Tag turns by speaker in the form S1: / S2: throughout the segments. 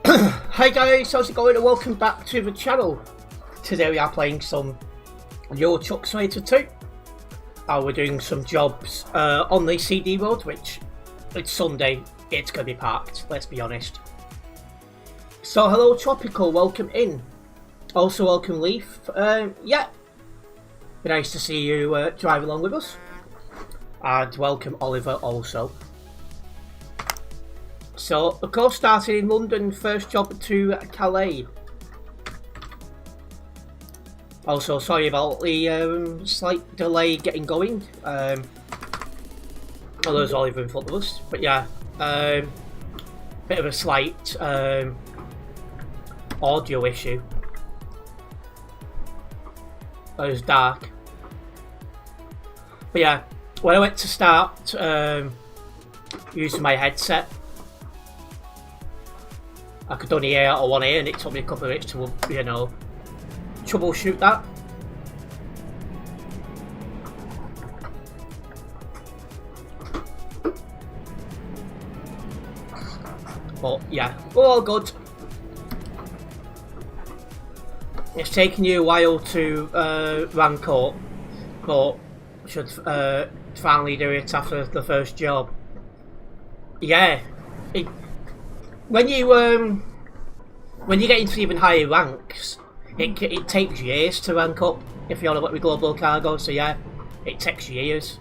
S1: Hi guys, how's it going and welcome back to the channel. Today we are playing some Euro Truck Simulator 2. We're doing some jobs on the CD road, which it's Sunday, it's going to be packed, let's be honest. So hello Tropical, welcome in. Also welcome Leaf. Yeah, be nice to see you drive along with us. And welcome Oliver also. So, the course started in London, first job to Calais. Also, sorry about the slight delay getting going. Well, there's Oliver in front of us, but yeah, bit of a slight audio issue. It was dark. But yeah, when I went to start using my headset, I could only hear out of one ear and it took me a couple of minutes to, you know, troubleshoot that. But yeah, we're all good. It's taken you a while to rank up, but should finally do it after the first job. Yeah. When you get into even higher ranks, it takes years to rank up if you're on with global cargo. So yeah, it takes years.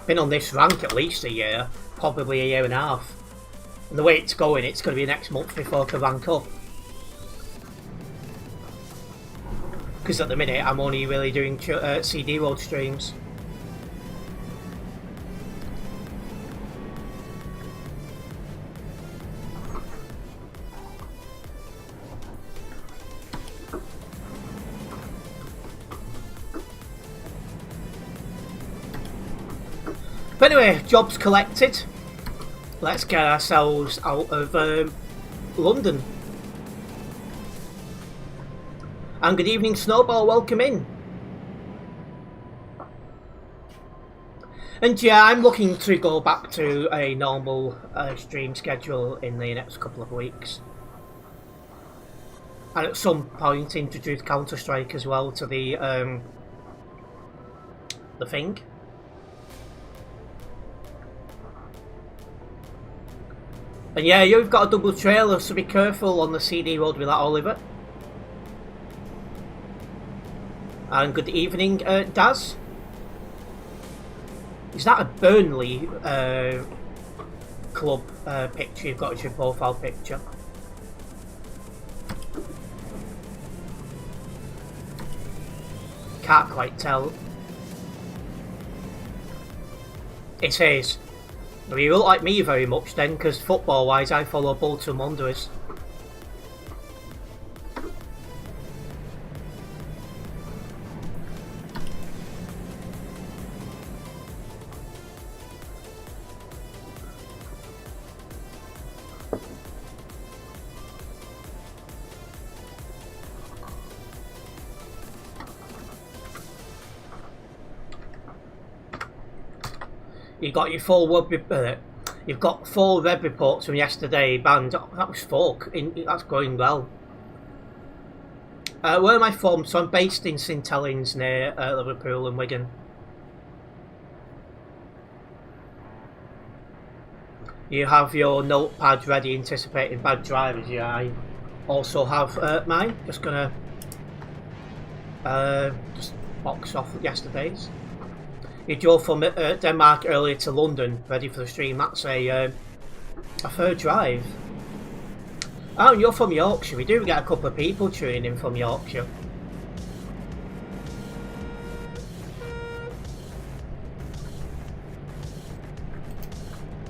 S1: Been on this rank at least a year, probably a year and a half. And the way it's going to be next month before I can rank up. Because at the minute I'm only really doing CD road streams. But anyway, jobs collected. Let's get ourselves out of London. And good evening Snowball, welcome in. And yeah, I'm looking to go back to a normal stream schedule in the next couple of weeks. And at some point introduce Counter-Strike as well to the thing. And yeah, you've got a double trailer, so be careful on the CD road with that, Oliver. And good evening, Daz. Is that a Burnley club picture you've got as your profile picture? Can't quite tell. It says. Well, you look like me very much then, because football-wise I follow Bolton Wanderers. You got your full you've got 4 web reports from yesterday, banned. That was 4. That's going well. Where am I from? So I'm based in St Helens near Liverpool and Wigan. You have your notepad ready, anticipating bad drivers. Yeah, I also have mine. Just gonna just box off yesterday's. You drove from Denmark earlier to London, ready for the stream. That's a third drive. Oh, you're from Yorkshire. We do get a couple of people tuning in from Yorkshire.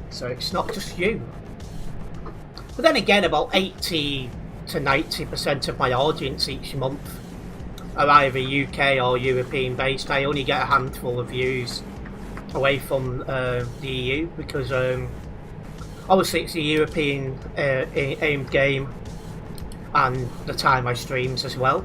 S1: So it's not just you. But then again, about 80 to 90% of my audience each month are either UK or European based. I only get a handful of views away from the EU because obviously it's a European aimed game. and the time I streams as well.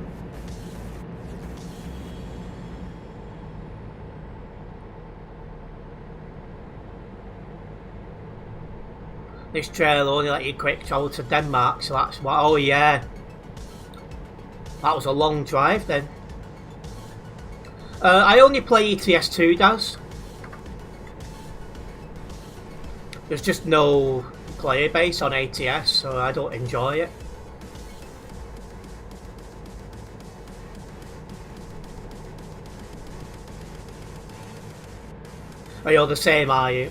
S1: This trail only let you quick travel to Denmark, so that's what. Oh yeah, that was a long drive then. I only play ETS2, Daz. There's just no player base on ATS, so I don't enjoy it. Are you the same, are you?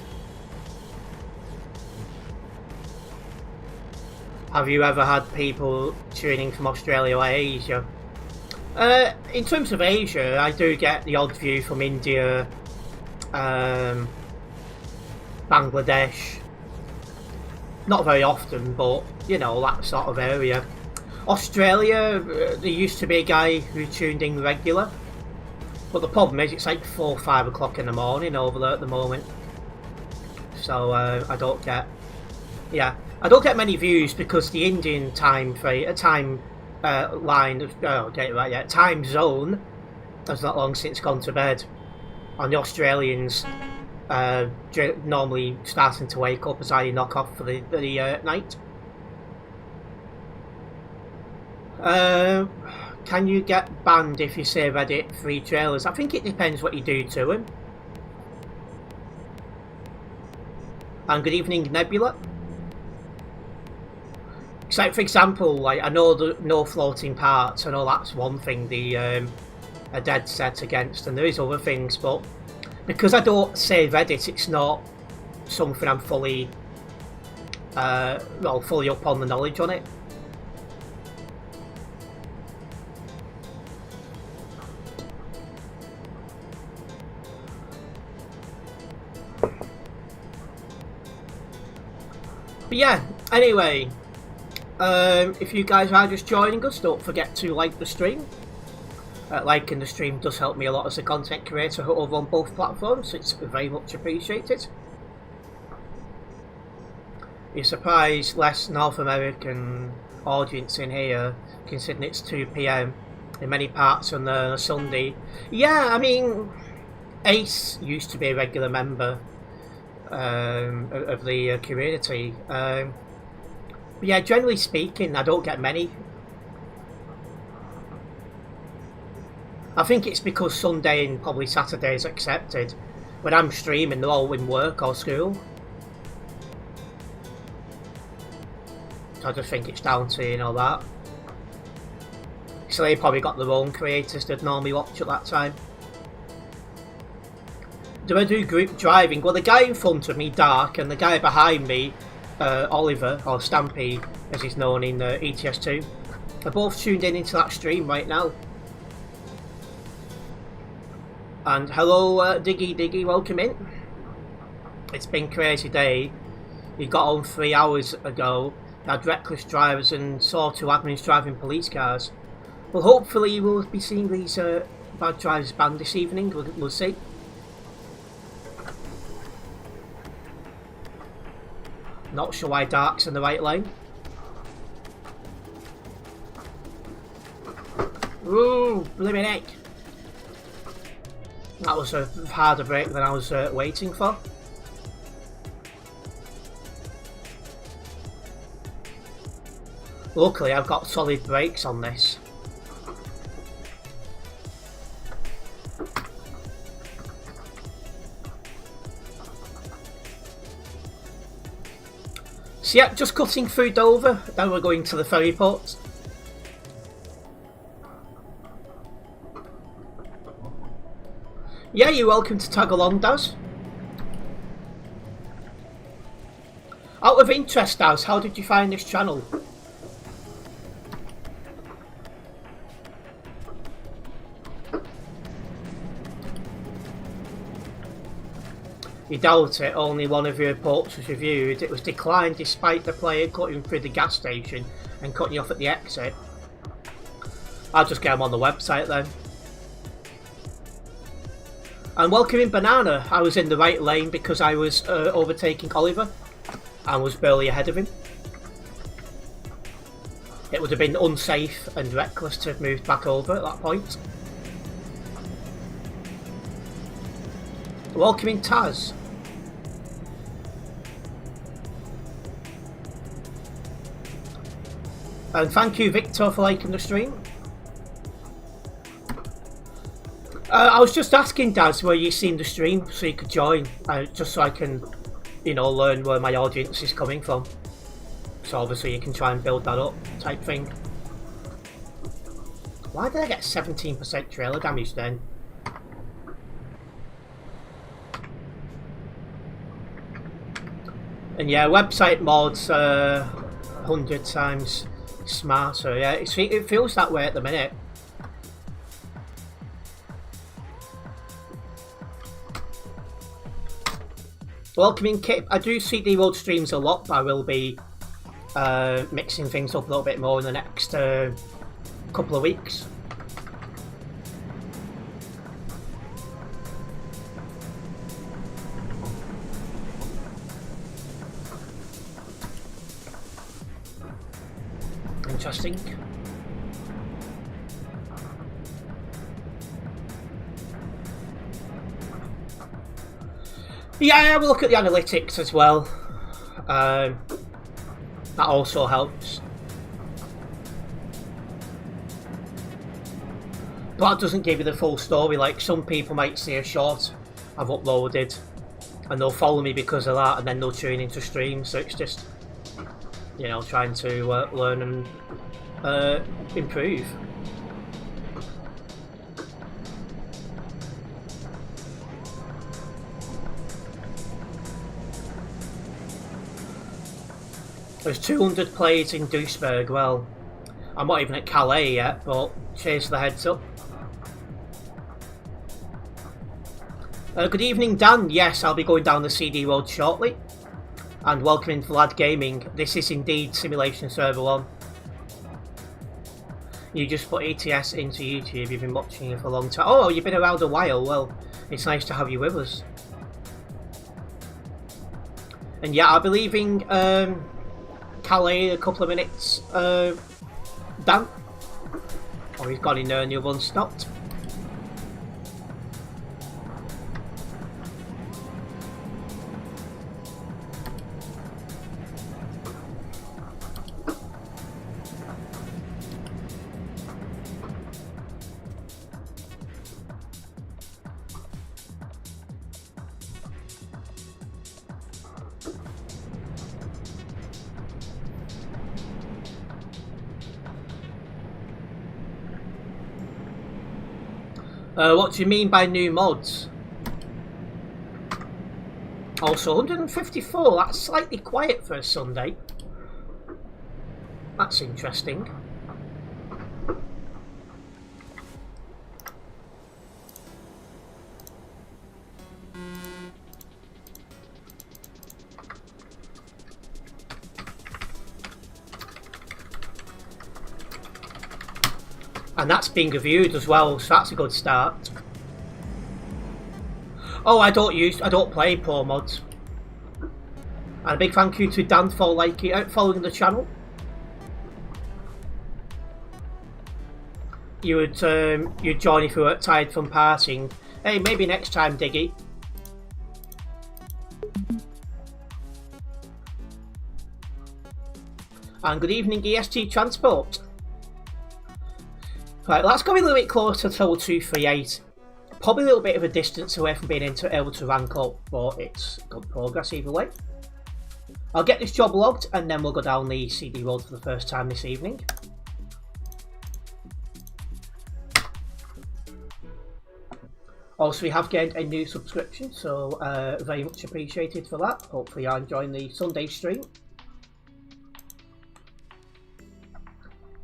S1: Have you ever had people tuning from Australia or Asia? In terms of Asia, I do get the odd view from India, Bangladesh. Not very often, but you know, that sort of area. Australia, there used to be a guy who tuned in regular, but the problem is it's like 4 or 5 o'clock in the morning over there at the moment. So I don't get, I don't get many views because the Indian time line, get it right, yeah, time zone has not long since gone to bed, and the Australians normally starting to wake up as I knock off for the night. Can you get banned if you save edit free trailers? I think it depends what you do to them. And good evening, Nebula. So, for example, like I know the no floating parts. I know that's one thing the are dead set against, and there is other things, but because I don't save edit, it's not something I'm fully fully up on the knowledge on it. But yeah, anyway, if you guys are just joining us, don't forget to like the stream. Liking the stream does help me a lot as a content creator over on both platforms. It's very much appreciated. You're surprised less North American audience in here, considering it's 2 PM in many parts on a Sunday. Yeah, I mean, Ace used to be a regular member of the community. But yeah, generally speaking, I don't get many. I think it's because Sunday and probably Saturday is accepted. When I'm streaming, they're all in work or school. So I just think it's down to, you know, that. So they probably got their own creators that normally watch at that time. Do I do group driving? Well, the guy in front of me, Dark, and the guy behind me, Oliver, or Stampy, as he's known in ETS2, are both tuned in into that stream right now. And hello, Diggy, welcome in. It's been a crazy day. You got on 3 hours ago, you had reckless drivers and saw 2 admins driving police cars. Well, hopefully we'll be seeing these bad drivers banned this evening, we'll see. Not sure why Dark's in the right lane. Ooh, blimmin' heck. That was a harder break than I was waiting for. Luckily, I've got solid brakes on this. So yeah, just cutting through Dover, then we're going to the ferry port. Yeah, you're welcome to tag along, Daz. Out of interest, Daz, how did you find this channel? You doubt it, only one of your reports was reviewed. It was declined despite the player cutting through the gas station and cutting you off at the exit. I'll just get them on the website then. And welcoming Banana, I was in the right lane because I was overtaking Oliver and was barely ahead of him. it would have been unsafe and reckless to have moved back over at that point. Welcoming Taz. And thank you, Victor, for liking the stream. I was just asking Daz where you seen the stream so you could join, just so I can, you know, learn where my audience is coming from. So obviously you can try and build that up, type thing. Why did I get 17% trailer damage then? And yeah, website mods 100 times smarter. Yeah, it feels that way at the minute. Welcoming Kip. I do CD World streams a lot, but I will be mixing things up a little bit more in the next couple of weeks. Interesting. Yeah, we'll look at the analytics as well. That also helps. But that doesn't give you the full story. Like, some people might see a short I've uploaded and they'll follow me because of that, and then they'll tune into streams. So it's just, you know, trying to learn and improve. There's 200 players in Duisburg. Well, I'm not even at Calais yet, but cheers for the heads up. Good evening, Dan. Yes, I'll be going down the CD Road shortly. And welcoming Vlad Gaming. This is indeed Simulation Server 1. You just put ETS into YouTube. You've been watching it for a long time. Oh, you've been around a while. Well, it's nice to have you with us. And yeah, I'll be leaving Calais in a couple of minutes. Dan. Oh, he's gone in there and the other one stopped. What do you mean by new mods? Also, 154, that's slightly quiet for a Sunday. That's interesting. And that's being reviewed as well, so that's a good start. Oh, I don't play pro mods. And a big thank you to Dan for following the channel. You'd join if you were tired from partying. Hey, maybe next time, Diggy. And good evening, EST Transport. Right, let's go a little bit closer to level 238. Probably a little bit of a distance away from being able to rank up, but it's good progress either way. I'll get this job logged and then we'll go down the CD road for the first time this evening. Also, we have gained a new subscription, so very much appreciated for that. Hopefully you're enjoying the Sunday stream.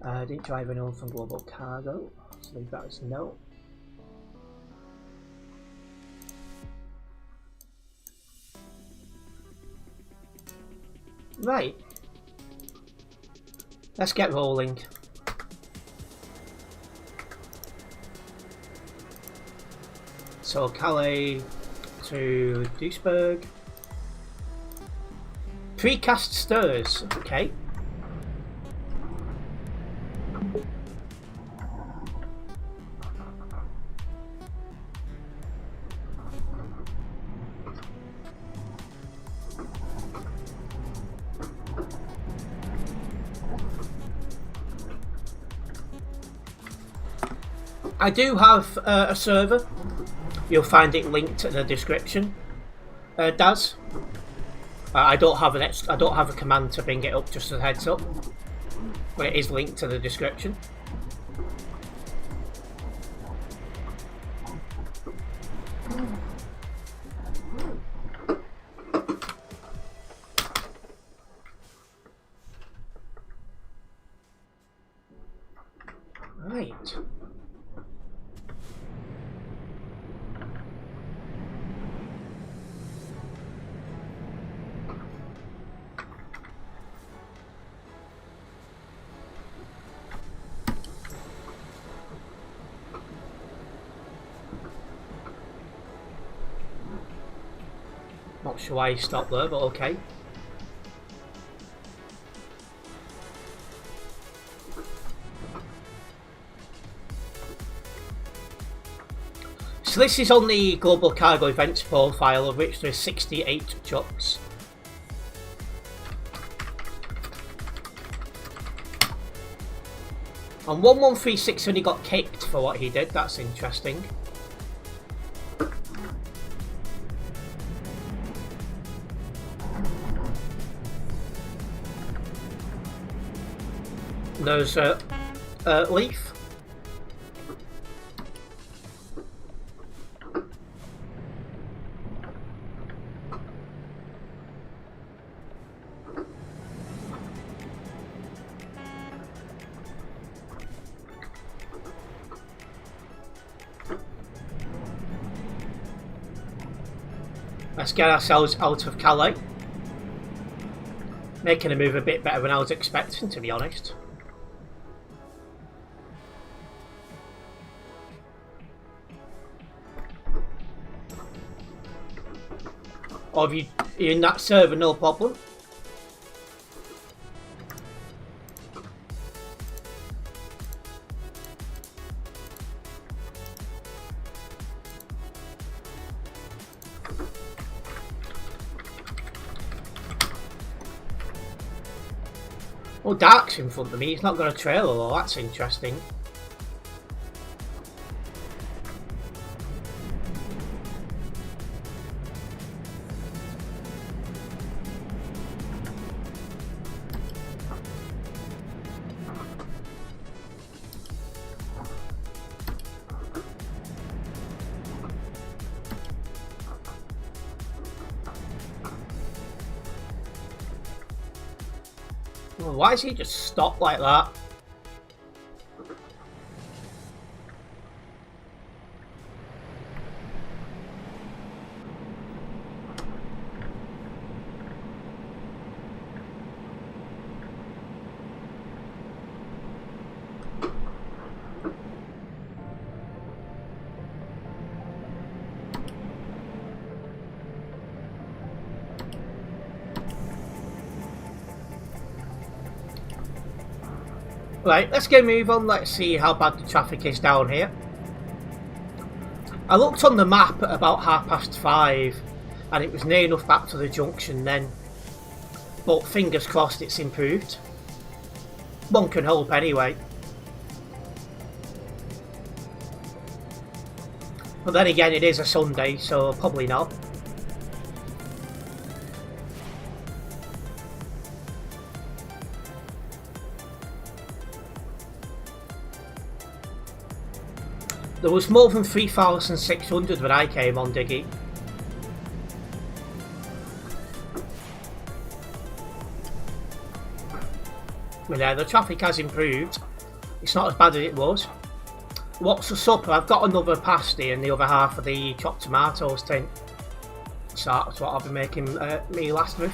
S1: Didn't drive anyone from Global Cargo, so leave that as no. Right, let's get rolling. So Calais to Duisburg. Precast stairs, okay. I do have a server. You'll find it linked in the description. Daz. I don't have I don't have a command to bring it up, just as a heads up. But it is linked to the description. Right. Not sure why he stopped there, but okay. So this is on the global cargo events profile, of which there's 68 trucks. And 1136 only got kicked for what he did. That's interesting. There's Leaf. Let's get ourselves out of Calais. Making a move a bit better than I was expecting, to be honest. Or if you're in that server, no problem. Oh, Dark's in front of me. He's not got a trailer though. That's interesting. Why is he just stopped like that? Right, let's get a move on. Let's see how bad the traffic is down here. I looked on the map at about 5:30 and it was near enough back to the junction then. But fingers crossed it's improved. One can hope anyway. But then again, it is a Sunday, so probably not. There was more than 3,600 when I came on Diggy. But yeah, the traffic has improved. It's not as bad as it was. What's for supper? I've got another pasty and the other half of the chopped tomatoes tin. So that's what I'll be making me last with.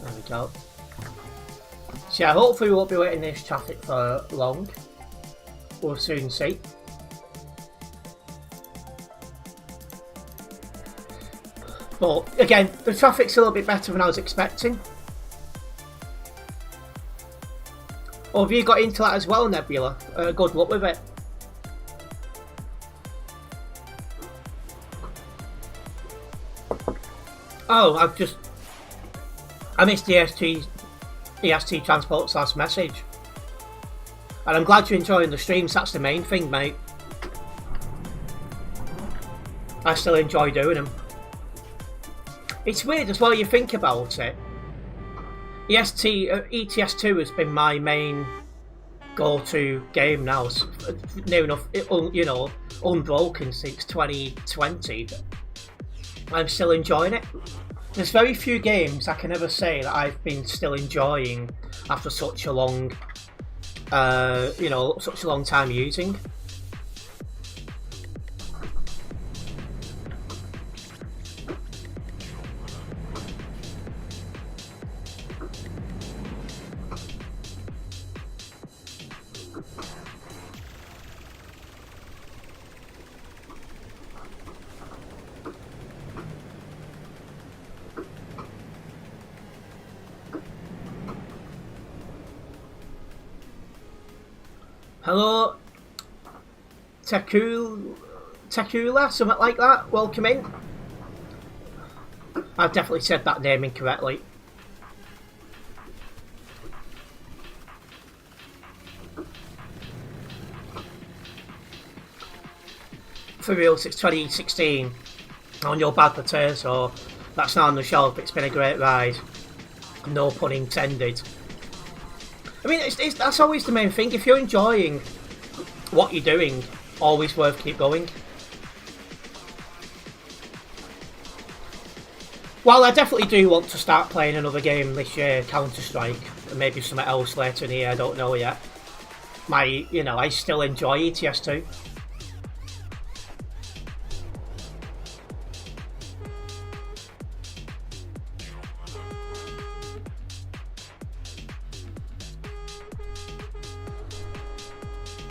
S1: There we go. So yeah, hopefully we won't be waiting in this traffic for long. We'll soon see. But again, the traffic's a little bit better than I was expecting. Or have you got into that as well, Nebula? Good luck with it. Oh, I missed the EST Transport's last message. And I'm glad you're enjoying the streams, that's the main thing, mate. I still enjoy doing them. It's weird as well, you think about it. ETS2 has been my main go-to game now, near enough, you know, unbroken since 2020. I'm still enjoying it. There's very few games I can ever say that I've been still enjoying after such a long, you know, such a long time using. Hello, Tekula, something like that. Welcome in. I've definitely said that name incorrectly. For real, since 2016, on your bad return, so that's not on the shelf. It's been a great ride. No pun intended. I mean, that's always the main thing. If you're enjoying what you're doing, always worth keep going. While I definitely do want to start playing another game this year, Counter-Strike, and maybe something else later in the year, I don't know yet. You know, I still enjoy ETS2.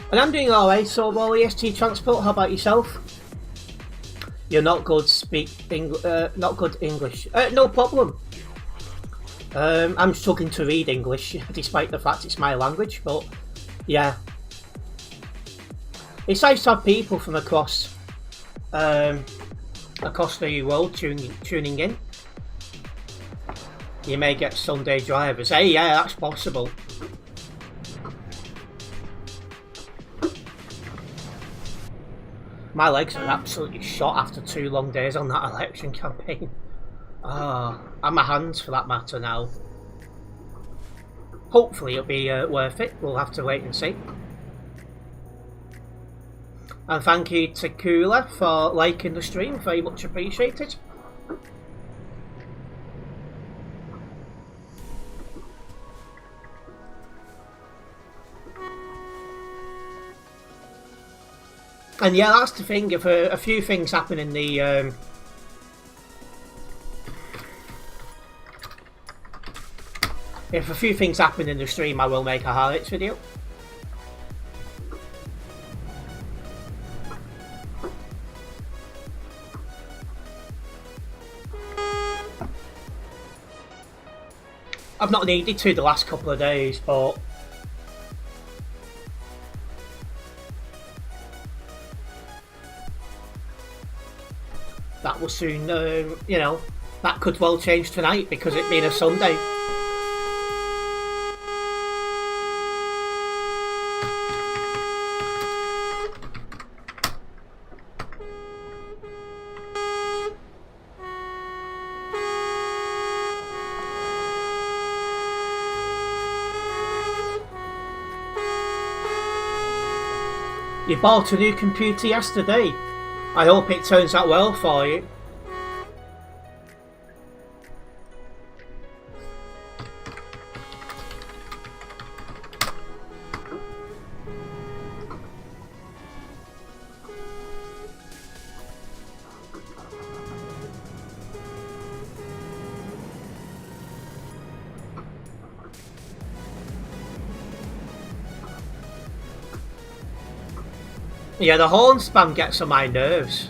S1: And I'm doing alright, so well, EST Transport, how about yourself? You're not good not good English. No problem. I'm struggling to read English, despite the fact it's my language, but yeah. It's nice to have people from across the world tuning in. You may get Sunday drivers. Hey, yeah, that's possible. My legs are absolutely shot after 2 long days on that election campaign. And my hands for that matter now. Hopefully it'll be worth it. We'll have to wait and see. And thank you to Kula for liking the stream. Very much appreciated. And yeah, that's the thing. If a few things happen in the if a few things happen in the stream, I will make a highlights video. I've not needed to the last couple of days, but that will soon, you know, that could well change tonight because it being a Sunday. You bought a new computer yesterday. I hope it turns out well for you. Yeah, the horn spam gets on my nerves.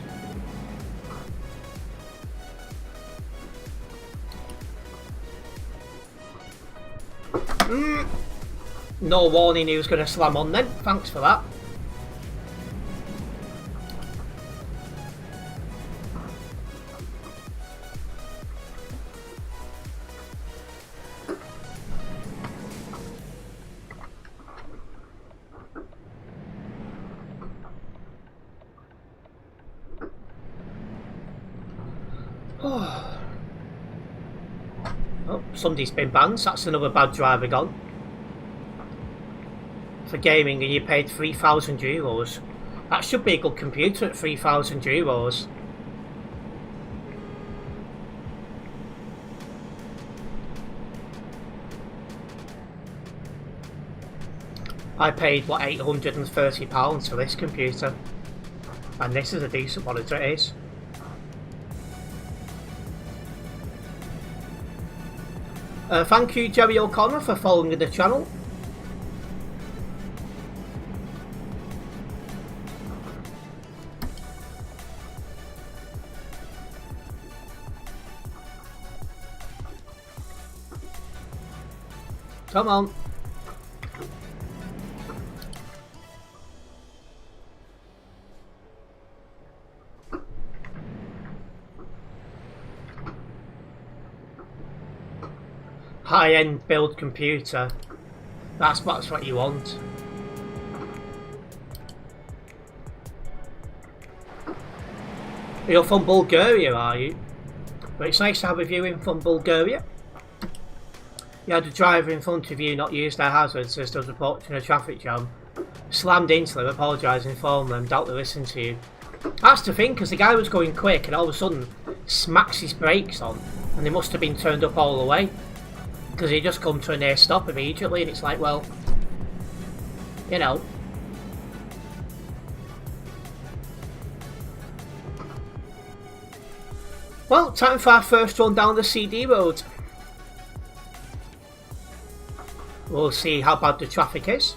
S1: No warning he was going to slam on then. Thanks for that. Oh, somebody's been banned, so that's another bad driver gone. For gaming, and you paid €3,000. That should be a good computer at €3,000. I paid, what, £830 for this computer. And this is a decent monitor, it is. Thank you, Jerry O'Connor, for following the channel. Come on. High-end build computer. That's what you want. You're from Bulgaria, are you? But it's nice to have a viewing from Bulgaria. You had a driver in front of you not use their hazards as does reporting a traffic jam. Slammed into them, apologising for them, doubt they listened to you. That's the thing, because the guy was going quick and all of a sudden smacks his brakes on and they must have been turned up all the way. Because he just come to a near stop immediately and it's like, well, you know. Well, time for our first run down the CD road. We'll see how bad the traffic is.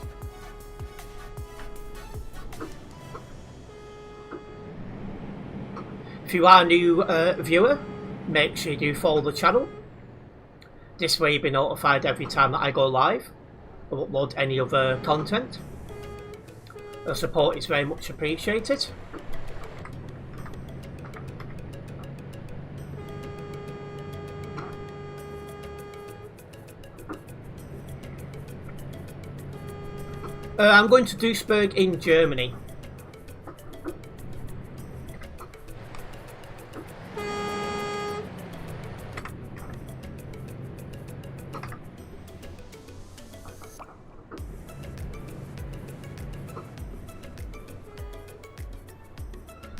S1: If you are a new viewer, make sure you do follow the channel. This way you'll be notified every time that I go live or upload any other content. The support is very much appreciated. I'm going to Duisburg in Germany.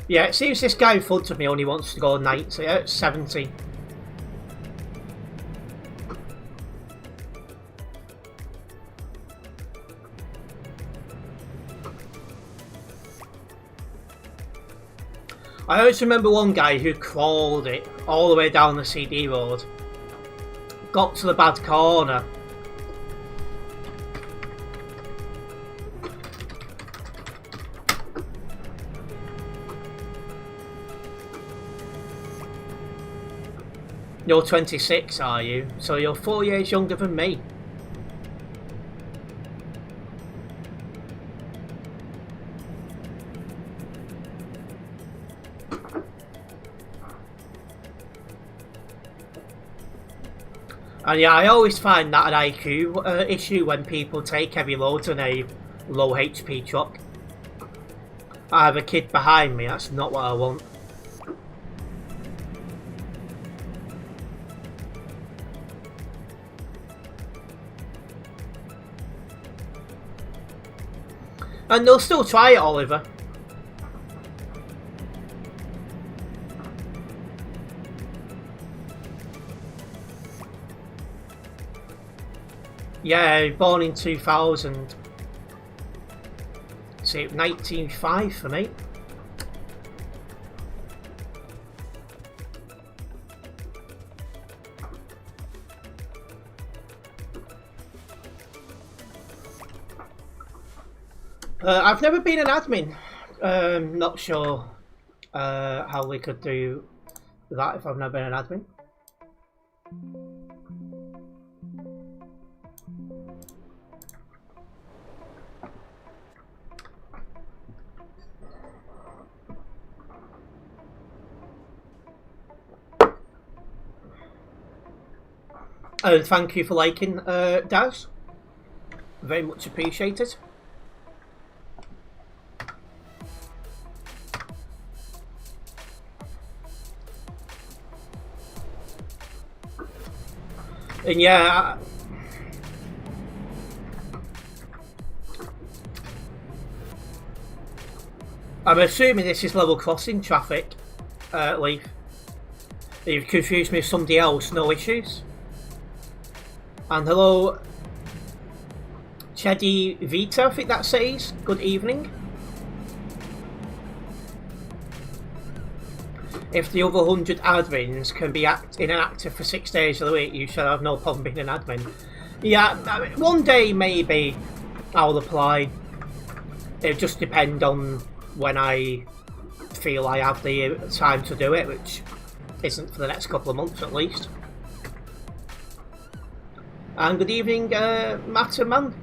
S1: Yeah, it seems this guy in front of me only wants to go 90, 70. I always remember one guy who crawled it all the way down the CD road. Got to the bad corner. You're 26, are you? So you're 4 years younger than me. And yeah, I always find that an IQ issue when people take heavy loads on a low HP truck. I have a kid behind me, that's not what I want. And they'll still try it, Oliver. Yeah, born in 2000. See, 1995 for me. I've never been an admin. Not sure how we could do that if I've never been an admin. And thank you for liking, Daz. Very much appreciated. And yeah, I'm assuming this is level crossing traffic, Leaf. You've confused me with somebody else, no issues. And hello, Chedi Vita, I think that says. Good evening. If the other 100 admins can be inactive for 6 days of the week, you should have no problem being an admin. Yeah, I mean, one day maybe I'll apply. It'll just depend on when I feel I have the time to do it, which isn't for the next couple of months at least. And good evening, Matterman.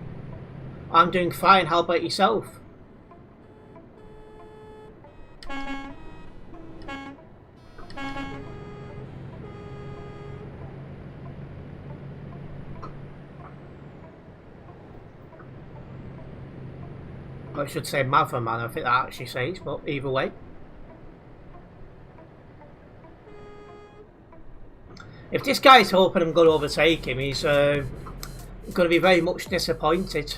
S1: I'm doing fine, how about yourself? I should say Matterman, I think that actually says, but either way. If this guy's hoping I'm going to overtake him, he's going to be very much disappointed.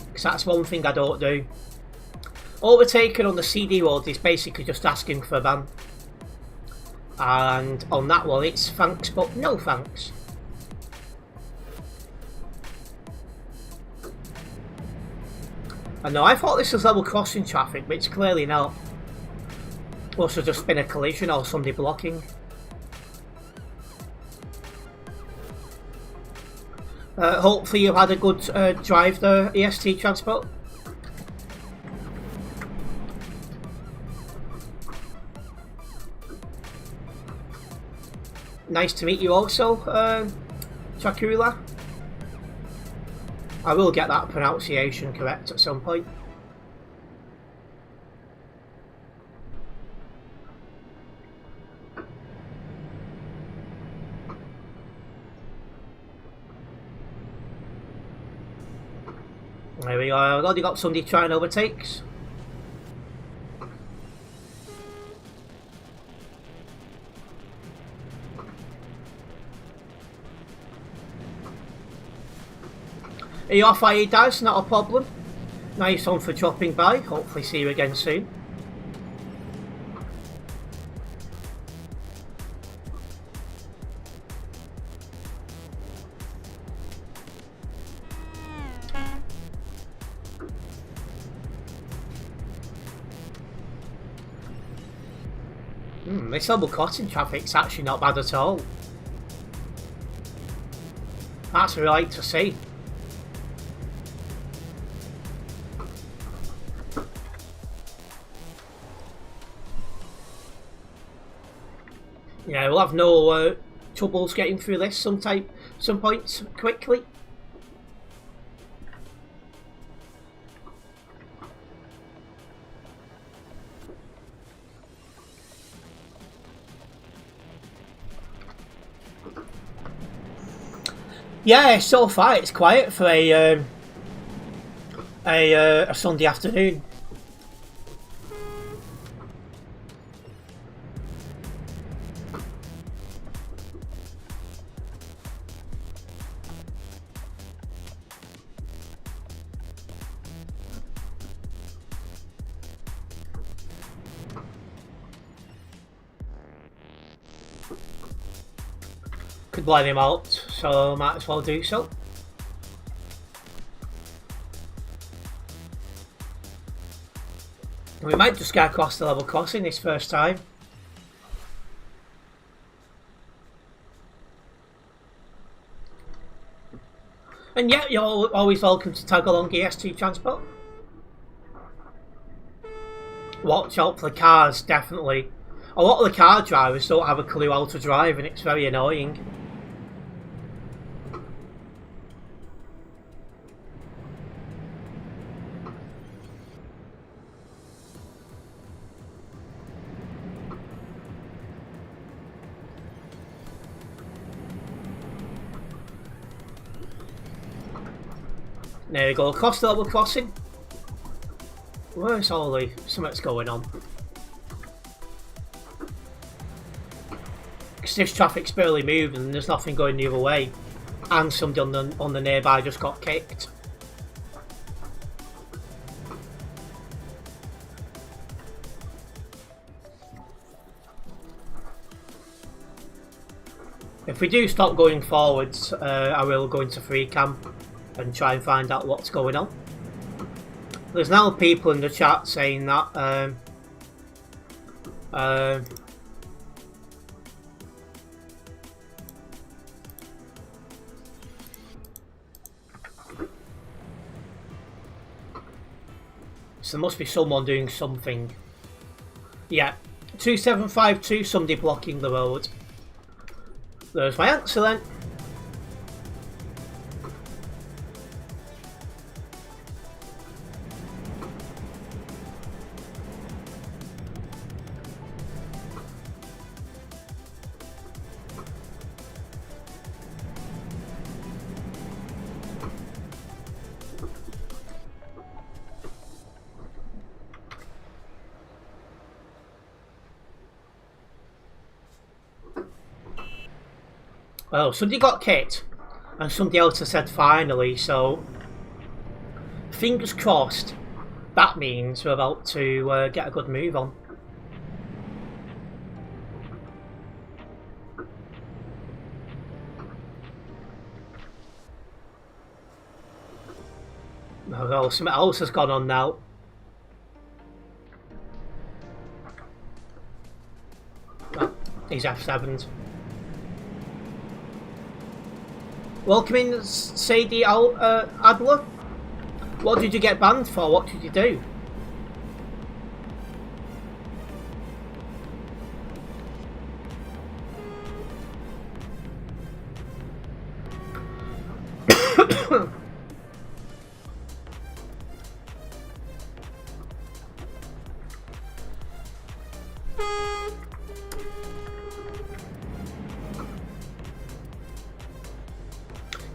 S1: Because that's one thing I don't do. Overtaking on the CD road is basically just asking for a ban. And on that one it's thanks but no thanks. And no, I thought this was level crossing traffic, but it's clearly not. Must have just been a collision or somebody blocking. Hopefully you've had a good drive there, EST Transport. Nice to meet you also, Chakula. I will get that pronunciation correct at some point. There we are. I've already got somebody trying overtakes. Are you off, IE Daz? Not a problem. Nice one for dropping by. Hopefully see you again soon. This level crossing traffic's actually not bad at all. That's what I like to see. Yeah, we'll have no troubles getting through this some points quickly. Yeah, so far it's quiet for a Sunday afternoon. Could blame him out, so might as well do so. We might just get across the level crossing this first time. And yeah, you're always welcome to tag along EST Transport. Watch out for the cars, definitely. A lot of the car drivers don't have a clue how to drive and it's very annoying. There we go, across the level crossing. Where's all the... something's going on. Because this traffic's barely moving and there's nothing going the other way. And somebody on the nearby just got kicked. If we do stop going forwards, I will go into free camp and try and find out what's going on. There's now people in the chat saying that so there must be someone doing something. Yeah, 2752, somebody blocking the road. There's my answer then. Well, somebody got kicked and somebody else has said finally, so fingers crossed that means we're about to get a good move on. Well, something else has gone on now. Oh, these F7s. Welcome in, Sadie Adler. What did you get banned for? What did you do?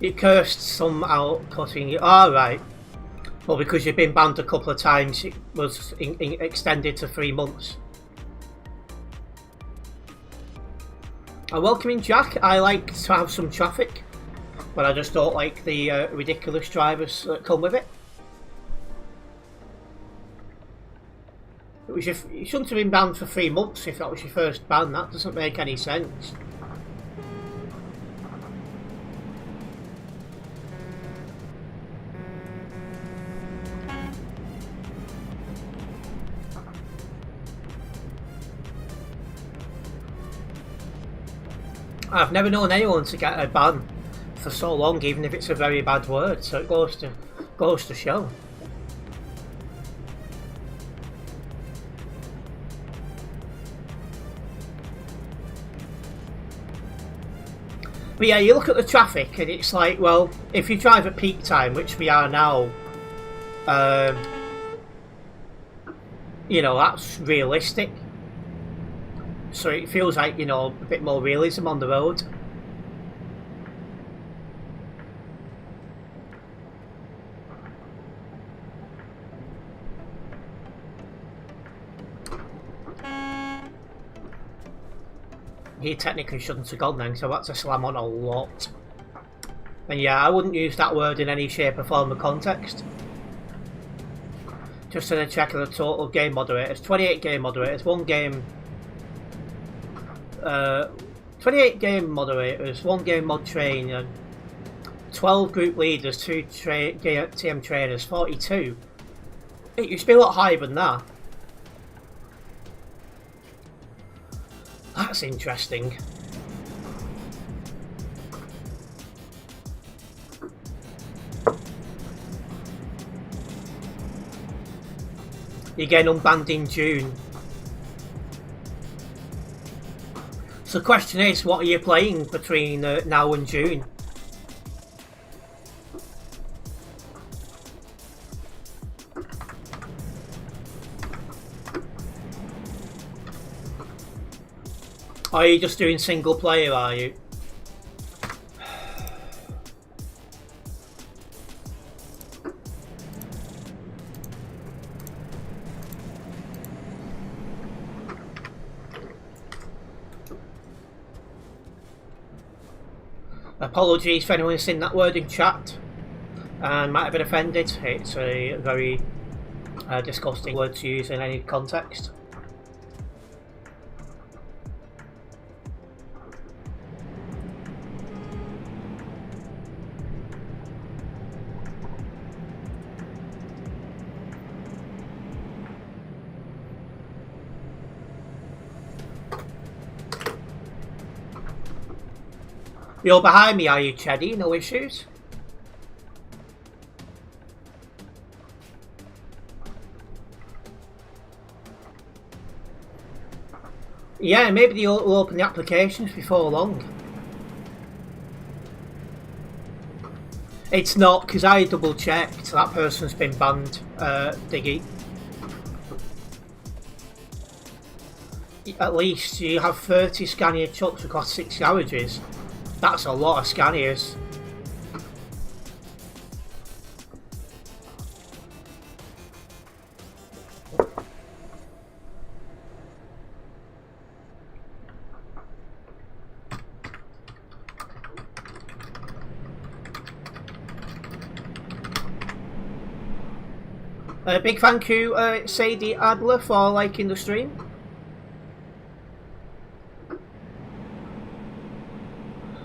S1: You cursed some out cutting you. Alright. Well, because you've been banned a couple of times, it was extended to 3 months. And welcoming Jack. I like to have some traffic, but I just don't like the ridiculous drivers that come with it. You shouldn't have been banned for 3 months if that was your first ban. That doesn't make any sense. I've never known anyone to get a ban for so long, even if it's a very bad word. So it goes to show. But yeah, you look at the traffic and it's like, well, if you drive at peak time, which we are now, you know, that's realistic. So it feels like, you know, a bit more realism on the road. He technically shouldn't have gone then, so that's a slam on a lot. And yeah, I wouldn't use that word in any shape or form or context. Just to check the total game moderators. 28 game moderators, 1 game... 28 game moderators, 1 game mod trainer, 12 group leaders, 2 TM trainers, 42. It used to be a lot higher than that. That's interesting. You're getting unbanned in June. So the question is, what are you playing between now and June? Or are you just doing single player, are you? Apologies for anyone who's seen that word in chat and might have been offended. It's a very disgusting word to use in any context. You're behind me, are you, Cheddy? No issues? Yeah, maybe they'll open the applications before long. It's not, because I double checked. That person's been banned, Diggy. At least you have 30 Scania trucks across 6 garages. That's a lot of Scanias. Big thank you, Sadie Adler, for liking the stream.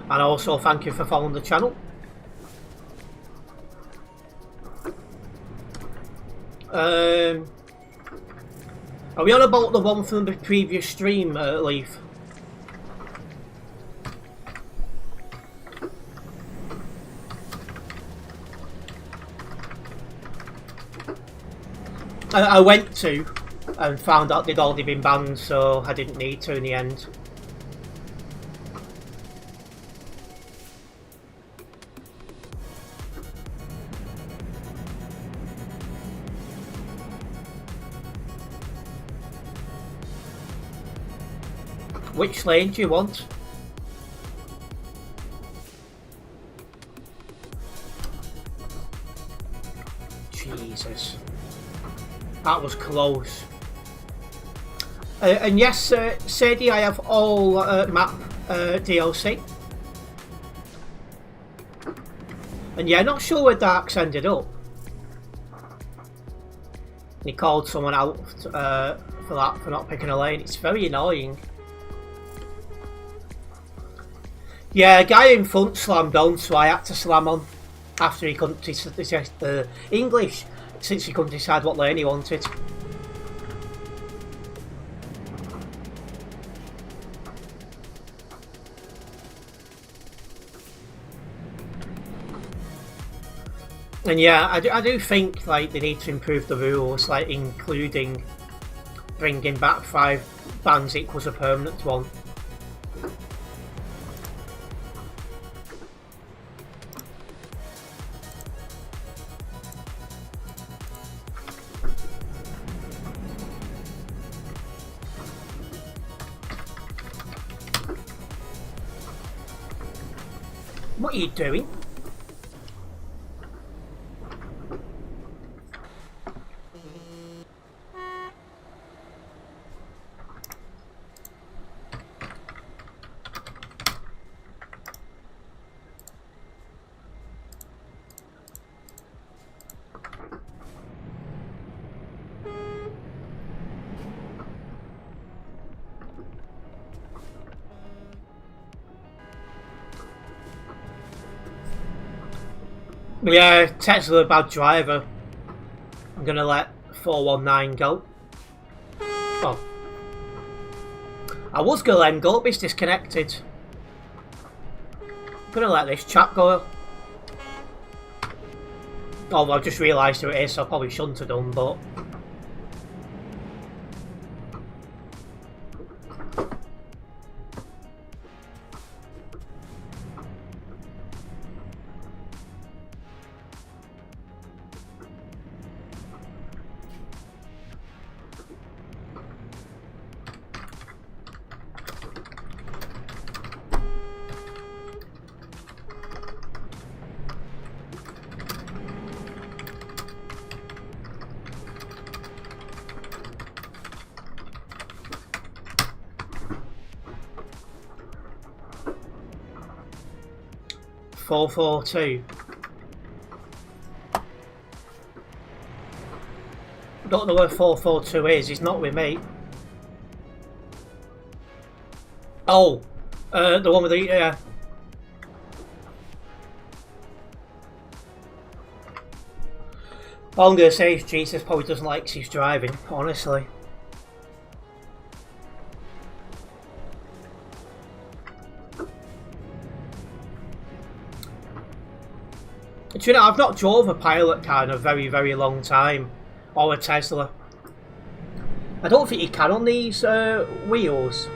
S1: And also thank you for following the channel. Are we on about the one from the previous stream, Leaf? I went to and found out they'd already been banned, so I didn't need to in the end. Which lane do you want? Jesus. That was close. And yes, Sadie, I have all map DLC. And yeah, not sure where Dark's ended up. He called someone out for that, for not picking a lane. It's very annoying. Yeah, a guy in front slammed on, so I had to slam on after he couldn't decide English, since he couldn't decide what lane he wanted. And yeah, I do think like they need to improve the rules, like including bringing back 5 bans equals a permanent one. What are you doing? Yeah, Tesla a bad driver. I'm gonna let 419 go. Oh. I was gonna let him go, but he's disconnected. I'm gonna let this chap go. Oh, I've just realised who it is, so I probably shouldn't have done, but... 442. Don't know where 442 is. He's not with me. Oh, the one with the all I'm gonna say is Jesus probably doesn't like his driving, honestly. Do you know, I've not drove a pilot car in a very, very long time. Or a Tesla. I don't think you can on these wheels.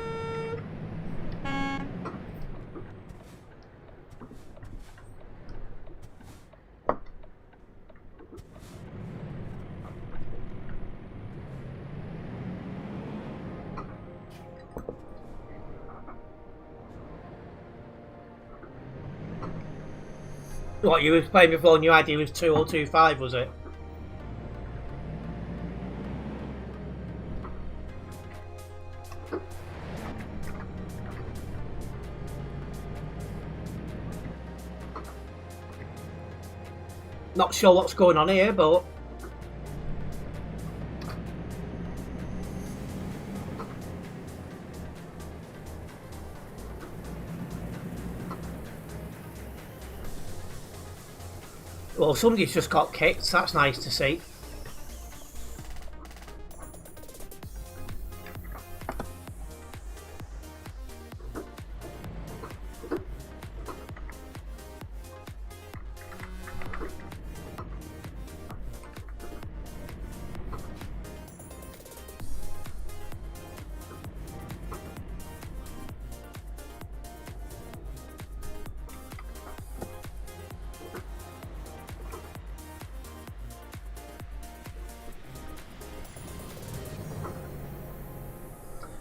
S1: What, you were playing before and your idea was 2025, was it? Not sure what's going on here, but well, somebody's just got kicked. That's nice to see.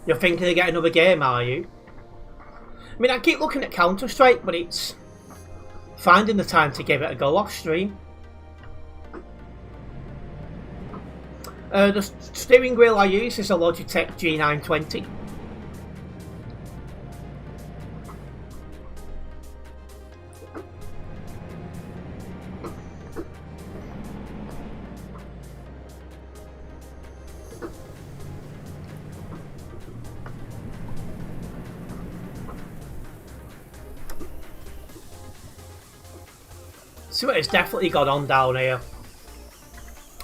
S1: You're thinking of getting another game, are you? I mean, I keep looking at Counter-Strike, but it's finding the time to give it a go off stream. The steering wheel I use is a Logitech G920. See what it's definitely gone on down here.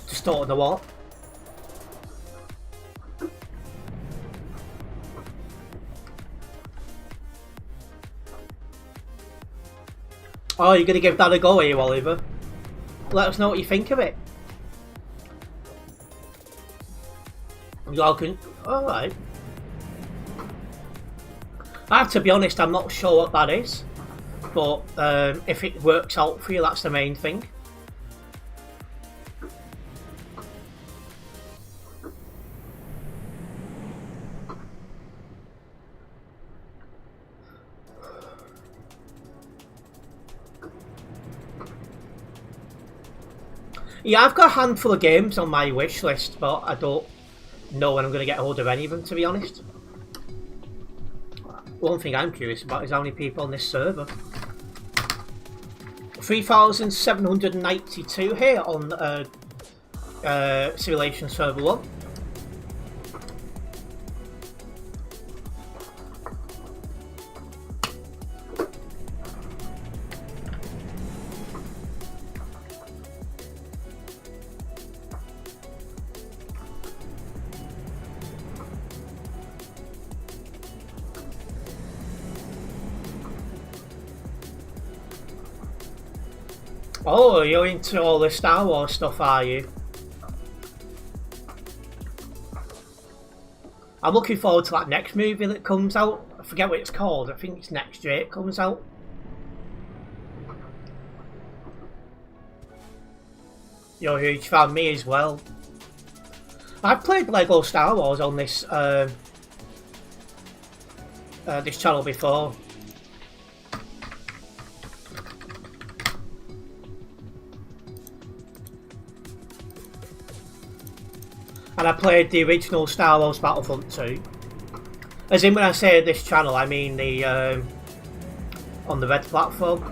S1: Just don't know what. Oh, you're going to give that a go, are you, Oliver? Let us know what you think of it. Y'all can... Alright. I have to be honest, I'm not sure what that is. But if it works out for you, that's the main thing. Yeah, I've got a handful of games on my wish list, but I don't know when I'm going to get hold of any of them, to be honest. One thing I'm curious about is how many people on this server. 3,792 here on Simulation Server 1. Oh, you're into all the Star Wars stuff, are you? I'm looking forward to that next movie that comes out. I forget what it's called. I think it's next year it comes out. You're a huge fan, me as well. I've played Lego Star Wars on this this channel before. And I played the original Star Wars Battlefront 2. As in, when I say this channel, I mean the on the red platform.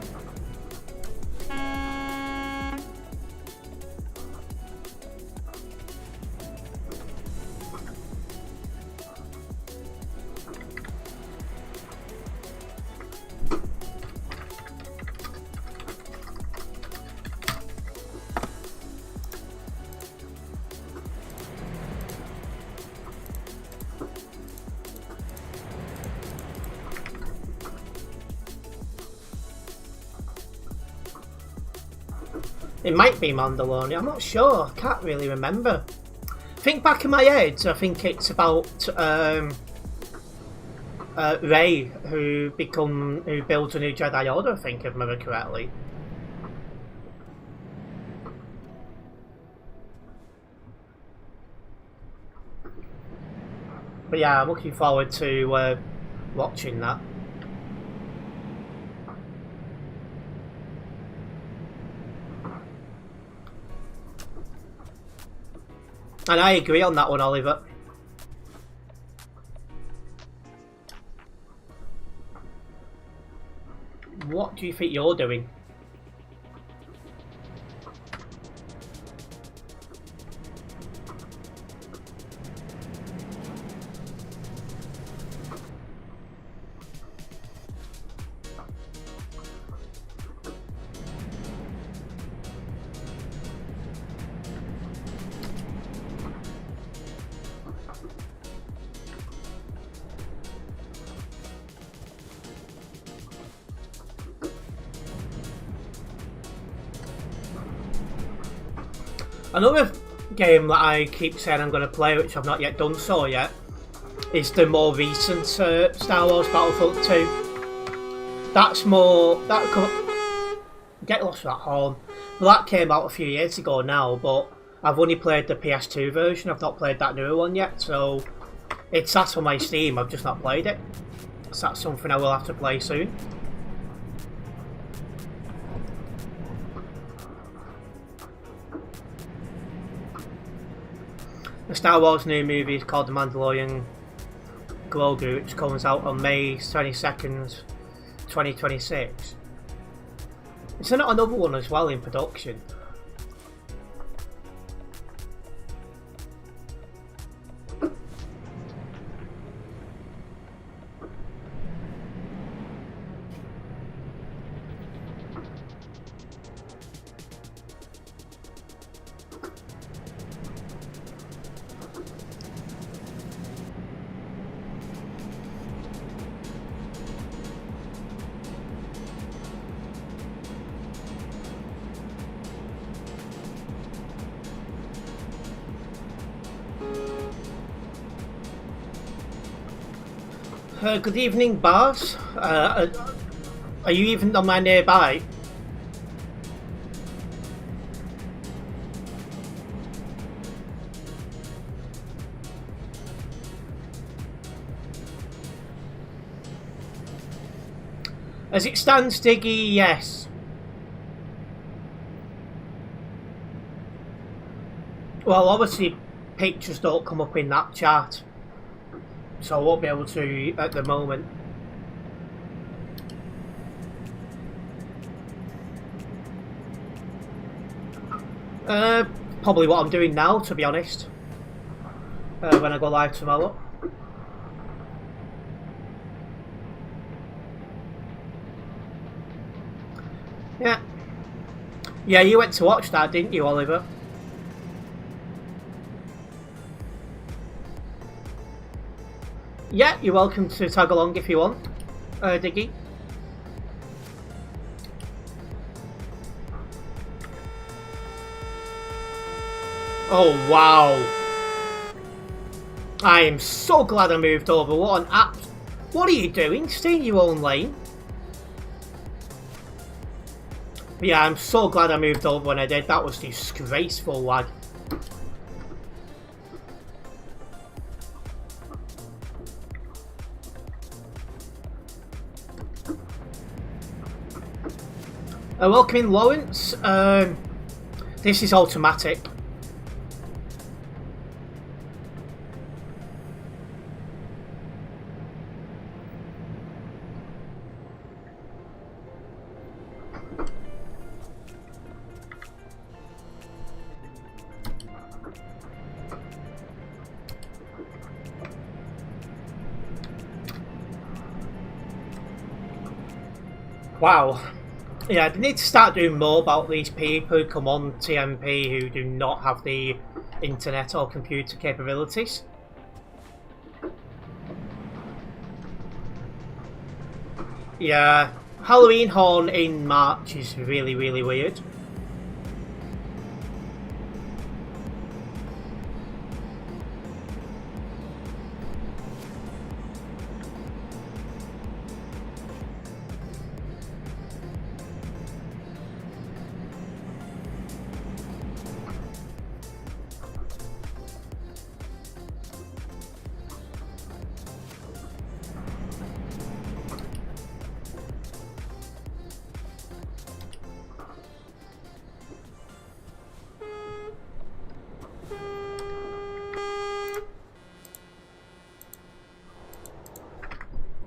S1: It might be Mandalorian, I'm not sure, I can't really remember. Think back in my head, I think it's about Rey who builds a new Jedi Order, I think, if I remember correctly. But yeah, I'm looking forward to watching that. And I agree on that one, Oliver. What do you think you're doing? Another game that I keep saying I'm going to play, which I've not yet done so yet, is the more recent Star Wars Battlefront 2. That's more... Get lost with that horn. Well, that came out a few years ago now, but I've only played the PS2 version. I've not played that newer one yet, so it's sat on my Steam. I've just not played it. So that's something I will have to play soon. The Star Wars new movie is called The Mandalorian Grogu, which comes out on May 22nd, 2026. Is there not another one as well in production? Good evening, Bars. Are you even on my nearby? As it stands, Diggy, yes. Well, obviously, pictures don't come up in that chart, so I won't be able to at the moment. Probably what I'm doing now, to be honest, when I go live tomorrow. Yeah, you went to watch that, didn't you, Oliver? Yeah, you're welcome to tag along if you want, Diggy. Oh, wow. I am so glad I moved over. What an app. What are you doing? Stay in your own lane. But yeah, I'm so glad I moved over when I did. That was disgraceful, lad. Welcome in, Lawrence. This is automatic. Wow. Yeah, they need to start doing more about these people who come on TMP who do not have the internet or computer capabilities. Yeah, Halloween horn in March is really, really weird.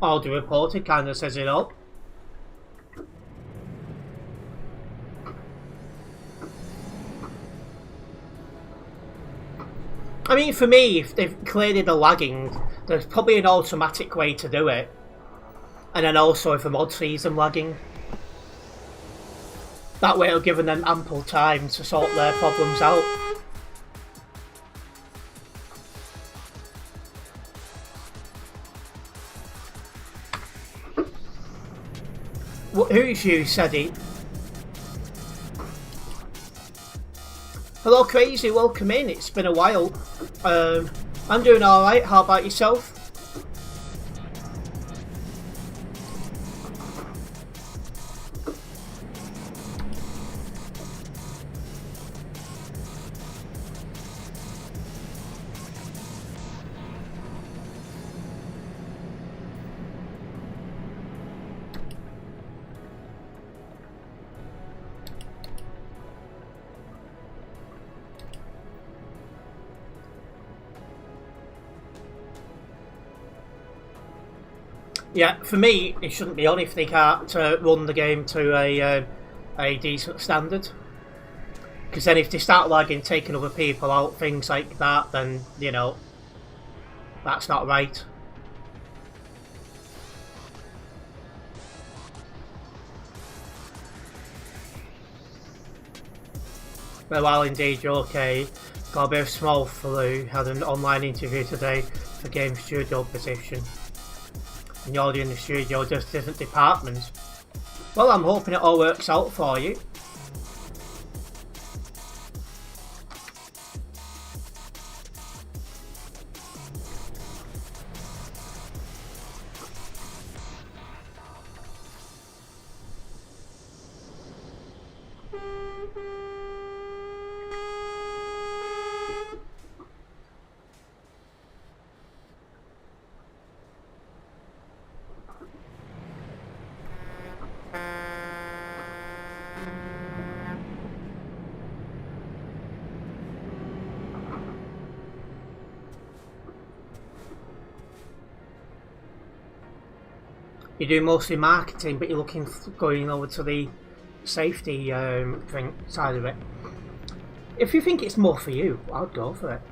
S1: Audio reported kind of says it all. I mean, for me, if they've cleared the lagging, there's probably an automatic way to do it. And then also if a mod sees them lagging. That way it'll give them ample time to sort their problems out. Who's you, Sedi? Hello Crazy, welcome in, it's been a while. I'm doing alright, how about yourself? Yeah, for me, it shouldn't be on if they can't run the game to a decent standard. Because then if they start lagging, taking other people out, things like that, then, you know, that's not right. Well, indeed, you're okay. Got a bit of small flu, had an online interview today for game studio position. And you're in the studio, just different departments. Well, I'm hoping it all works out for you. You do mostly marketing, but you're looking going over to the safety side of it. If you think it's more for you, I'd go for it.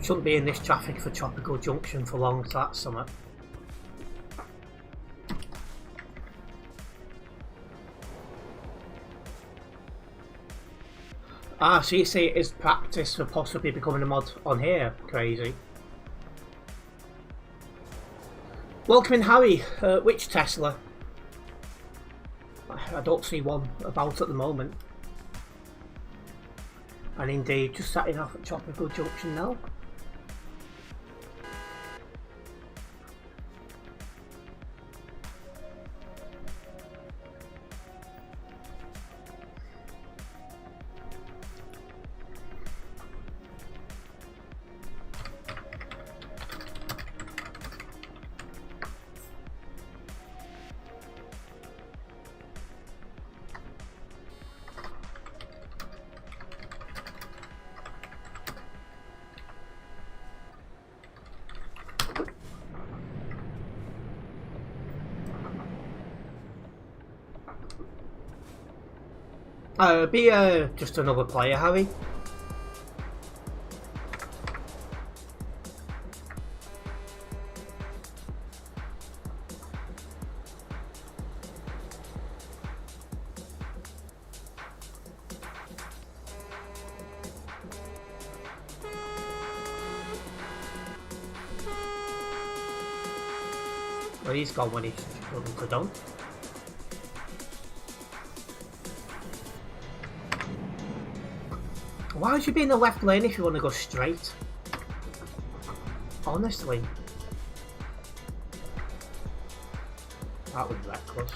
S1: Shouldn't be in this traffic for Tropical Junction for long, so that's something. Ah, so you see it is practice for possibly becoming a mod on here. Crazy. Welcome in, Harry. Which Tesla? I don't see one about at the moment. And indeed, just setting off at Tropical Junction now. Be just another player, Harry. Well, he's gone when he's looking to done. Why would you be in the left lane if you want to go straight? Honestly. That was reckless.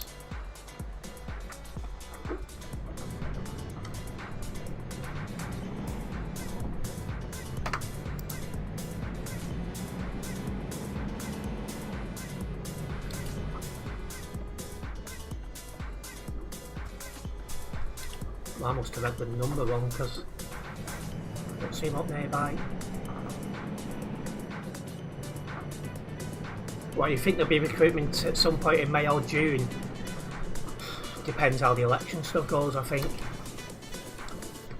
S1: Well, I must have read the number wrong because I don't see him up nearby. Well, you think there'll be recruitment at some point in May or June? Depends how the election stuff goes, I think.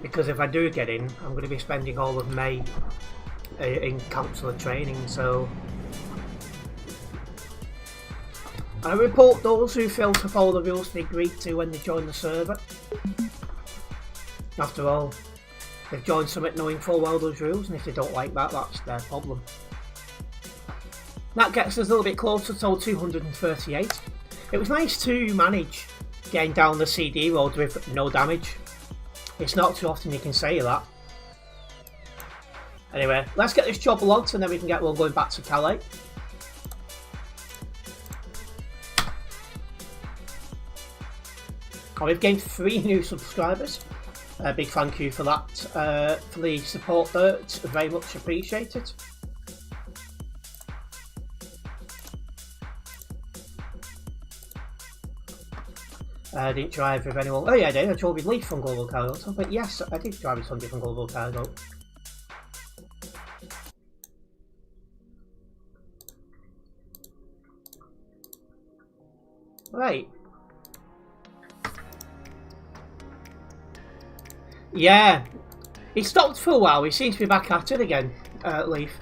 S1: Because if I do get in, I'm going to be spending all of May in councillor training, so... I report those who fail to follow the rules they agreed to when they join the server. After all, they've joined something knowing full well those rules, and if they don't like that, that's their problem. That gets us a little bit closer to 238. It was nice to manage getting down the CD road with no damage. It's not too often you can say that. Anyway, let's get this job logged and then we can get one going back to Calais. Oh, we've gained 3 new subscribers. Big thank you for that, for the support there. It's very much appreciated. I didn't drive with anyone. Oh yeah, I did. I drove with Leaf from Global Cargo. But yes, I did drive with somebody from Global Cargo. Right. Yeah. He stopped for a while. He seems to be back at it again, Leaf.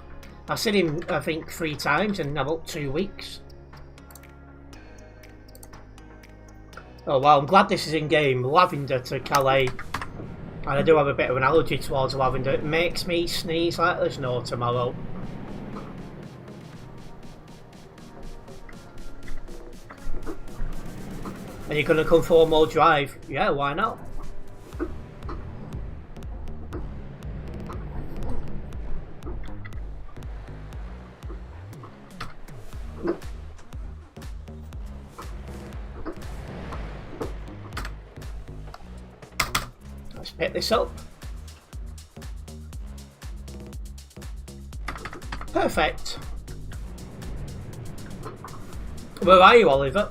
S1: I've seen him, I think, 3 times in about 2 weeks. Oh wow, I'm glad this is in game. Lavender to Calais. And I do have a bit of an allergy towards lavender. It makes me sneeze like there's no tomorrow. And you're going to come for one more drive? Yeah, why not? Let's pick this up. Perfect. Where are you, Oliver?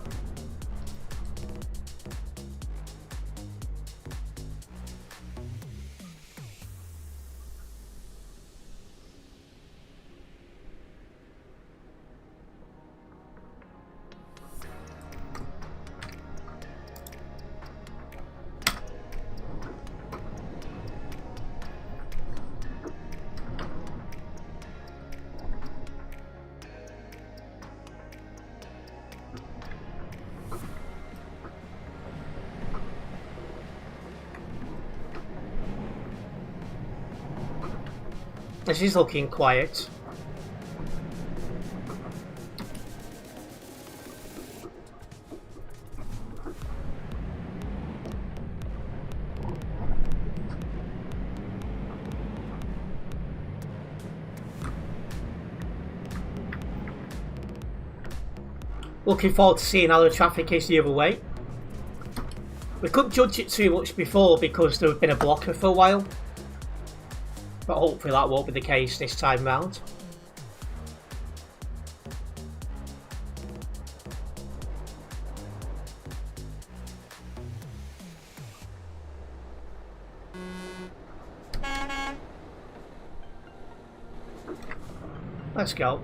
S1: This is looking quiet. Looking forward to seeing how the traffic is the other way. We couldn't judge it too much before because there had been a blocker for a while. But hopefully that won't be the case this time round. Let's go.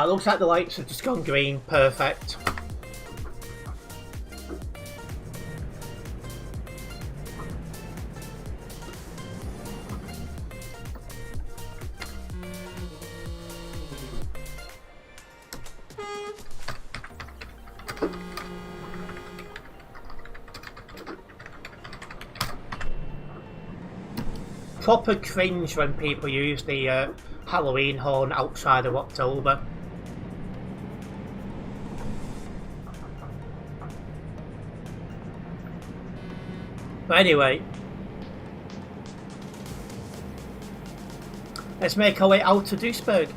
S1: Looks like the lights have just gone green. Perfect. Proper cringe when people use the Halloween horn outside of October. But anyway, let's make our way out to Duisburg.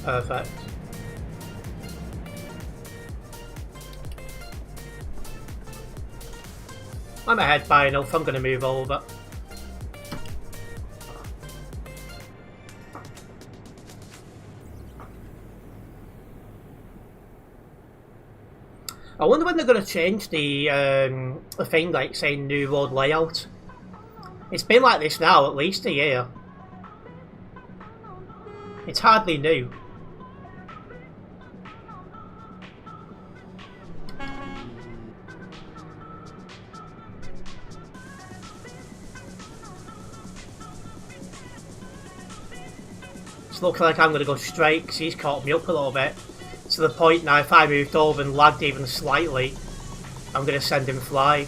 S1: Perfect. I'm ahead by enough, I'm going to move over. I wonder when they're going to change the thing, like saying new road layout. It's been like this now at least a year. It's hardly new. It's looking like I'm going to go straight because he's caught me up a little bit. To the point now, if I moved over and lagged even slightly, I'm going to send him fly.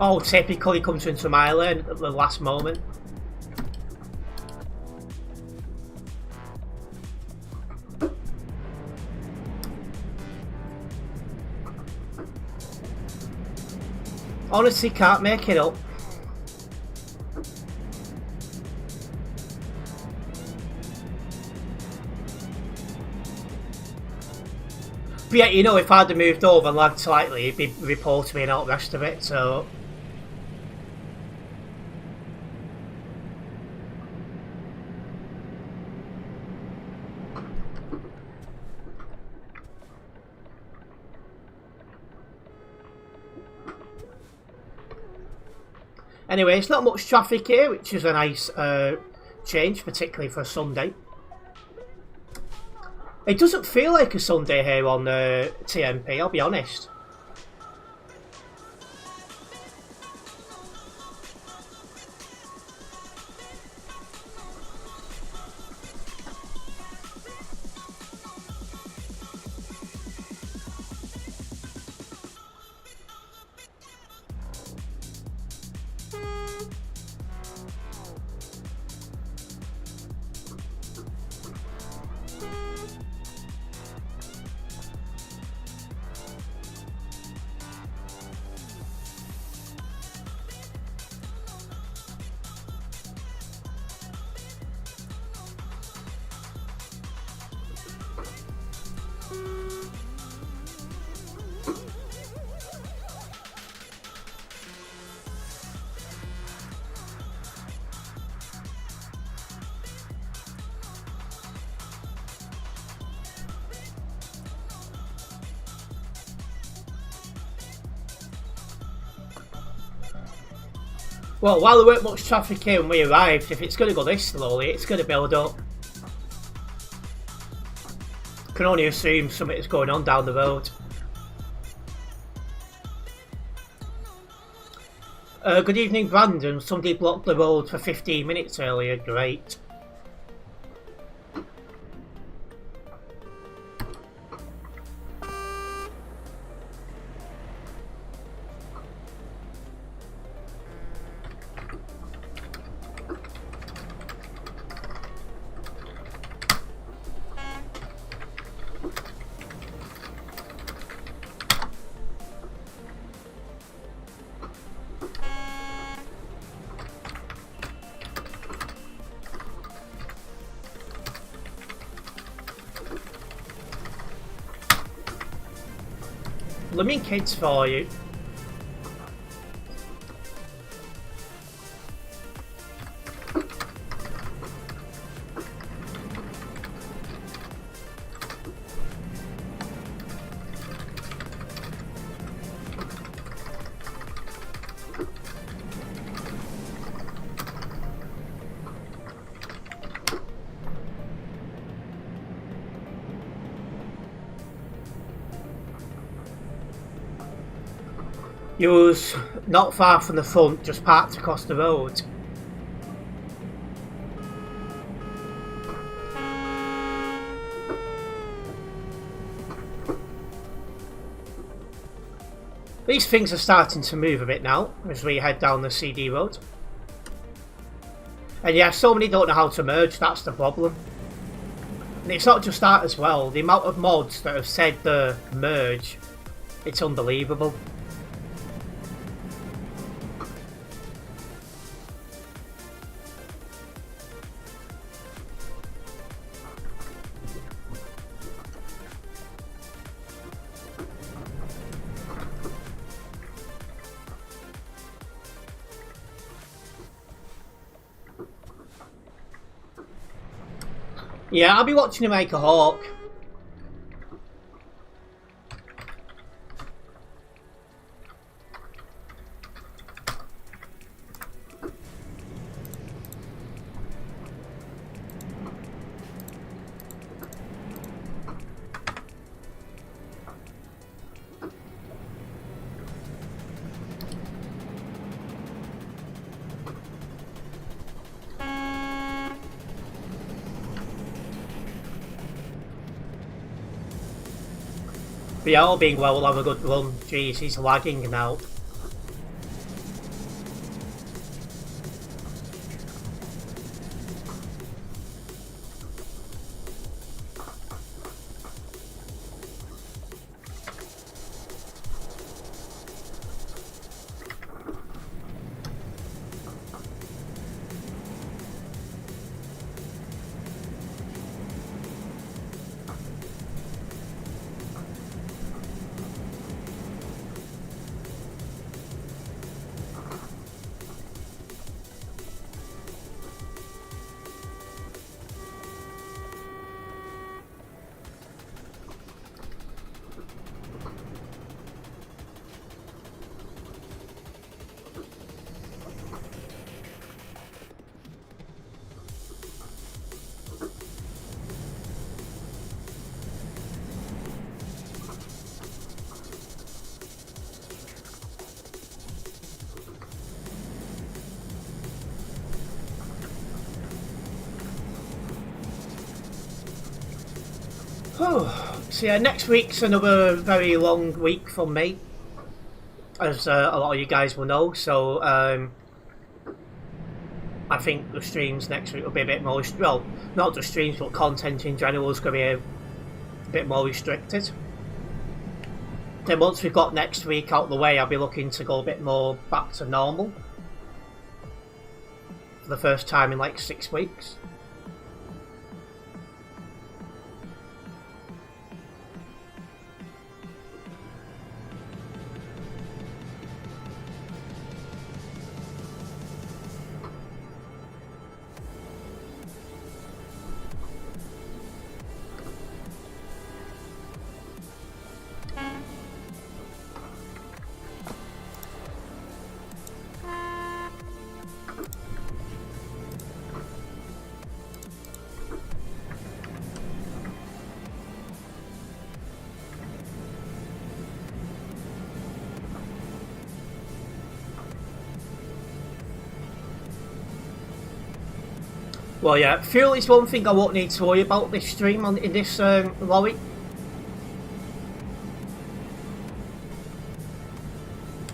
S1: Oh, typical, he comes into my lane at the last moment. Honestly, can't make it up. But yeah, you know, if I'd have moved over and lagged slightly, he'd be reporting me and all the rest of it, so... Anyway, it's not much traffic here, which is a nice change, particularly for a Sunday. It doesn't feel like a Sunday here on TMP, I'll be honest. Well, while there weren't much traffic here when we arrived, if it's going to go this slowly, it's going to build up. Can only assume something's going on down the road. Good evening, Brandon. Somebody blocked the road for 15 minutes earlier. Great. Blooming kids for you. You was not far from the front, just parked across the road. These things are starting to move a bit now as we head down the CD road. And yeah, so many don't know how to merge, that's the problem. And it's not just that as well, the amount of mods that have said the merge, it's unbelievable. Yeah, I'll be watching him make a hawk. But yeah, all being well, we'll have a good run. Jeez, he's lagging now. So yeah, next week's another very long week from me, as a lot of you guys will know. So I think the streams next week will be a bit more, well, not just streams, but content in general is going to be a bit more restricted. Then once we've got next week out of the way, I'll be looking to go a bit more back to normal for the first time in like 6 weeks. Well, yeah, fuel is one thing I won't need to worry about this stream in this lorry.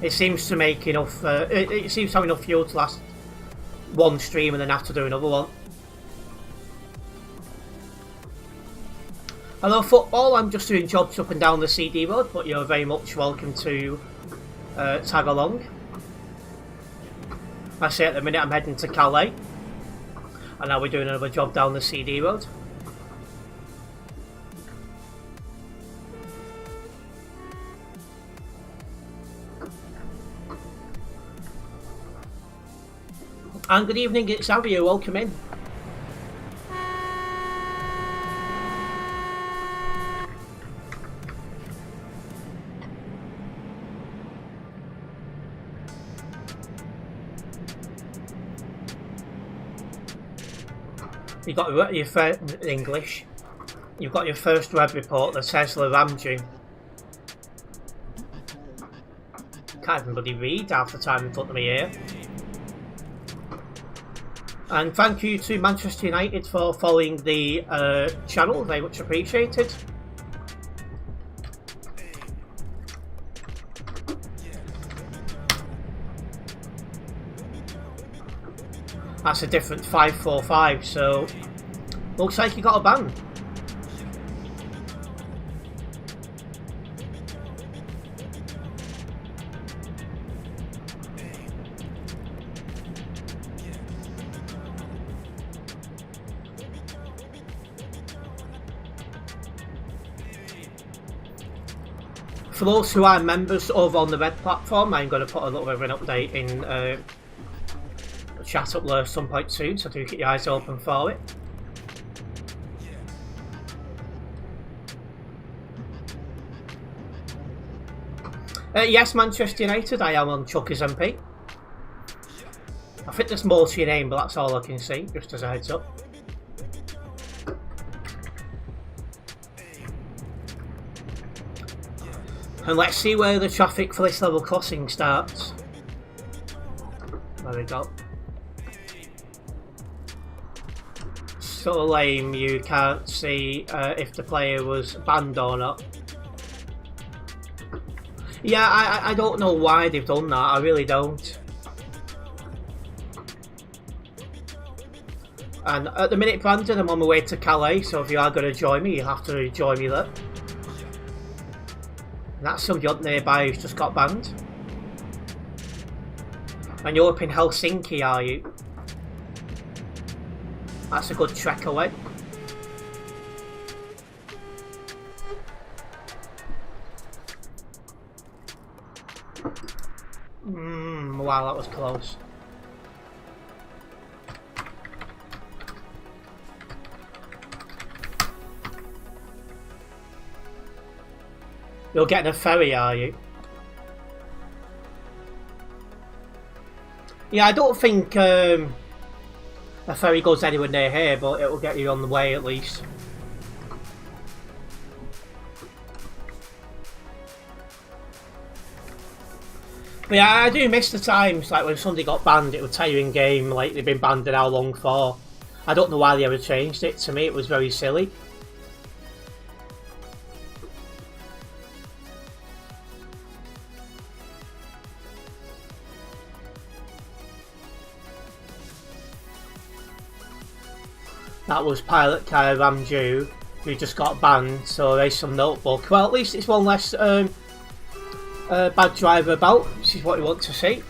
S1: It seems to make enough. It seems to have enough fuel to last one stream and then have to do another one. Hello, football. I'm just doing jobs up and down the CD road, but you're very much welcome to tag along. I say at the minute I'm heading to Calais. And now we're doing another job down the CD road. And good evening, it's Xavier, welcome in. You've got your first English. You've got your first web report that Tesla rammed you. can't even bloody read half the time in front of me here. And thank you to Manchester United for following the channel, very much appreciated. That's a different 545, so looks like you got a ban. For those who are members over on the Red platform, I'm going to put a little bit of an update in the chat up there at some point soon, so do keep your eyes open for it. Yes, Manchester United, I am on Chucky's MP. I think there's more to your name, but that's all I can see, just as a heads up. And let's see where the traffic for this level crossing starts. There we go. So lame you can't see if the player was banned or not. Yeah, I don't know why they've done that, I really don't. And at the minute, Brandon, I'm on my way to Calais, so if you are going to join me, you have to join me there. And that's some yunt nearby who's just got banned. And you're up in Helsinki, are you? That's a good trek away. Wow, that was close. You're getting a ferry, are you? Yeah, I don't think a ferry goes anywhere near here, but it will get you on the way at least. But yeah, I do miss the times like when somebody got banned, it would tell you in game like they've been banned and how long for. I don't know why they ever changed it. To me, it was very silly. That was Pilot Kai Ramju, who just got banned, so there's some notebook. Well, at least it's one less bad driver about, which is what you want to see.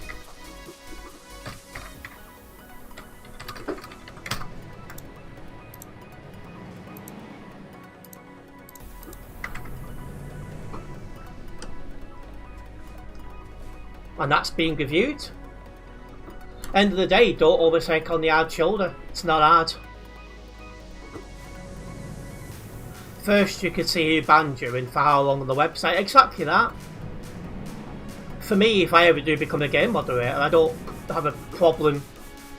S1: And that's being reviewed. End of the day, don't overtake on the hard shoulder. It's not hard. First you could see who banned you and for how long on the website. Exactly that. For me, if I ever do become a game moderator, I don't have a problem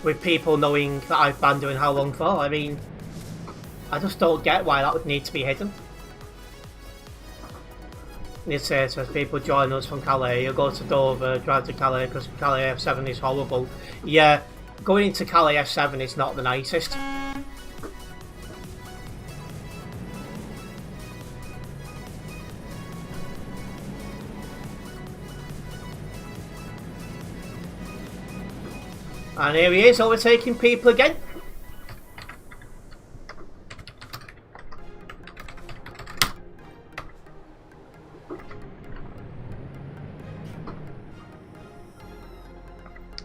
S1: with people knowing that I've banned you and how long for. I mean, I just don't get why that would need to be hidden. You say to people join us from Calais, you go to Dover, drive to Calais because Calais F7 is horrible. Yeah, going into Calais F7 is not the nicest. And here he is, overtaking people again.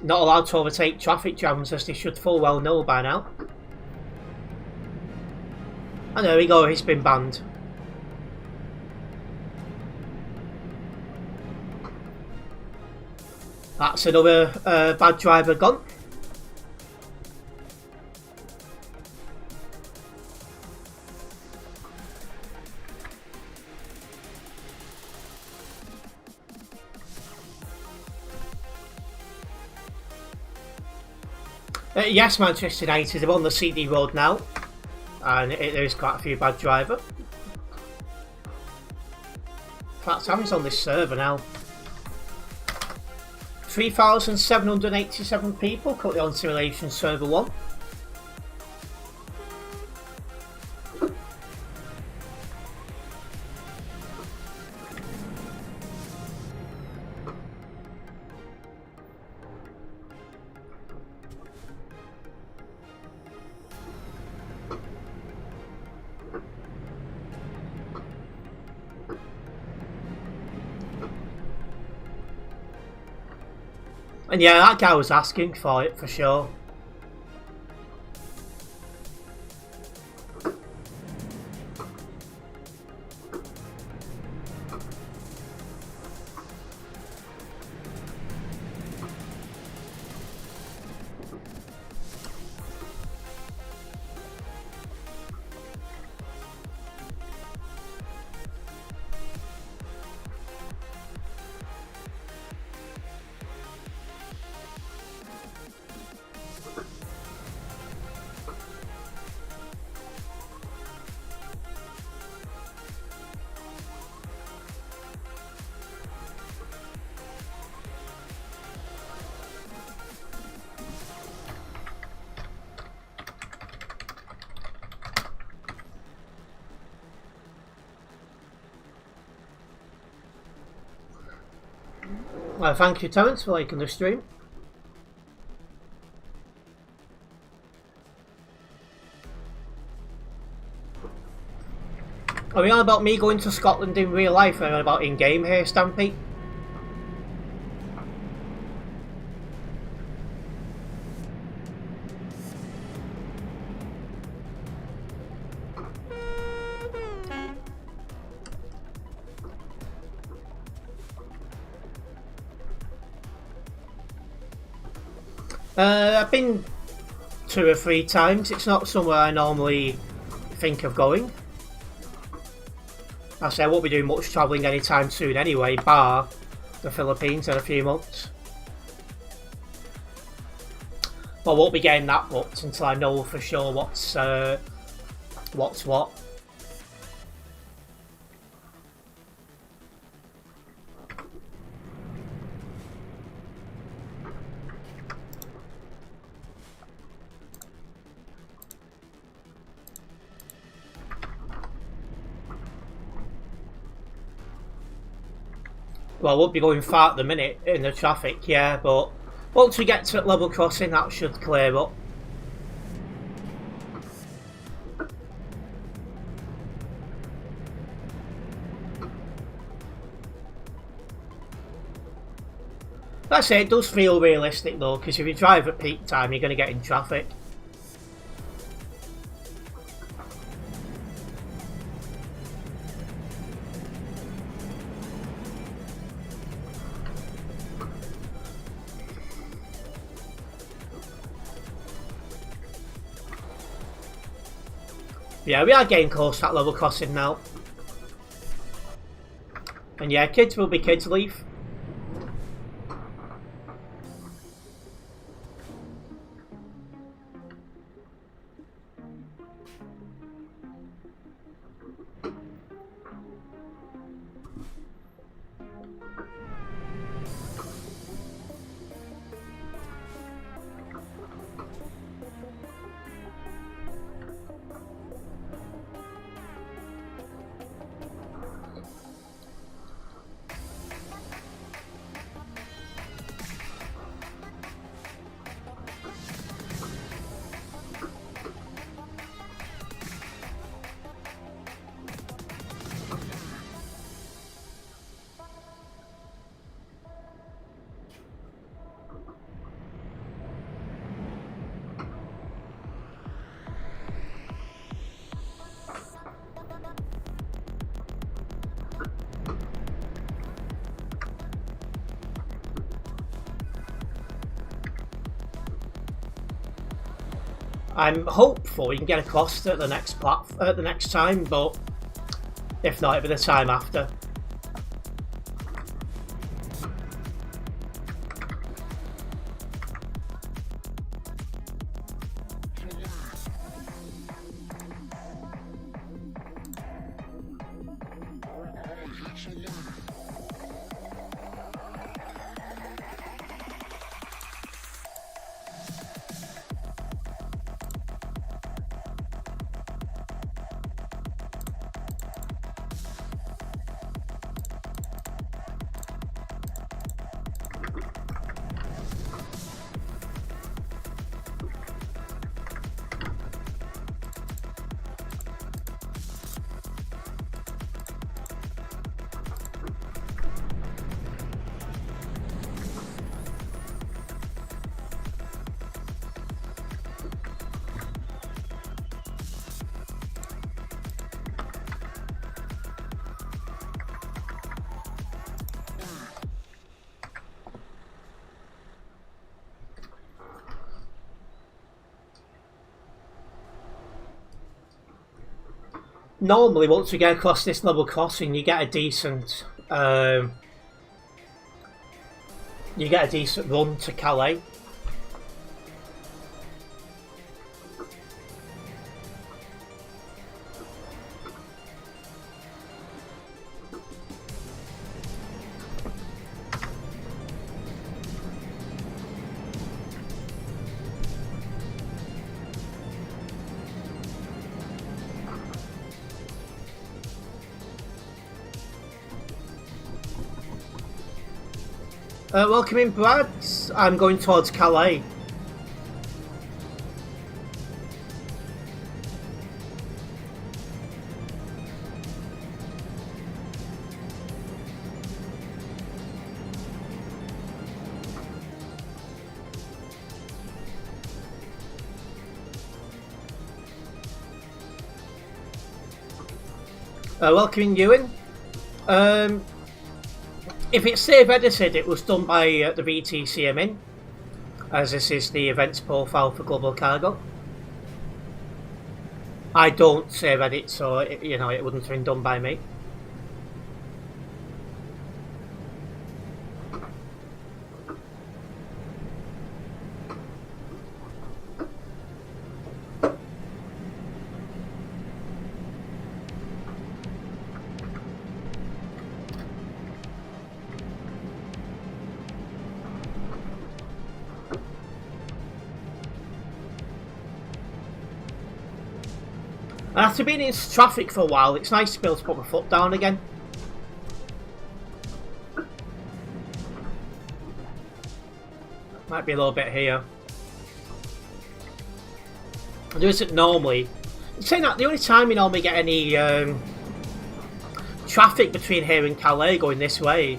S1: Not allowed to overtake traffic jams, as they should full well know by now. And there we go, he's been banned. That's another bad driver gone. Yes, Manchester United are on the CD road now, and there's quite a few bad drivers. In fact, Sam's on this server now. 3,787 people currently on Simulation Server 1. And yeah, that guy was asking for it for sure. Thank you, Terence, for liking the stream. Are we on about me going to Scotland in real life, or are we on about in-game here, Stampy? I've been 2 or 3 times. It's not somewhere I normally think of going. I say I won't be doing much travelling anytime soon anyway, bar the Philippines in a few months. But I won't be getting that booked until I know for sure what's what. Well, I won't be going far at the minute in the traffic, yeah, but once we get to level crossing, that should clear up. Like I say, it does feel realistic though, because if you drive at peak time, you're going to get in traffic. Yeah, we are getting close to that level crossing now. And yeah, kids will be kids leave. I'm hopeful we can get across at the next time, but if not, it'll be the time after. normally once we get across this level crossing, you get a decent run to Calais. Welcome in, Brad. I'm going towards Calais. Welcome in, Ewan. If it's save edited, it was done by the VTCMN, as this is the events profile for Global Cargo. I don't save edit, so it wouldn't have been done by me. After being in traffic for a while, it's nice to be able to put my foot down again. Might be a little bit here. There isn't normally. Saying that, the only time you normally get any traffic between here and Calais going this way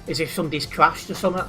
S1: is if somebody's crashed or something.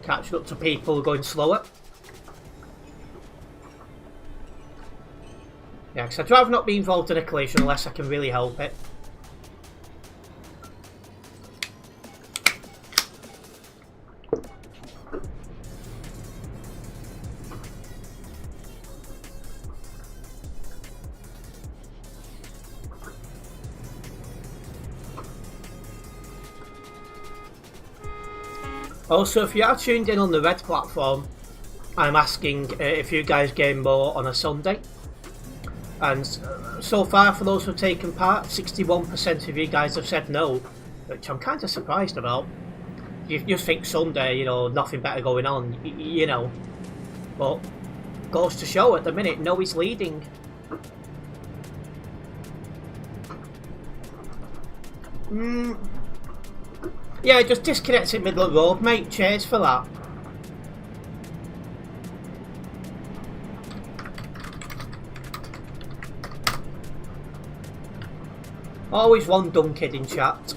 S1: Catching up to people going slower. Yeah, because I'd rather not be involved in a collision unless I can really help it. Also, if you are tuned in on the red platform, I'm asking if you guys game more on a Sunday. And so far, for those who have taken part, 61% of you guys have said no, which I'm kind of surprised about. You just think Sunday, nothing better going on, But goes to show at the minute, no is leading. Yeah, just disconnect it middle of the road, mate. Cheers for that. Always one dumb kid in chat.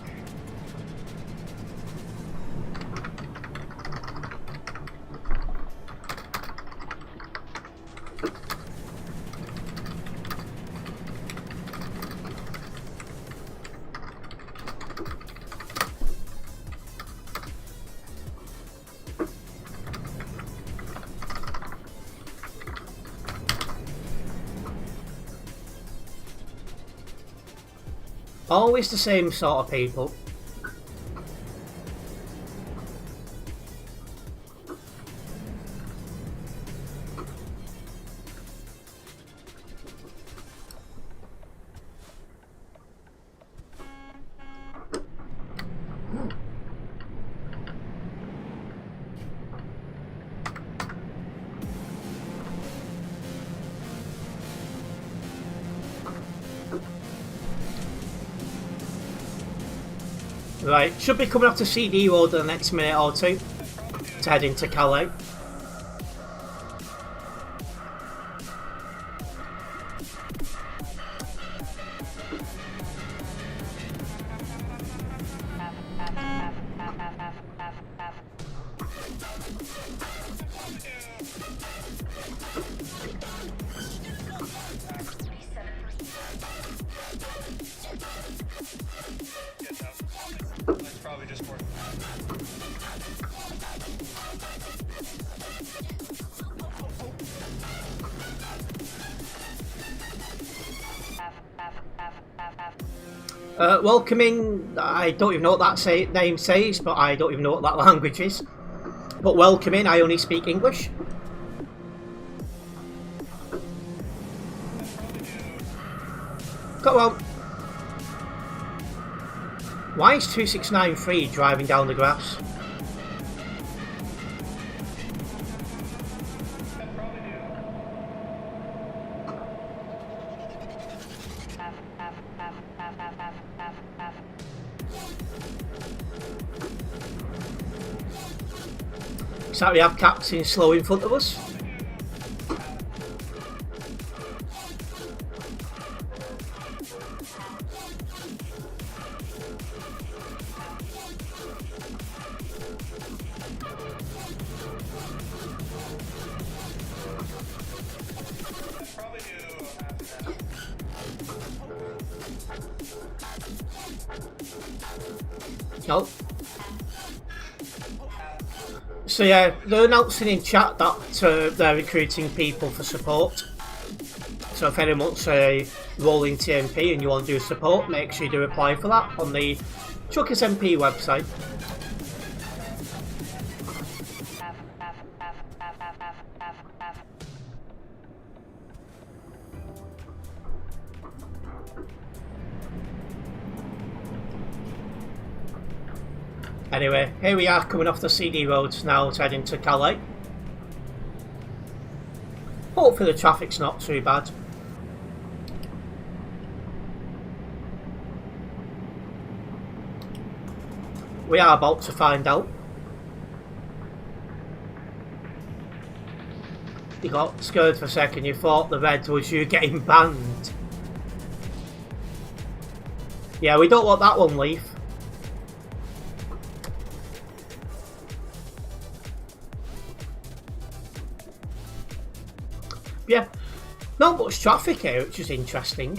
S1: Always the same sort of people. Right, should be coming off the CD road in the next minute or two to head into Calais. Welcoming, I don't even know what that name says, but I don't even know what that language is. But welcoming, I only speak English. Come on. Why is 2693 driving down the grass? So we have Captain slow in front of us. No. So yeah, they're announcing in chat that they're recruiting people for support. So if anyone wants a rolling TMP and you want to do support, make sure you do apply for that on the Truckers MP website. Anyway, here we are coming off the CD roads now to head into Calais. Hopefully the traffic's not too bad. We are about to find out. You got scared for a second, you thought the red was you getting banned. Yeah, we don't want that one, Leaf. Yeah, not much traffic here, which is interesting.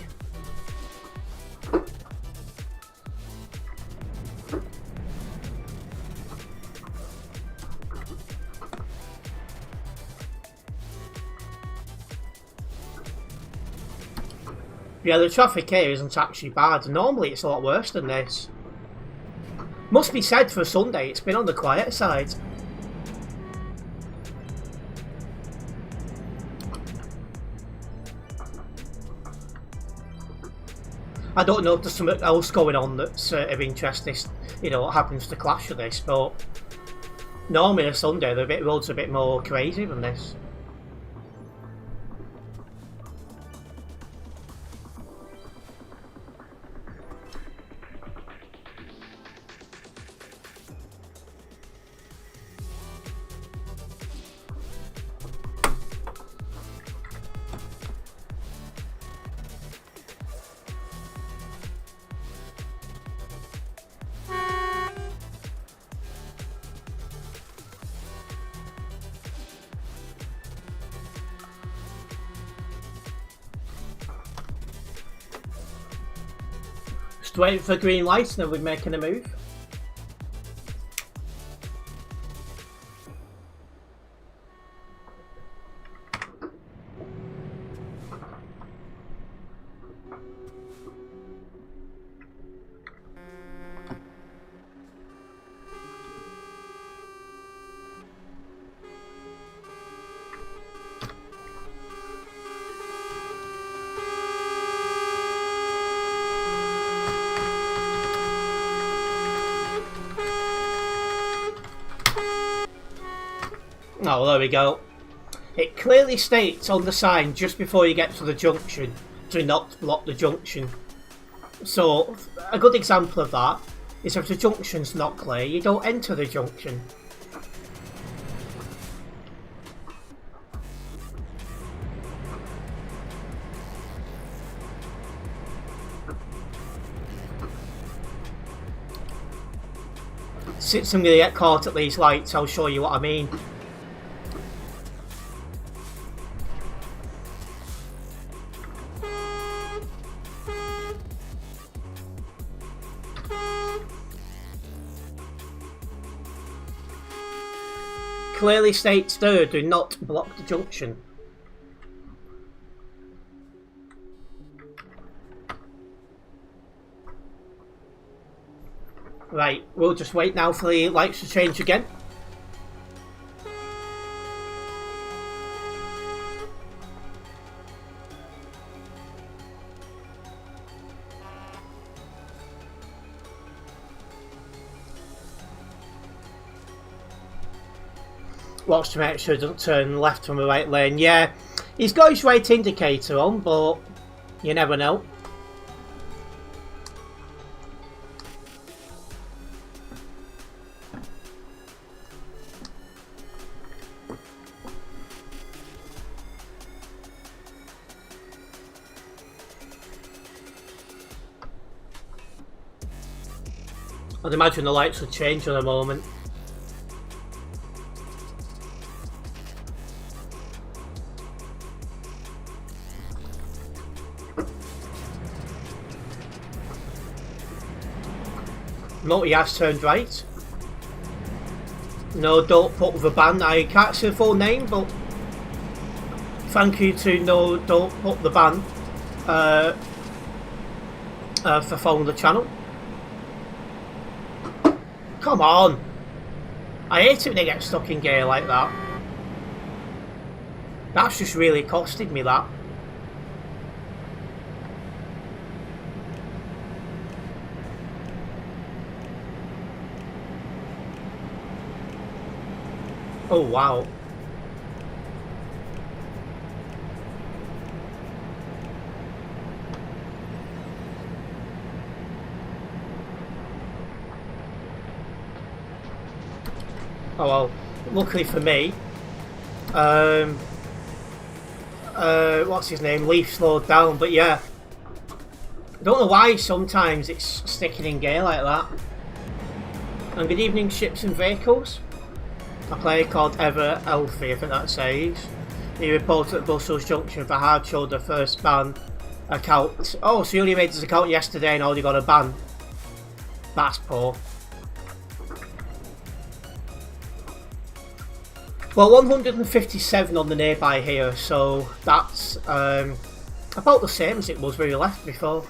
S1: Yeah, the traffic here isn't actually bad. Normally it's a lot worse than this. Must be said for a Sunday, it's been on the quiet side. I don't know if there's something else going on that's of interest. This, you know, what happens to clash with this, but normally on a Sunday the roads are a bit more crazy than this. Just waiting for green lights and then we're making a move. Oh, there we go. It clearly states on the sign just before you get to the junction to not block the junction. So, a good example of that is if the junction's not clear, you don't enter the junction. Since I'm going to get caught at these lights, I'll show you what I mean. Clearly states there, do not block the junction. Right, we'll just wait now for the lights to change again. Watch to make sure it doesn't turn left from the right lane. Yeah, he's got his right indicator on, but you never know. I'd imagine the lights would change in a moment. No, he has turned right. No, don't put the ban. I can't see the full name, but thank you to No Don't Put the Ban for following the channel. Come on! I hate it when they get stuck in gear like that. That's just really costed me that. Oh wow. Oh well, luckily for me, what's his name? Leaf slowed down, but yeah. I don't know why sometimes it's sticking in gear like that. And good evening, ships and vehicles. A player called Ever Elfie, I think that says. He reported at Brussels Junction for hard shoulder first ban account. Oh, so he only made his account yesterday and already got a ban. That's poor. Well, 157 on the nearby here, so that's about the same as it was where we left before.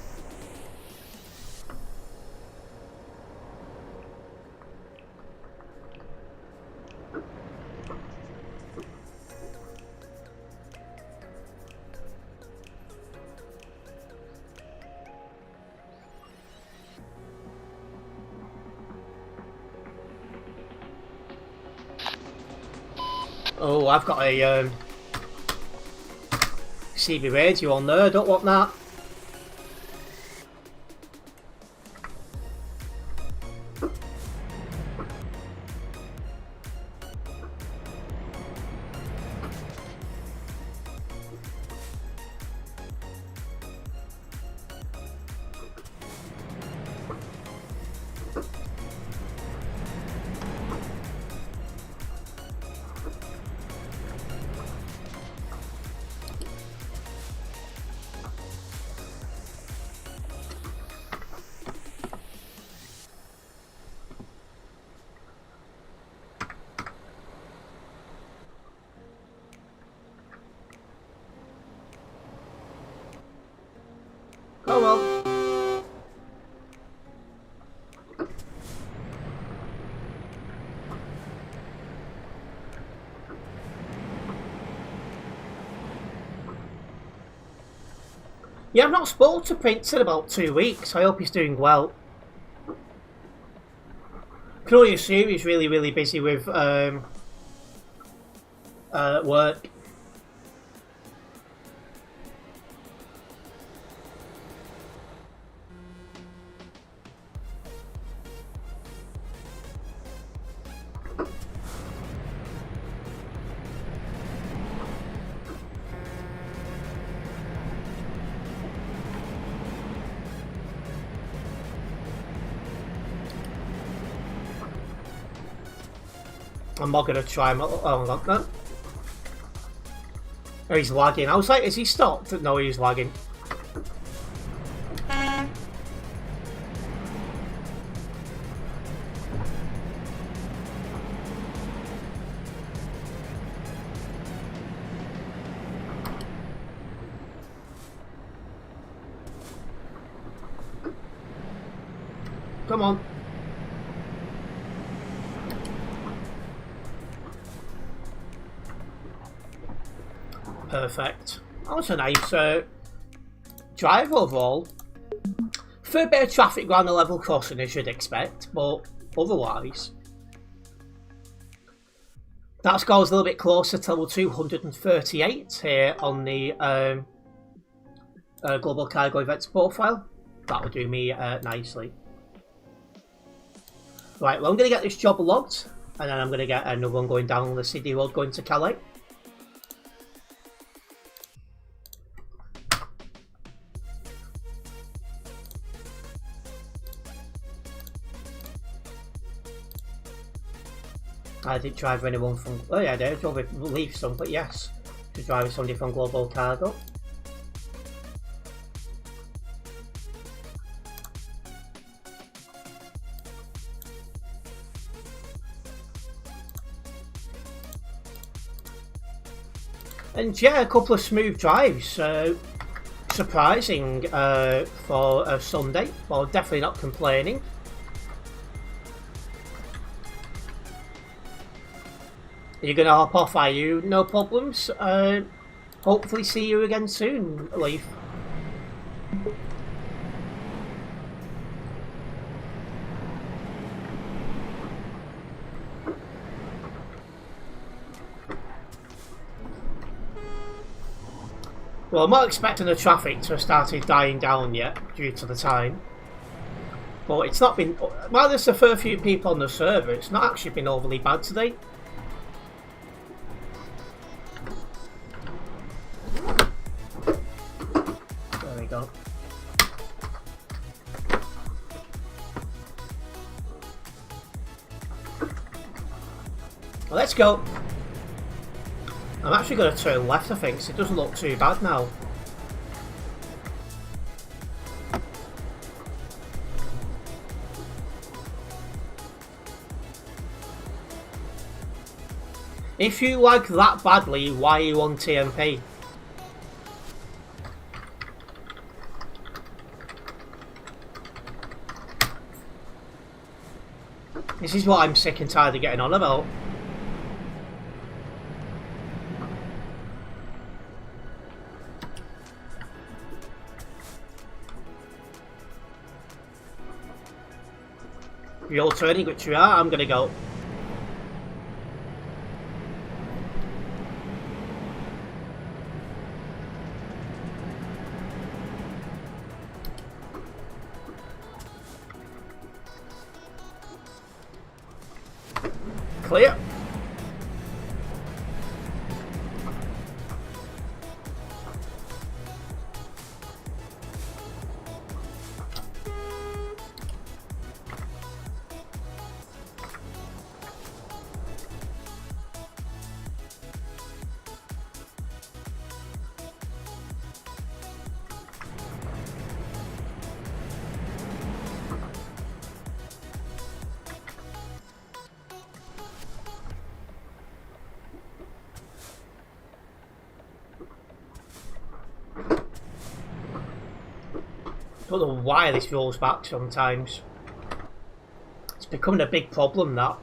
S1: Oh, I've got a CB radio on there, don't want that. Oh well. Yeah, I've not spoken to Prince in about 2 weeks. I hope he's doing well. I can only assume he's really busy with work. I'm not going to try him. Oh, no. Oh, he's lagging. I was like, is he stopped? No, he's lagging. Come on. Perfect. That was a nice drive overall. Fair bit of traffic around the level crossing as you'd expect, but otherwise. That scores a little bit closer to level 238 here on the Global Cargo Events profile. That will do me nicely. Right, well I'm going to get this job logged, and then I'm going to get another one going down the CD road going to Calais. I did drive anyone from... Oh yeah, I did. I drove with Leaf some, but yes. To drive with somebody from Global Cargo. And yeah, a couple of smooth drives. Surprising for a Sunday. Well, definitely not complaining. You're going to hop off, are you? No problems. Hopefully see you again soon, Leaf. Well, I'm not expecting the traffic to have started dying down yet due to the time. But it's not been... While there's a fair few people on the server, it's not actually been overly bad today. Go. Well, let's go. I'm actually going to turn left, I think, so it doesn't look too bad now. If you lag that badly, why are you on TMP? This is what I'm sick and tired of getting on about. You're turning, which you are, I'm gonna go. Clear. I don't know why this rolls back sometimes. It's becoming a big problem, that.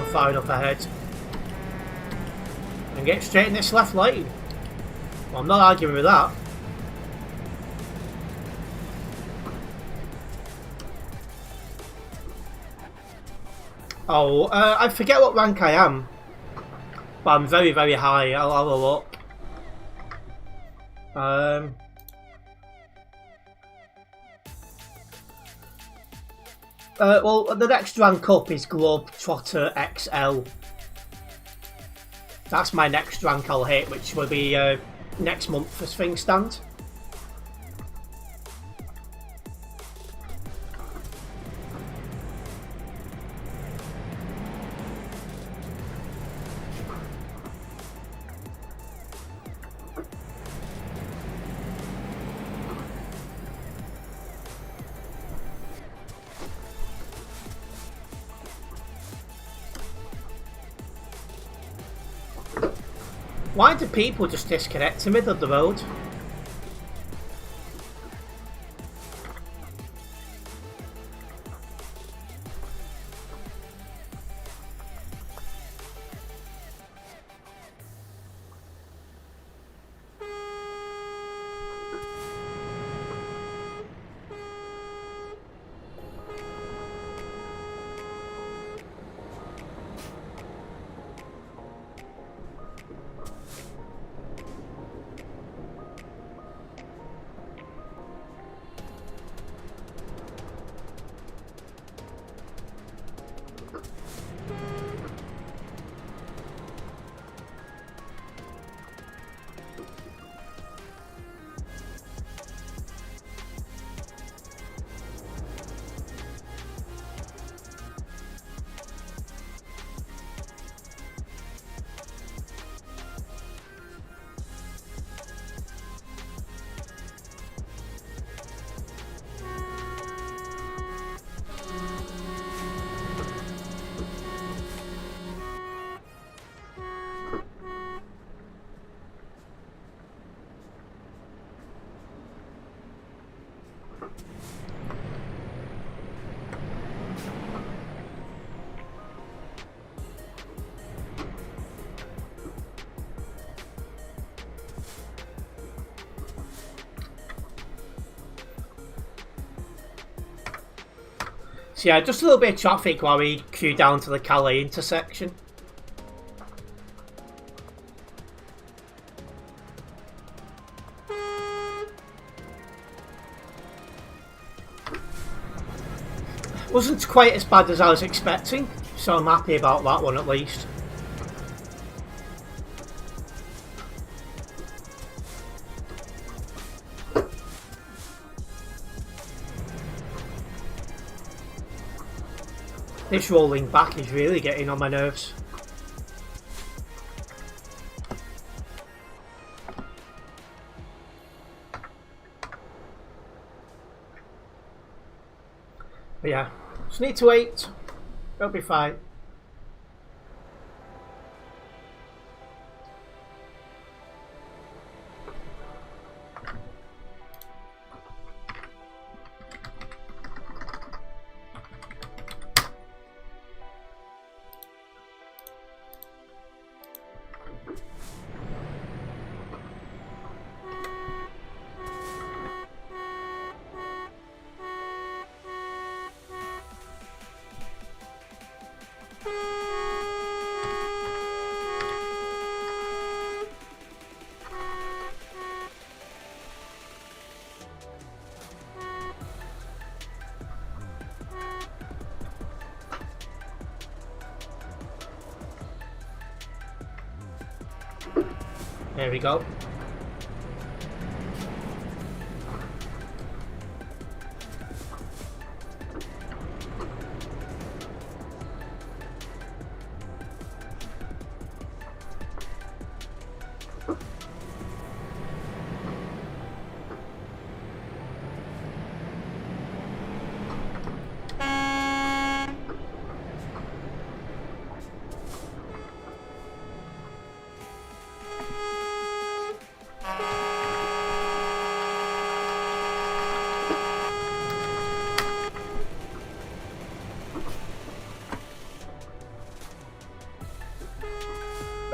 S1: far enough ahead. And get straight in this left lane. Well, I'm not arguing with that. Oh, I forget what rank I am. But I'm very, very high. I'll have a look. Well, the next rank up is Globetrotter XL. That's my next rank I'll hit, which will be next month as things stand. Why do people just disconnect in the middle of the road? So yeah, just a little bit of traffic while we queue down to the Calais intersection. Wasn't quite as bad as I was expecting, so I'm happy about that one at least. This rolling back is really getting on my nerves. But yeah, just need to wait. It'll be fine. There we go.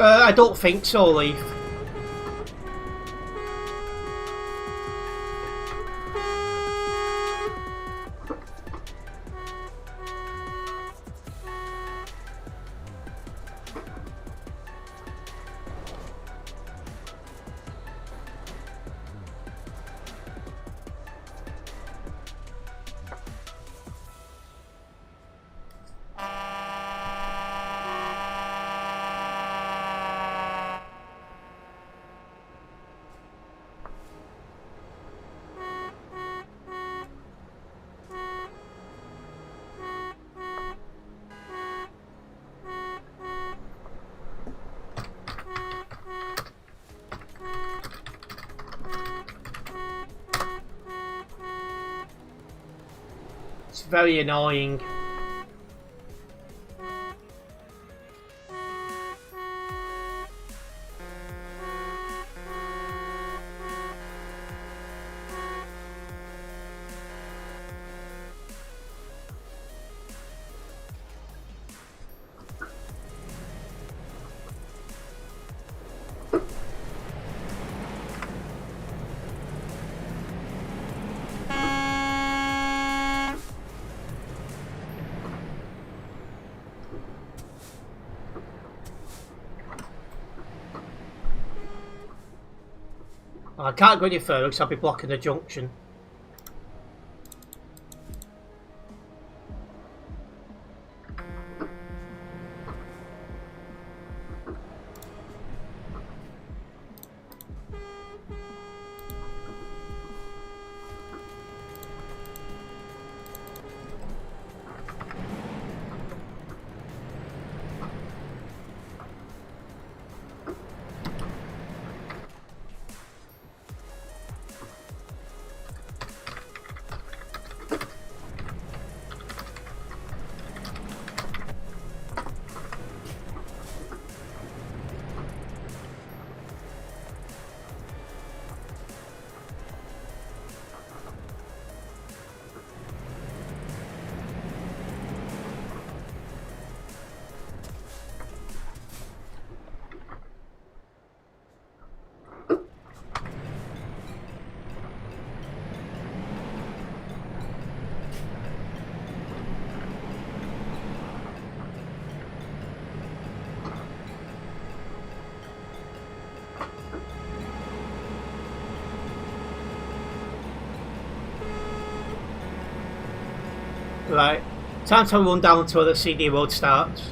S1: I don't think so, Leaf. It's very annoying. I can't go any further because I'll be blocking the junction. Right, time to run down to where the CD road starts.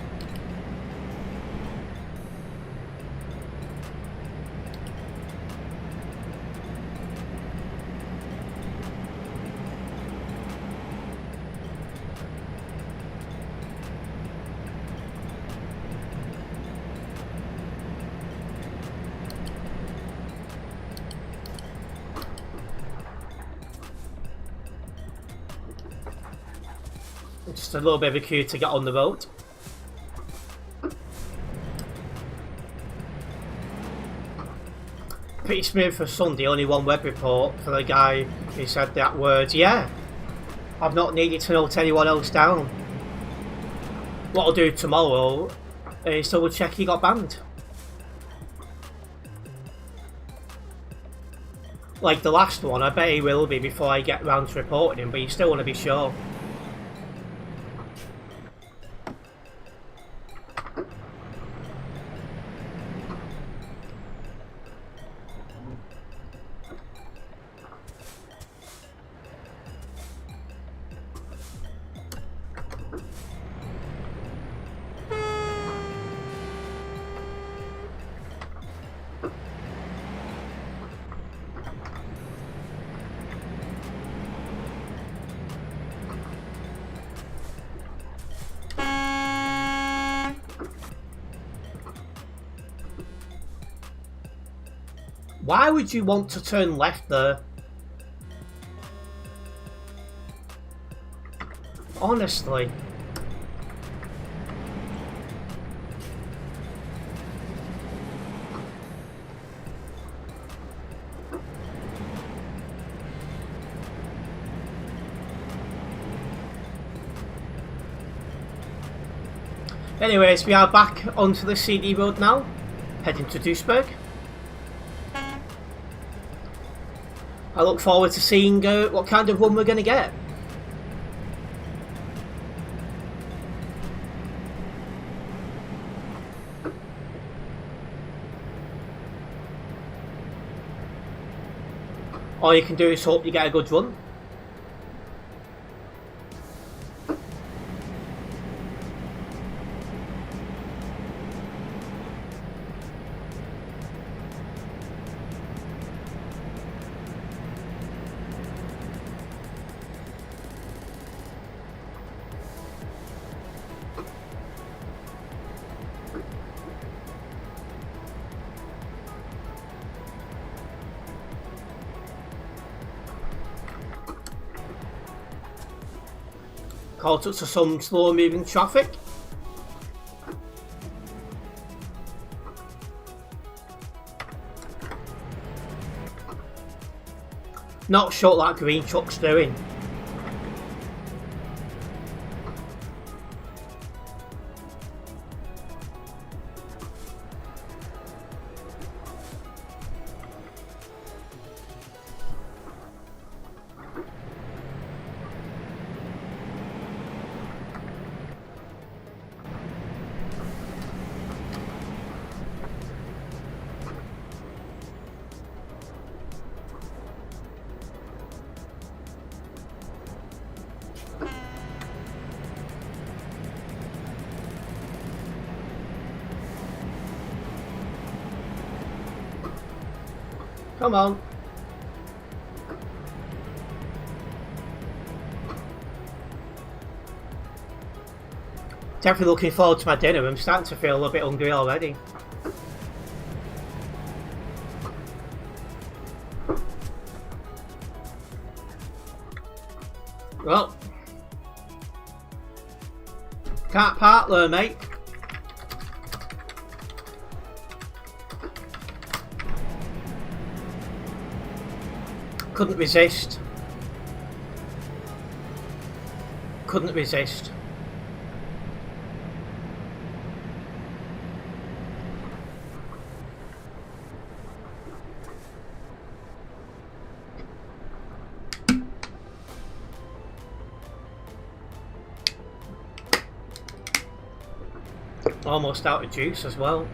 S1: Just a little bit of a queue to get on the road. Pretty smooth for Sunday, only one web report for the guy who said that word. Yeah, I've not needed to note anyone else down. What I'll do tomorrow is double check he got banned. Like the last one, I bet he will be before I get round to reporting him, but you still want to be sure. Why would you want to turn left there? Honestly. Anyways, we are back onto the CD road now. heading to Duisburg. I look forward to seeing what kind of run we're going to get. All you can do is hope you get a good run. Caught up to some slow moving traffic. Not sure what that green truck's doing. Come on. Definitely looking forward to my dinner. I'm starting to feel a little bit hungry already. Well, can't park there, mate. Couldn't resist. Couldn't resist. Almost out of juice as well.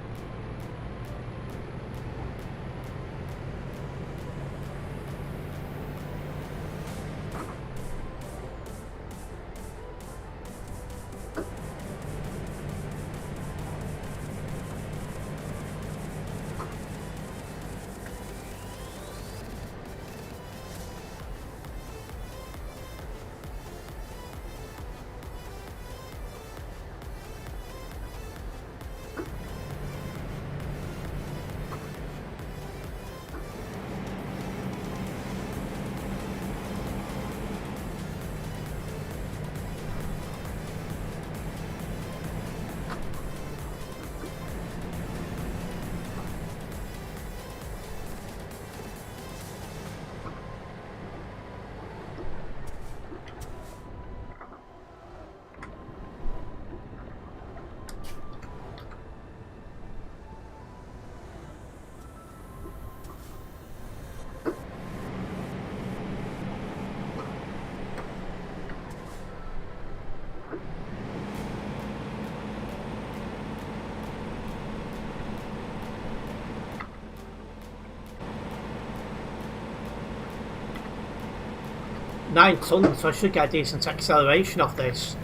S1: Nine tons, so I should get a decent acceleration off this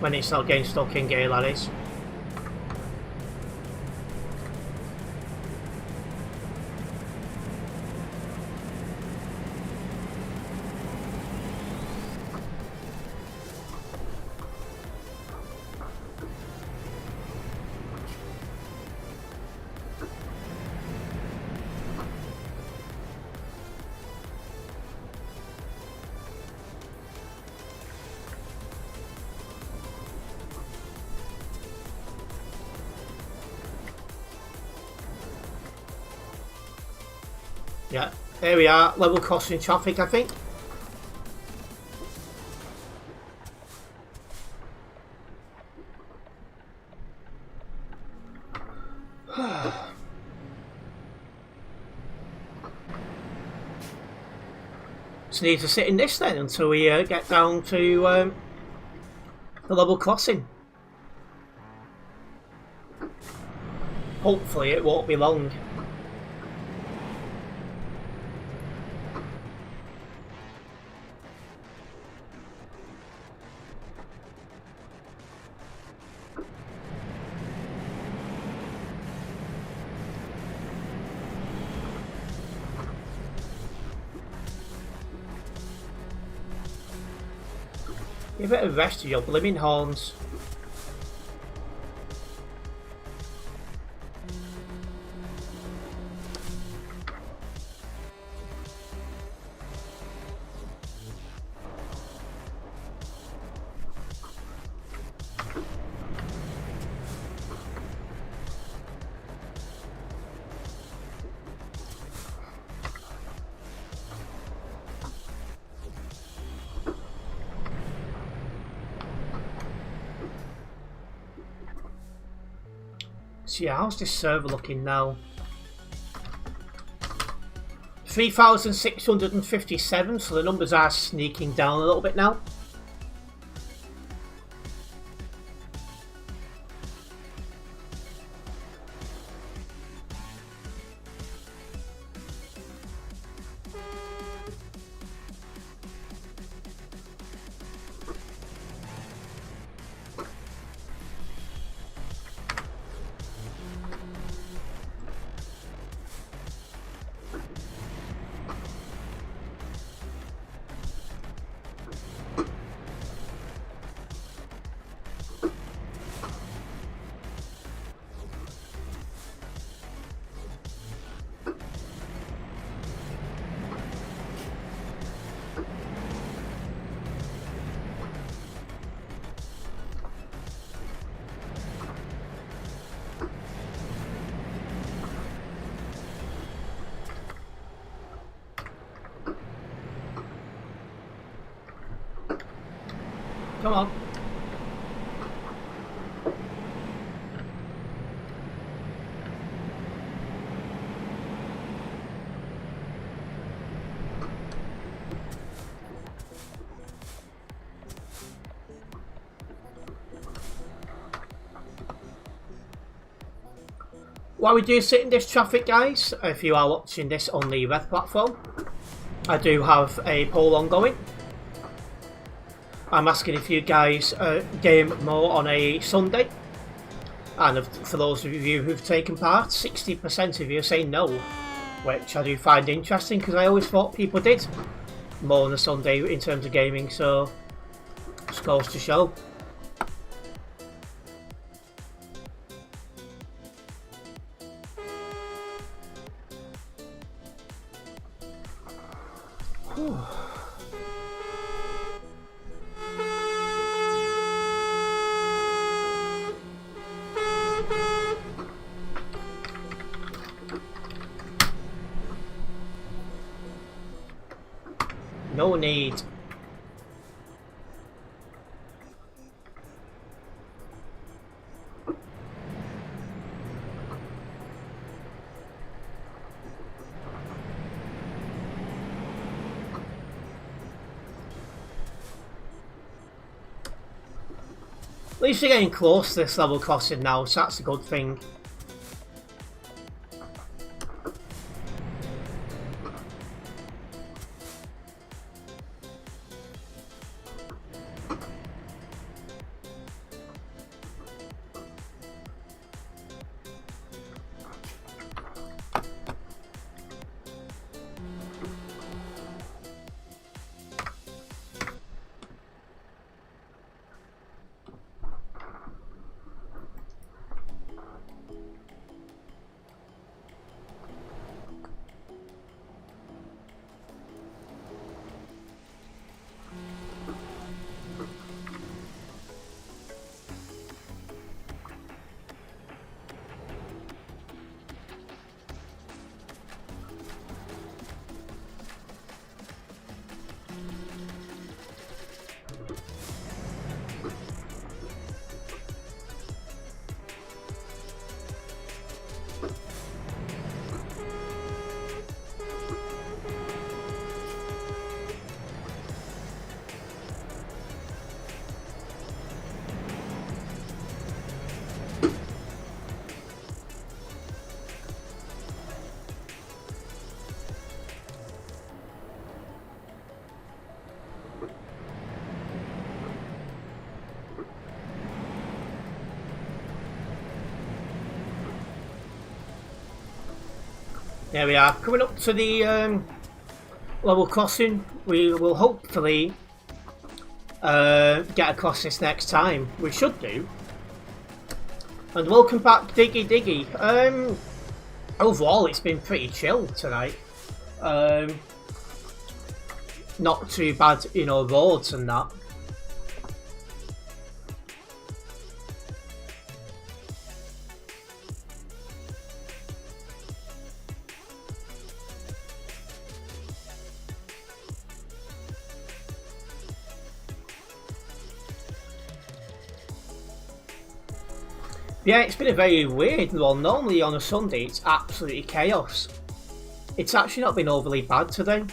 S1: when it's not getting stuck in gear, that is. Yeah, there we are, level crossing traffic, I think. Just need to sit in this then until we get down to the level crossing. Hopefully it won't be long. Give it a rest to your blimmin' horns. So yeah, how's this server looking now? 3,657, so the numbers are sneaking down a little bit now. Come on. While we do sit in this traffic, guys, if you are watching this on the red platform, I do have a poll ongoing. I'm asking if you guys game more on a Sunday, and for those of you who've taken part, 60% of you say no, which I do find interesting because I always thought people did more on a Sunday in terms of gaming, so just goes to show. Whew. No need. At least we're getting close to this level crossing now, so that's a good thing. There we are, coming up to the level crossing. We will hopefully get across this next time. We should do. And welcome back, Diggy Diggy. Overall, it's been pretty chill tonight. Not too bad, you know, roads and that. Yeah, it's been a very weird one. Normally on a Sunday it's absolutely chaos. It's actually not been overly bad today.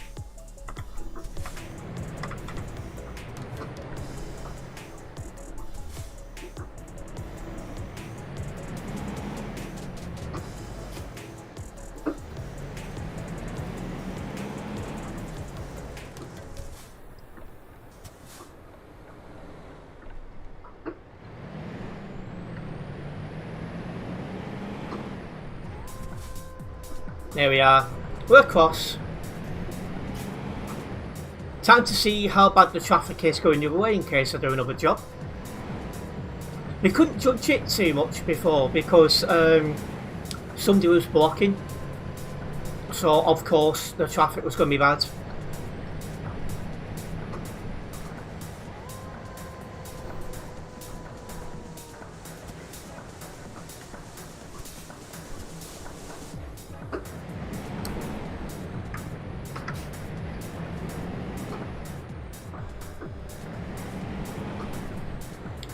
S1: There we are. We're across. Time to see how bad the traffic is going the other way in case I do another job. We couldn't judge it too much before because somebody was blocking. So of course the traffic was going to be bad.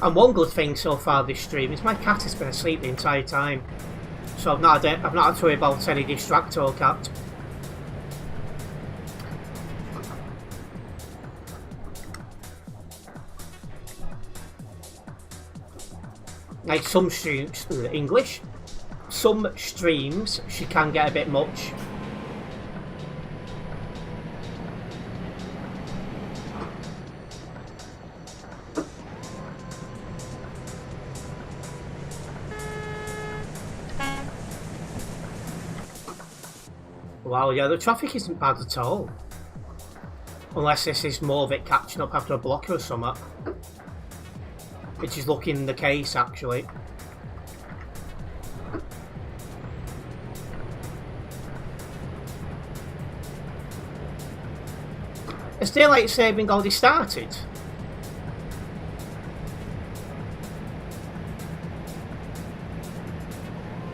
S1: And one good thing so far this stream is my cat has been asleep the entire time, so I've not had to worry about any distractor cat. Like some streams, English, some streams she can get a bit much. Wow, yeah, the traffic isn't bad at all. Unless this is more of it catching up after a blocker or something. Which is looking the case, actually. Has daylight saving already started?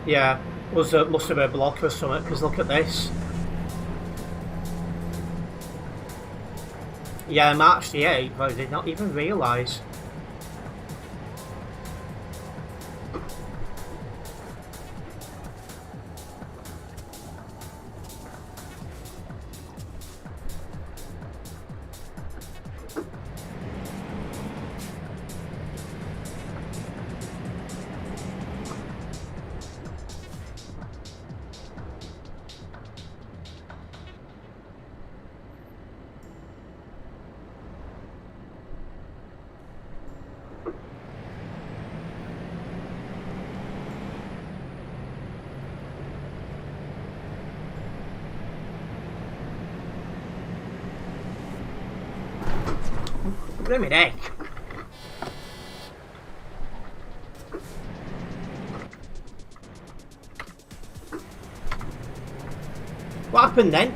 S1: Yeah, must have been a blocker or something, because look at this. Yeah, March the 8th, I did not even realise. Blimey heck. What happened then?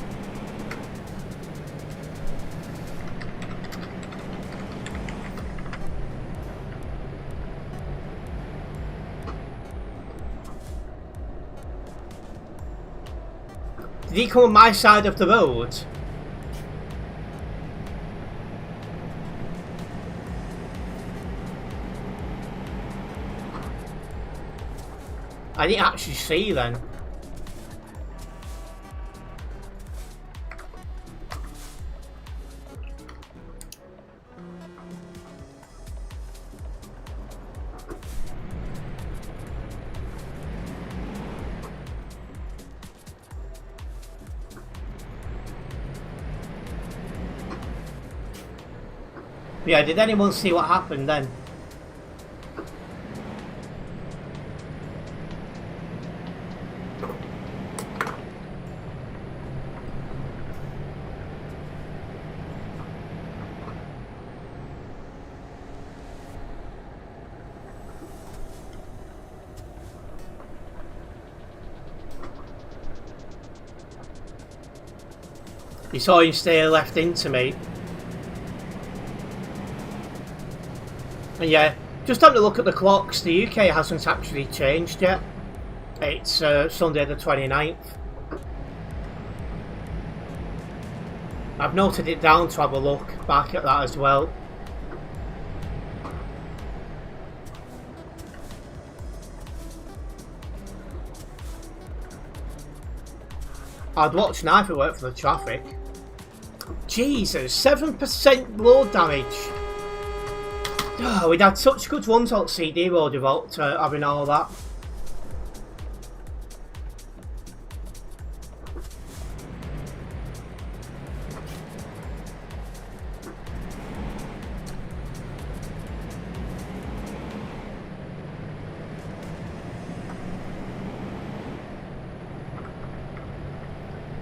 S1: Did he come on my side of the road? I didn't actually see then. Yeah, did anyone see what happened then? You saw him stay left into me. And yeah, just having a look at the clocks, the UK hasn't actually changed yet. It's Sunday the 29th. I've noted it down to have a look back at that as well. I'd watch now if it weren't for the traffic. Jesus, 7% load damage. Oh, we'd had such good runs on CD Road without having all that.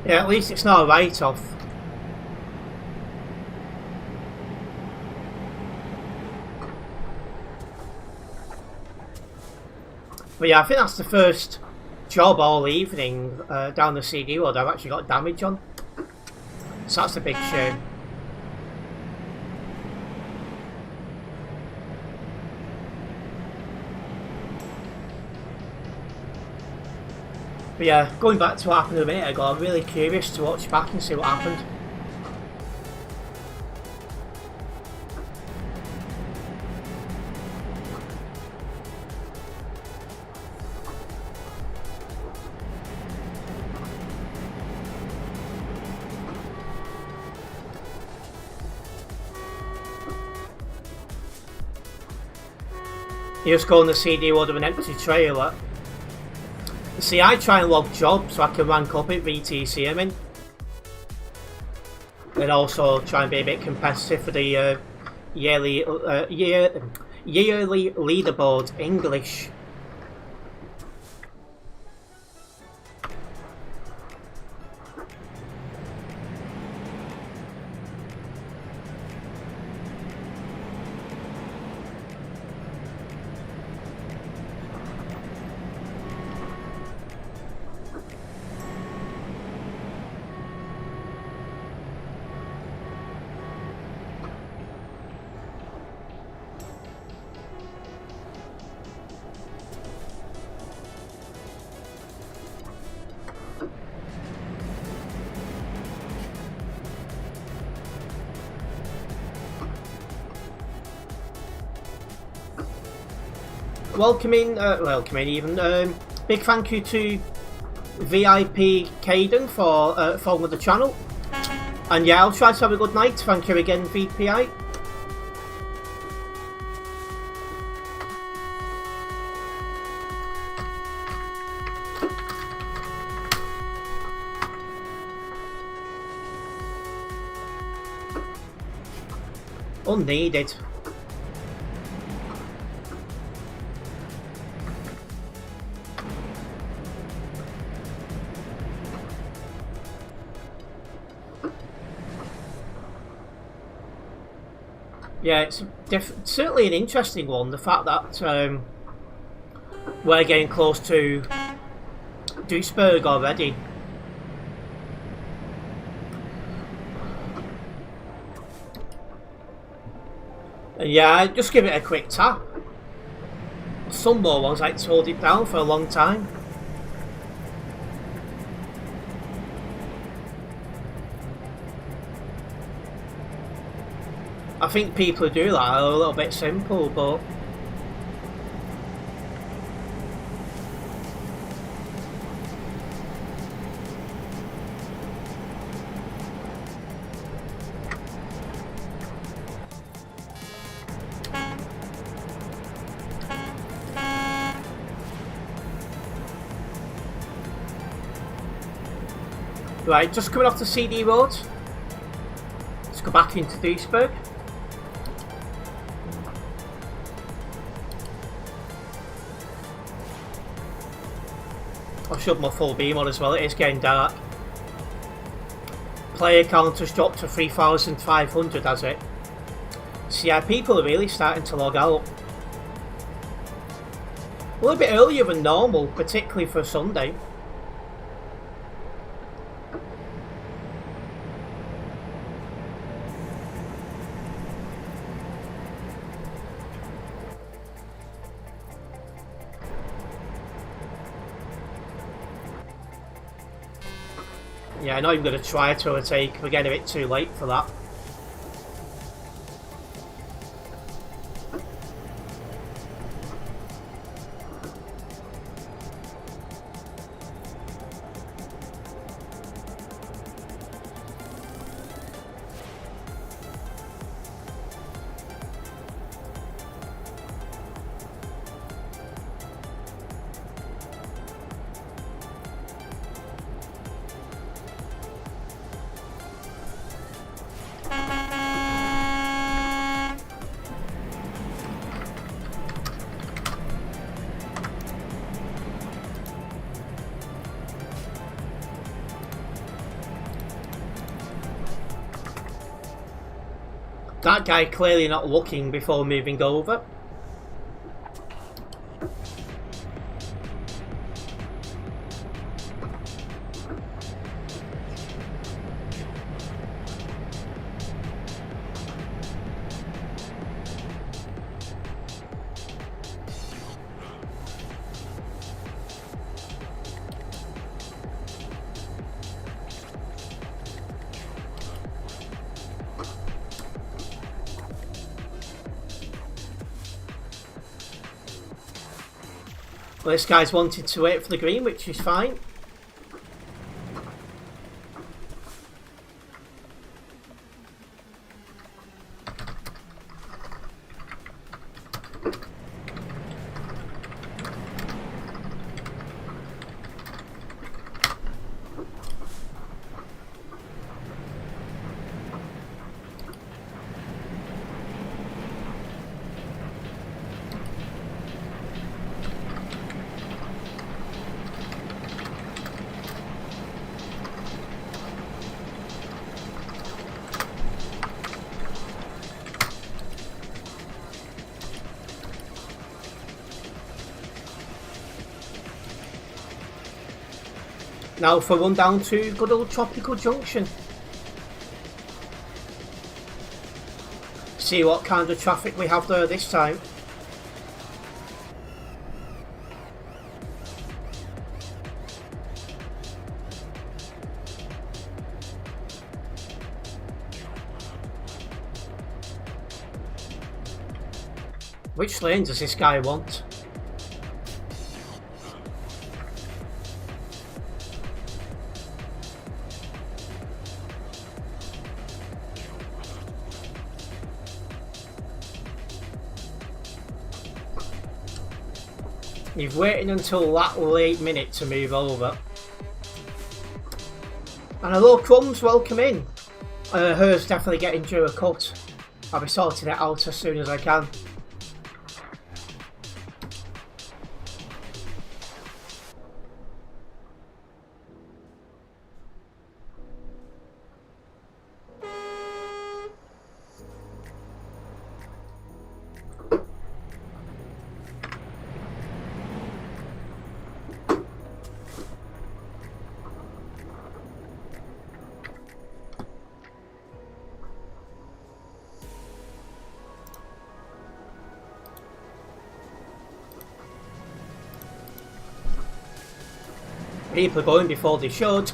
S1: Yeah, at least it's not a write-off. But yeah, I think that's the first job all evening down the CD road I've actually got damage on. So that's a big shame. But yeah, going back to what happened a minute ago, I'm really curious to watch back and see what happened. You just go on the CD road with an empty trailer. See, I try and log jobs so I can rank up at VTC, I mean. And also try and be a bit competitive for the yearly leaderboard English. Welcoming even. Big thank you to VIP Caden for following the channel. And yeah, I'll try to have a good night. Thank you again, VPI. Unneeded. Yeah, it's certainly an interesting one, the fact that we're getting close to Duisburg already. And yeah, just give it a quick tap. Some more ones like to hold it down for a long time. I think people who do that are a little bit simple, but right, just coming off the CD road. Let's go back into Duisburg. I've shoved my full beam on as well, it is getting dark. Player count has dropped to 3,500, has it? So yeah, people are really starting to log out. A little bit earlier than normal, particularly for Sunday. Yeah, I'm not even going to try to overtake. We're getting a bit too late for that. That guy clearly not looking before moving over. Well, this guy's wanted to wait for the green, which is fine. Now for a run down to good old Tropical Junction. See what kind of traffic we have there this time. Which lane does this guy want? You've waited until that late minute to move over. And hello Crumbs, welcome in. Her's definitely getting due a cut. I'll be sorting it out as soon as I can. People are going before they should.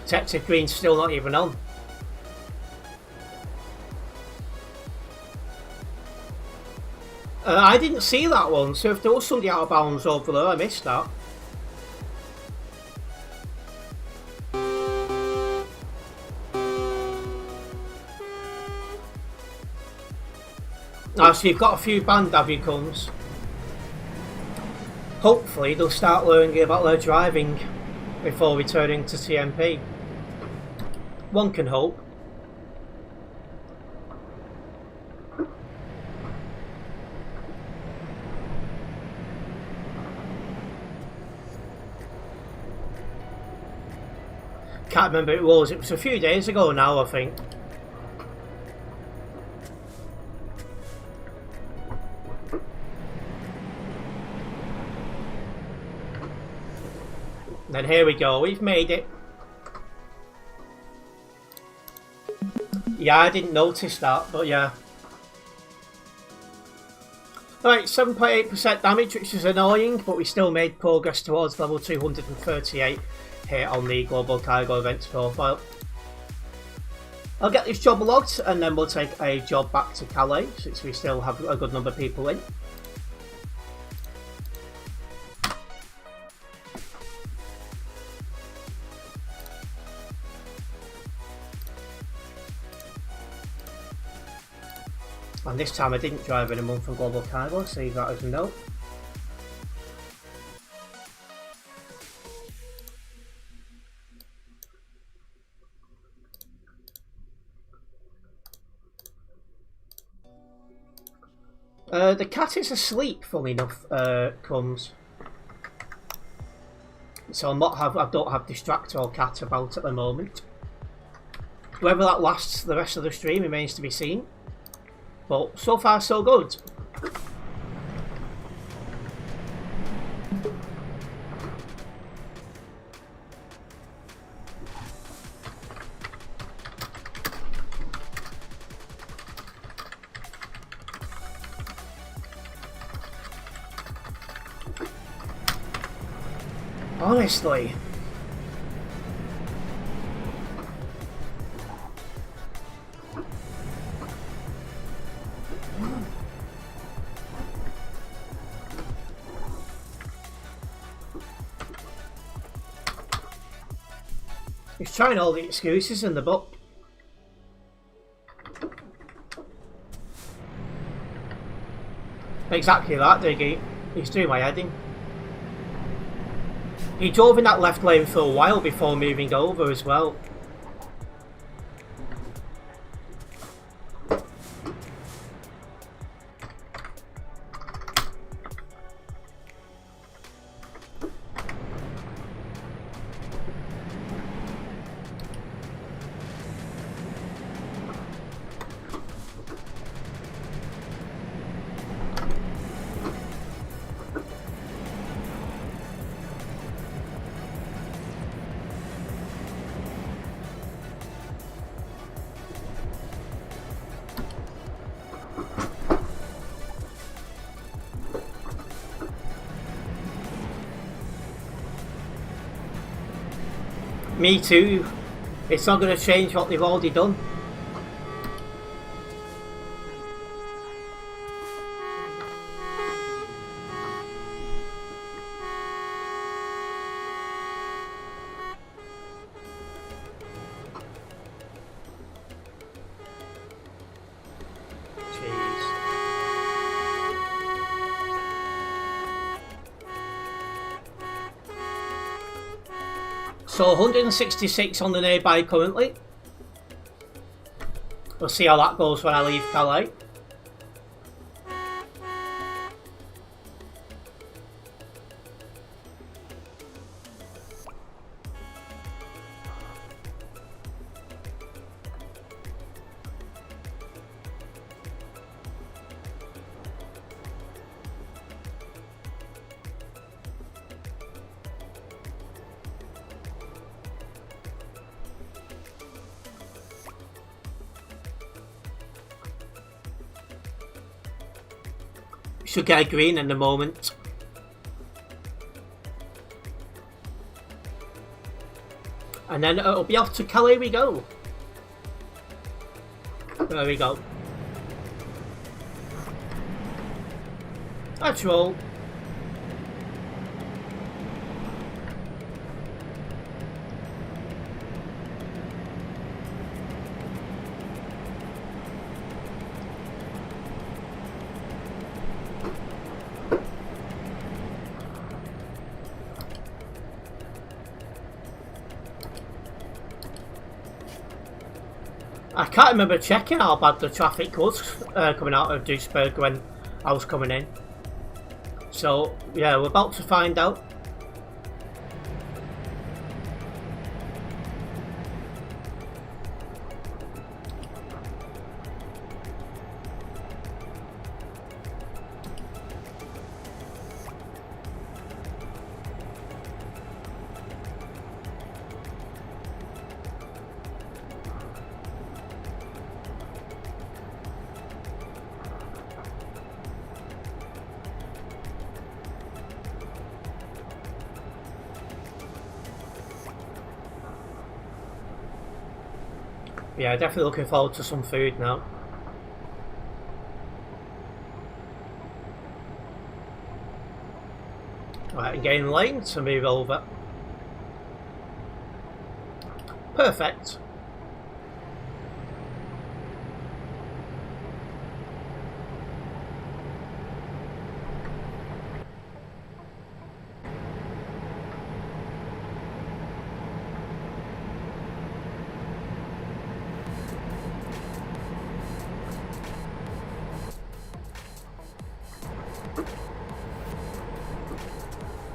S1: Protective green's still not even on. I didn't see that one, so if there was somebody out of bounds over there, I missed that. So you've got a few band comes. Hopefully they'll start learning about their driving before returning to TMP. One can hope. Can't remember who it was a few days ago now, I think. Then here we go, we've made it. Yeah, I didn't notice that, but yeah. Right, 7.8% damage, which is annoying, but we still made progress towards level 238 here on the Global Cargo Events profile. I'll get this job logged and then we'll take a job back to Calais since we still have a good number of people in. And this time I didn't drive anyone from Global Cargo, save that as a note. The cat is asleep, funnily enough, Crumbs. So I don't have Distractor or Cat about at the moment. Whether that lasts the rest of the stream remains to be seen. But so far so good. Honestly. He's trying all the excuses in the book. Exactly that, Diggy. He's doing my head in. He drove in that left lane for a while before moving over as well. Me too. It's not going to change what they've already done. So 166 on the nearby currently. We'll see how that goes when I leave Calais. Should get a green in the moment. And then it'll be off to Calais we go. There we go. Let's roll. I can't remember checking how bad the traffic was coming out of Duisburg when I was coming in. So, yeah, we're about to find out. Yeah, definitely looking forward to some food now. Right, and gain lane to move over. Perfect.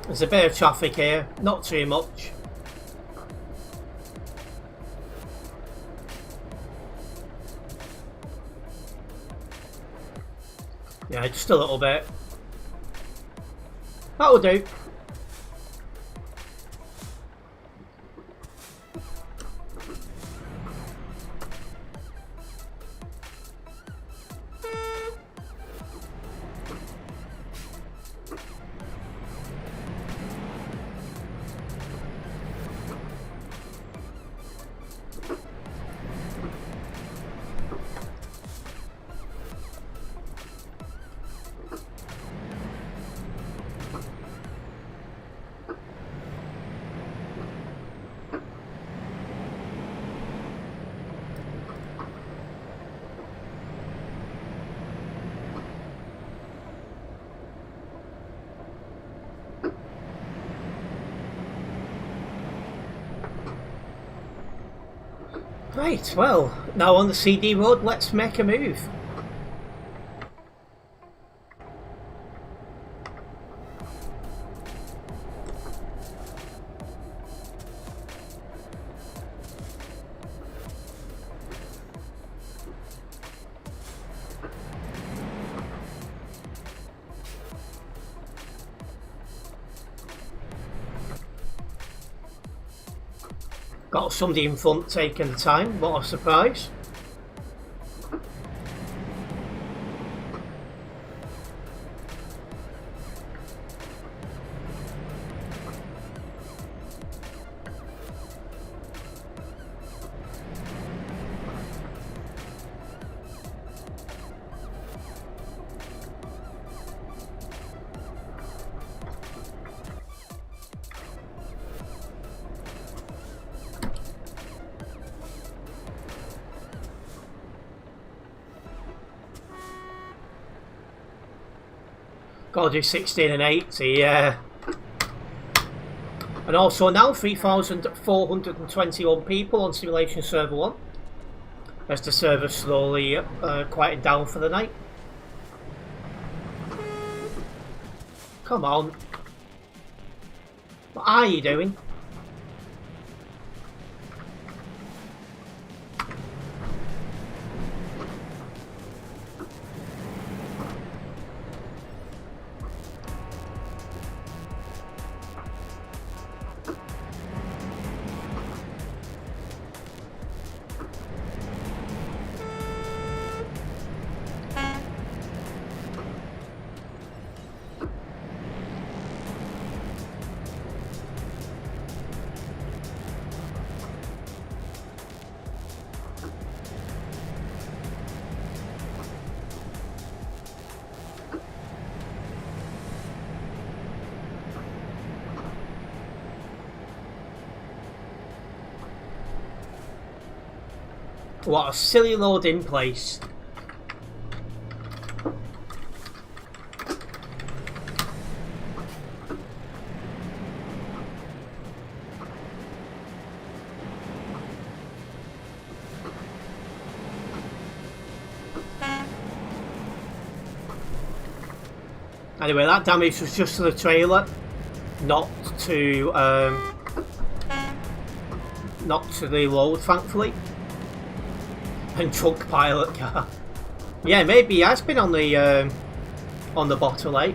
S1: There's a bit of traffic here, not too much. Yeah, just a little bit. That'll do. Right, well, now on the CD road, let's make a move. Got somebody in front taking the time, what a surprise. Gotta do 16 and 80, yeah. And also now 3,421 people on Simulation Server 1. As the server slowly quieting down for the night. Come on. What are you doing? What a silly loading place. Anyway, that damage was just to the trailer, not to the load, thankfully. And trunk pilot car. Yeah, maybe he has been on the bottle, eh?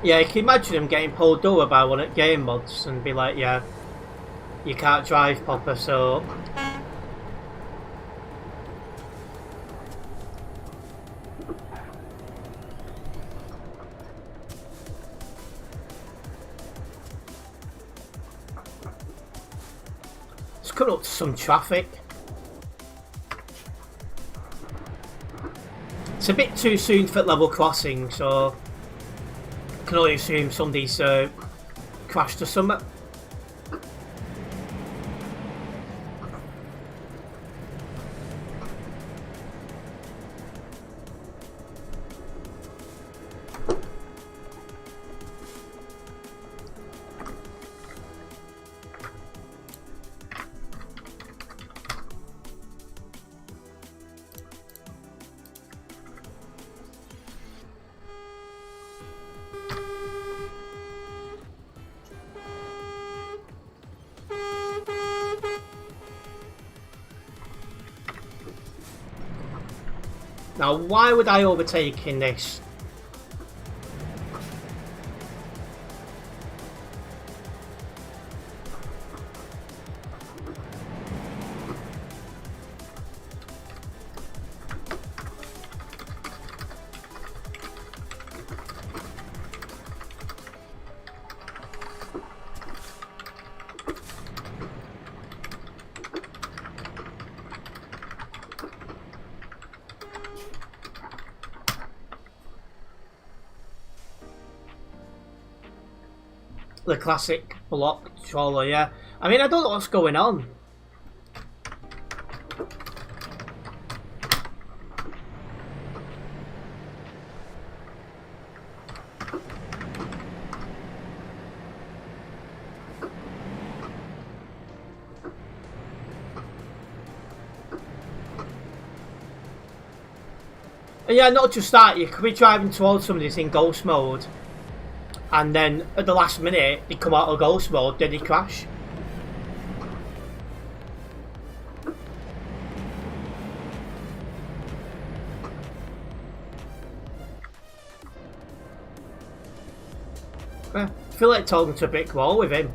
S1: Yeah, you can imagine them getting pulled over by one at game mods and be like, yeah, you can't drive proper, so... It's coming up to some traffic. It's a bit too soon for level crossing, so... I can only assume somebody's crashed or something. Now, why would I overtake in this? The classic block trawler, yeah. I mean, I don't know what's going on. And yeah, not just that, you could be driving towards somebody that's in ghost mode, and then at the last minute he come out of ghost mode, then he crash. I feel like talking to a brick wall with him.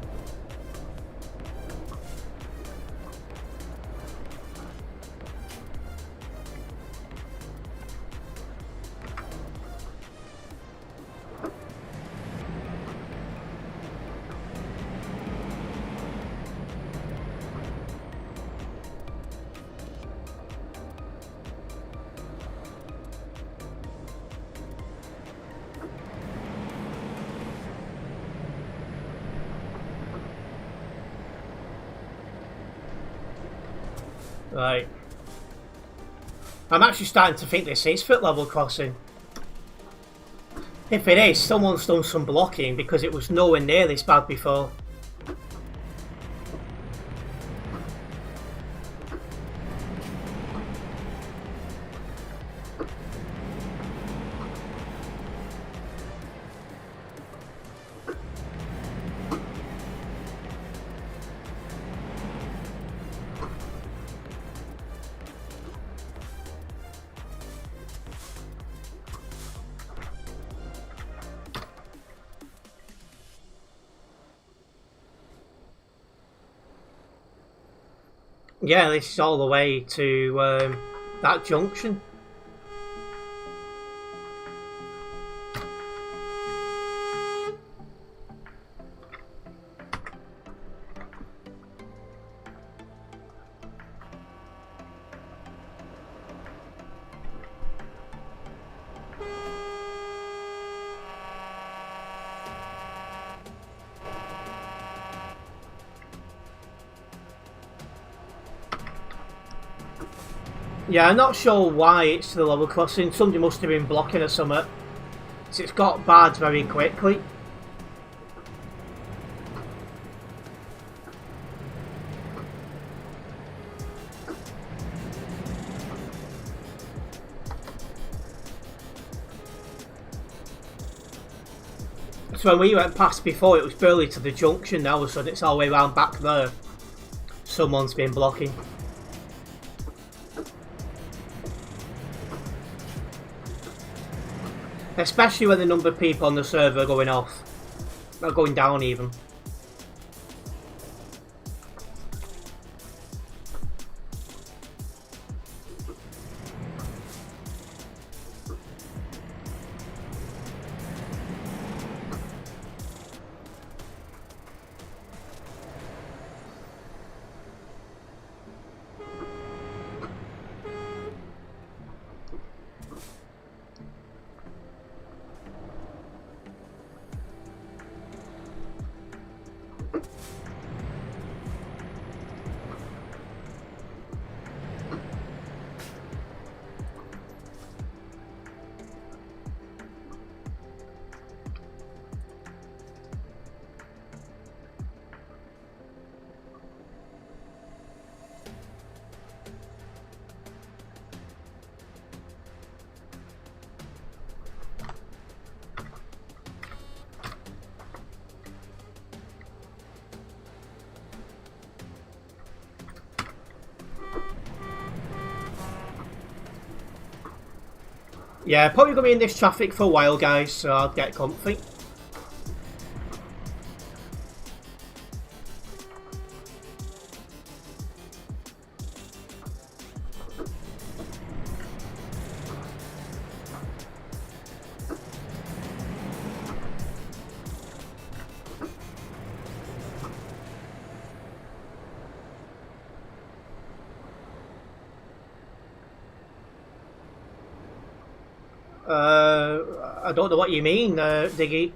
S1: Right. I'm actually starting to think this is foot level crossing. If it is, someone's done some blocking because it was nowhere near this bad before. Yeah, this is all the way to that junction. Yeah, I'm not sure why it's the level crossing. Somebody must have been blocking or something. So it's got bad very quickly. So when we went past before, it was barely to the junction. Now all of a sudden it's all the way around back there. Someone's been blocking. Especially when the number of people on the server are going off. Or going down even. Yeah, probably going to be in this traffic for a while, guys, so I'll get comfy. I don't know what you mean, Diggy.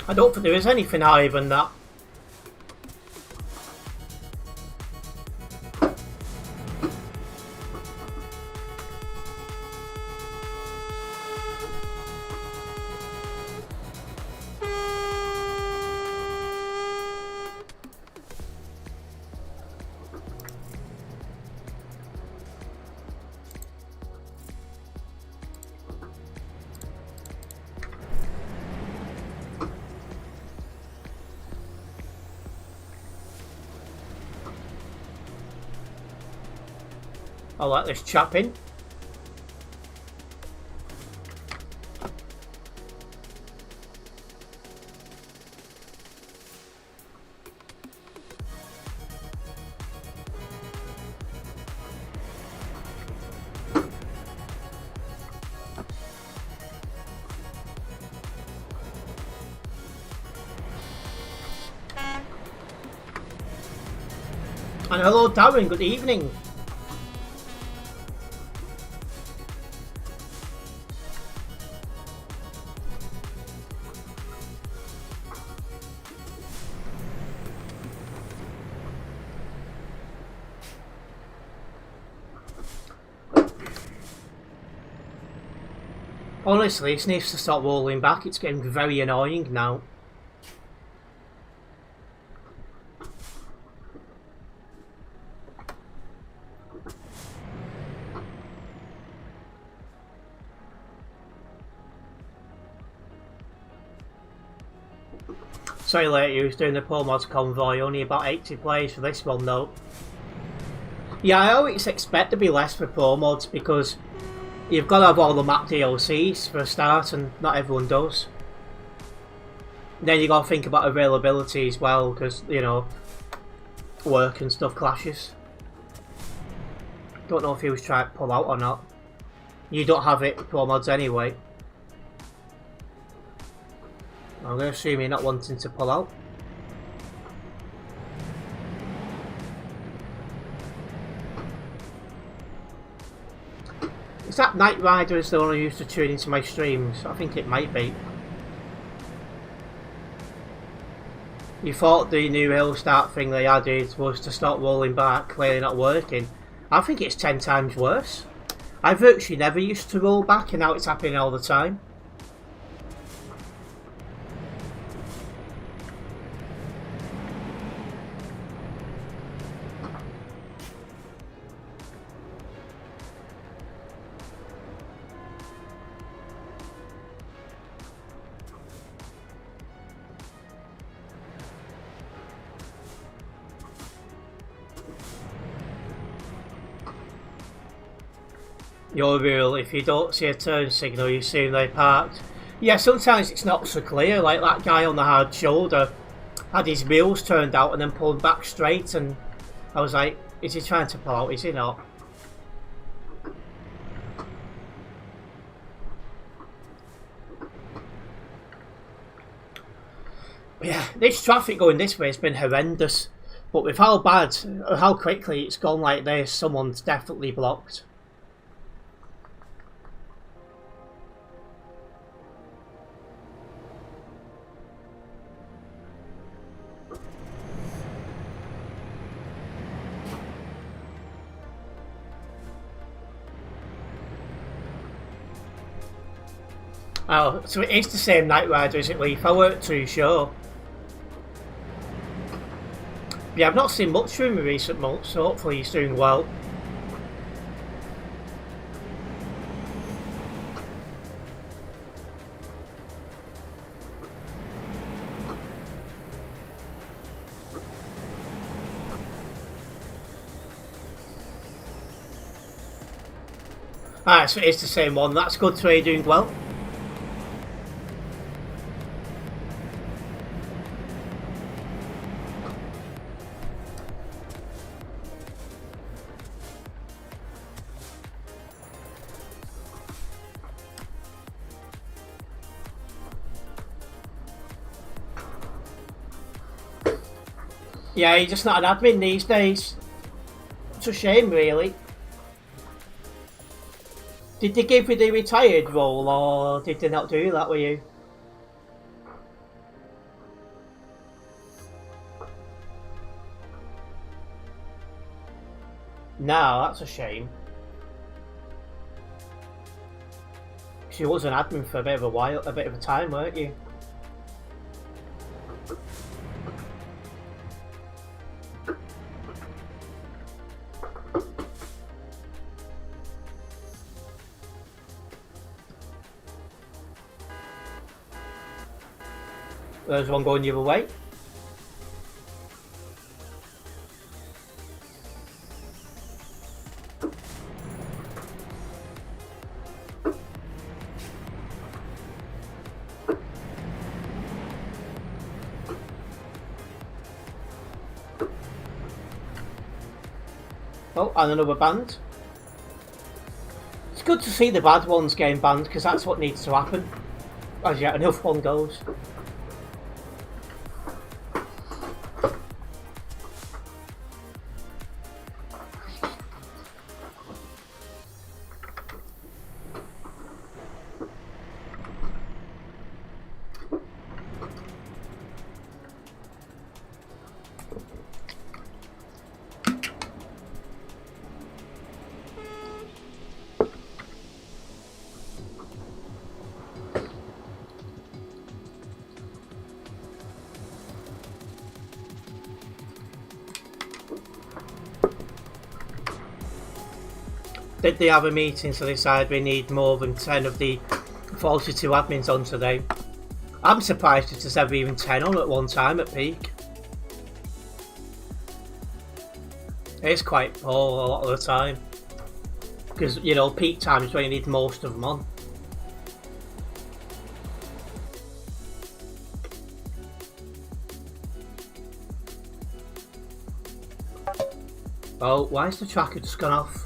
S1: I don't think there is anything higher than that. I like this chap in. And hello Darren, good evening. Honestly, it needs to stop rolling back, it's getting very annoying now. Sorry later, you was doing the Pro Mods convoy, only about 80 players for this one though. Yeah, I always expect to be less for Pro Mods because you've got to have all the map DLCs for a start and not everyone does. Then you got to think about availability as well because, you know, work and stuff clashes. Don't know if he was trying to pull out or not. You don't have it Pro Mods anyway. I'm going to assume you're not wanting to pull out. Is that Night Rider is the one I used to tune into my streams? I think it might be. You thought the new hill start thing they added was to stop rolling back, clearly not working. I think it's 10 times worse. I virtually never used to roll back and now it's happening all the time. Your rule, if you don't see a turn signal, you assume they parked. Yeah, sometimes it's not so clear, like that guy on the hard shoulder had his wheels turned out and then pulled back straight, and I was like, is he trying to pull out, is he not? Yeah, this traffic going this way has been horrendous, but with how bad, how quickly it's gone like this, someone's definitely blocked. Oh, so it is the same Night Rider, is it, Leaf? I weren't too sure. Yeah, I've not seen much from him in recent months, so hopefully he's doing well. Alright, so it is the same one. That's good to hear you're doing well. Yeah, you're just not an admin these days. It's a shame, really. Did they give you the retired role, or did they not do that with you? No, that's a shame. She was an admin for a bit of a time, weren't you? There's one going the other way. Oh, and another banned. It's good to see the bad ones getting banned, because that's what needs to happen. As yet another one goes. Did they have a meeting so they decided we need more than 10 of the 42 admins on today? I'm surprised if there's ever even 10 on at one time at peak. It's quite poor a lot of the time. Because, you know, peak time is when you need most of them on. Oh, why is the tracker just gone off?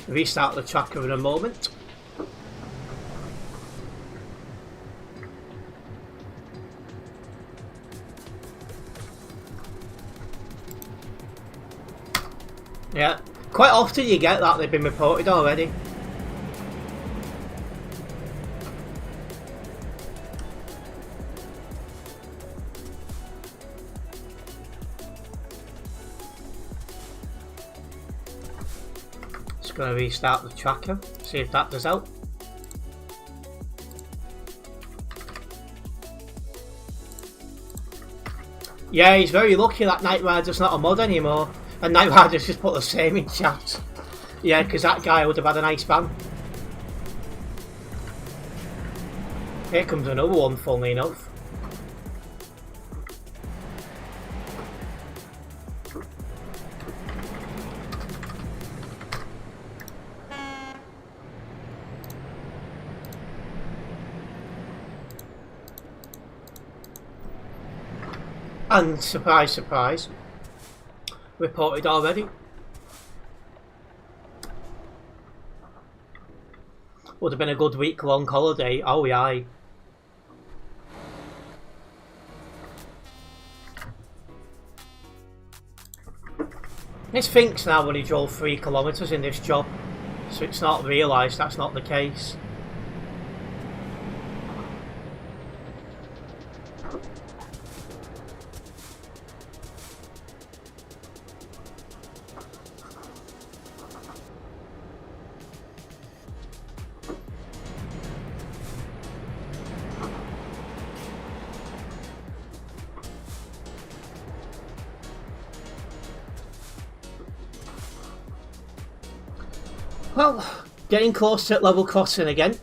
S1: Restart the tracker in a moment. Yeah, quite often you get that they've been reported already. Just going to restart the tracker, see if that does help. Yeah, he's very lucky that Night Rider's not a mod anymore. And Night Rider's just put the same in chat. Yeah, because that guy would have had a nice ban. Here comes another one, funnily enough. And surprise, surprise, reported already. Would have been a good week-long holiday. Oh yeah. This thinks now when he drove 3 kilometres in this job, so it's not realised that's not the case. Well, getting close to level crossing again.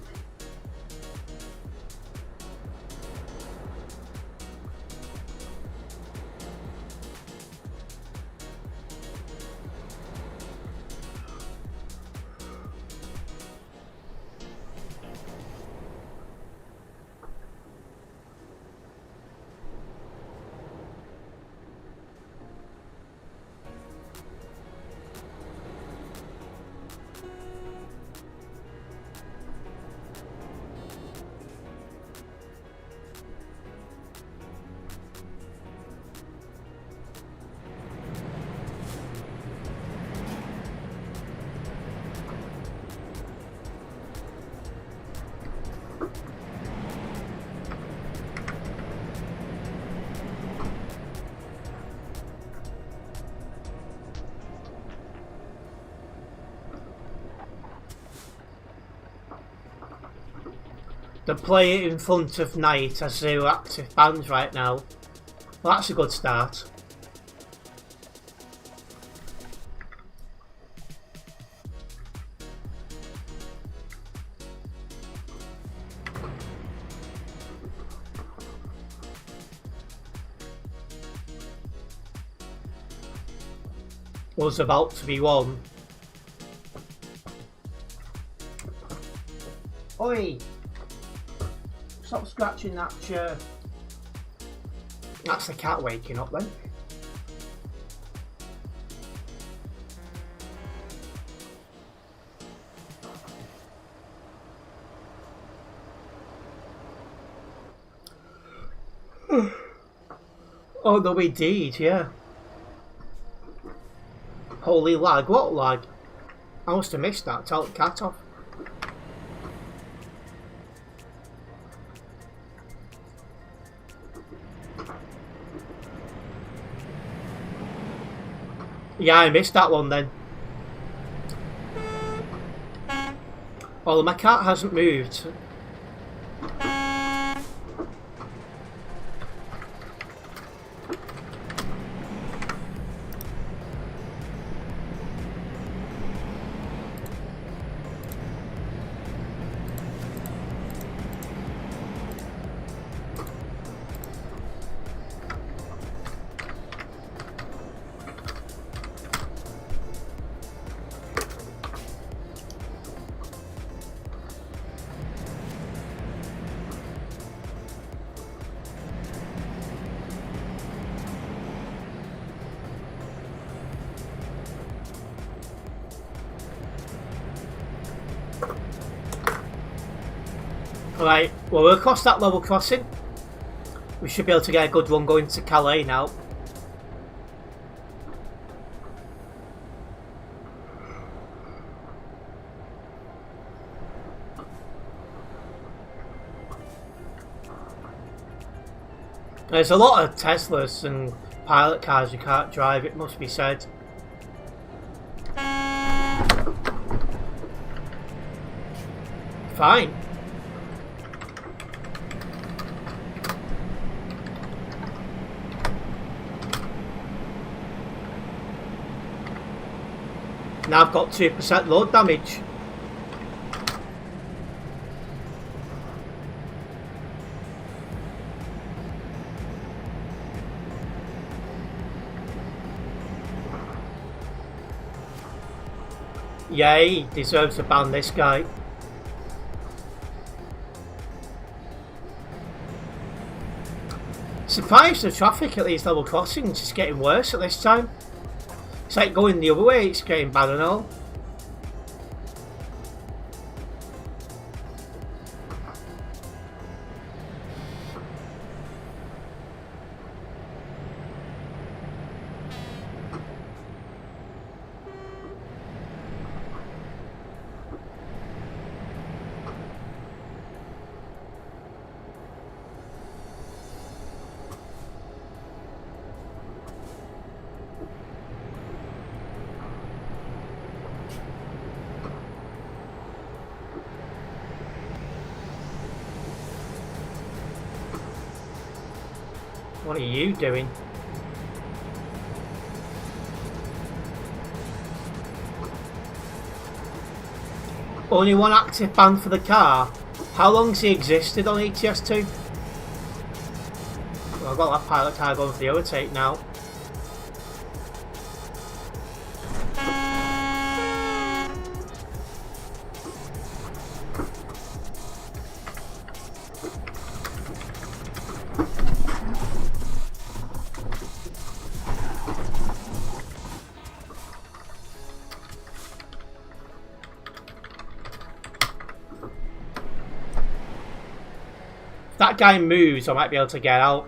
S1: The player in front of Knight has 0 active bans right now. Well, that's a good start. Was about to be won. Oi! Stop scratching that chair. That's the cat waking up then. Oh no, indeed, yeah. Holy lag, what lag? I must have missed that, tell the cat off. Yeah, I missed that one then. Although my cat hasn't moved. Right, well we're across that level crossing. We should be able to get a good run going to Calais now. There's a lot of Teslas and pilot cars you can't drive, it must be said. Fine. Now I've got 2% load damage. Yeah, he deserves to ban this guy. Surprised the traffic at these level crossings is getting worse at this time. It's like going the other way, it's getting bad and all. What are you doing? Only one active ban for the car. How long's he existed on ETS2? Well, I've got that pilot car going for the overtake now. That guy moves, I might be able to get out.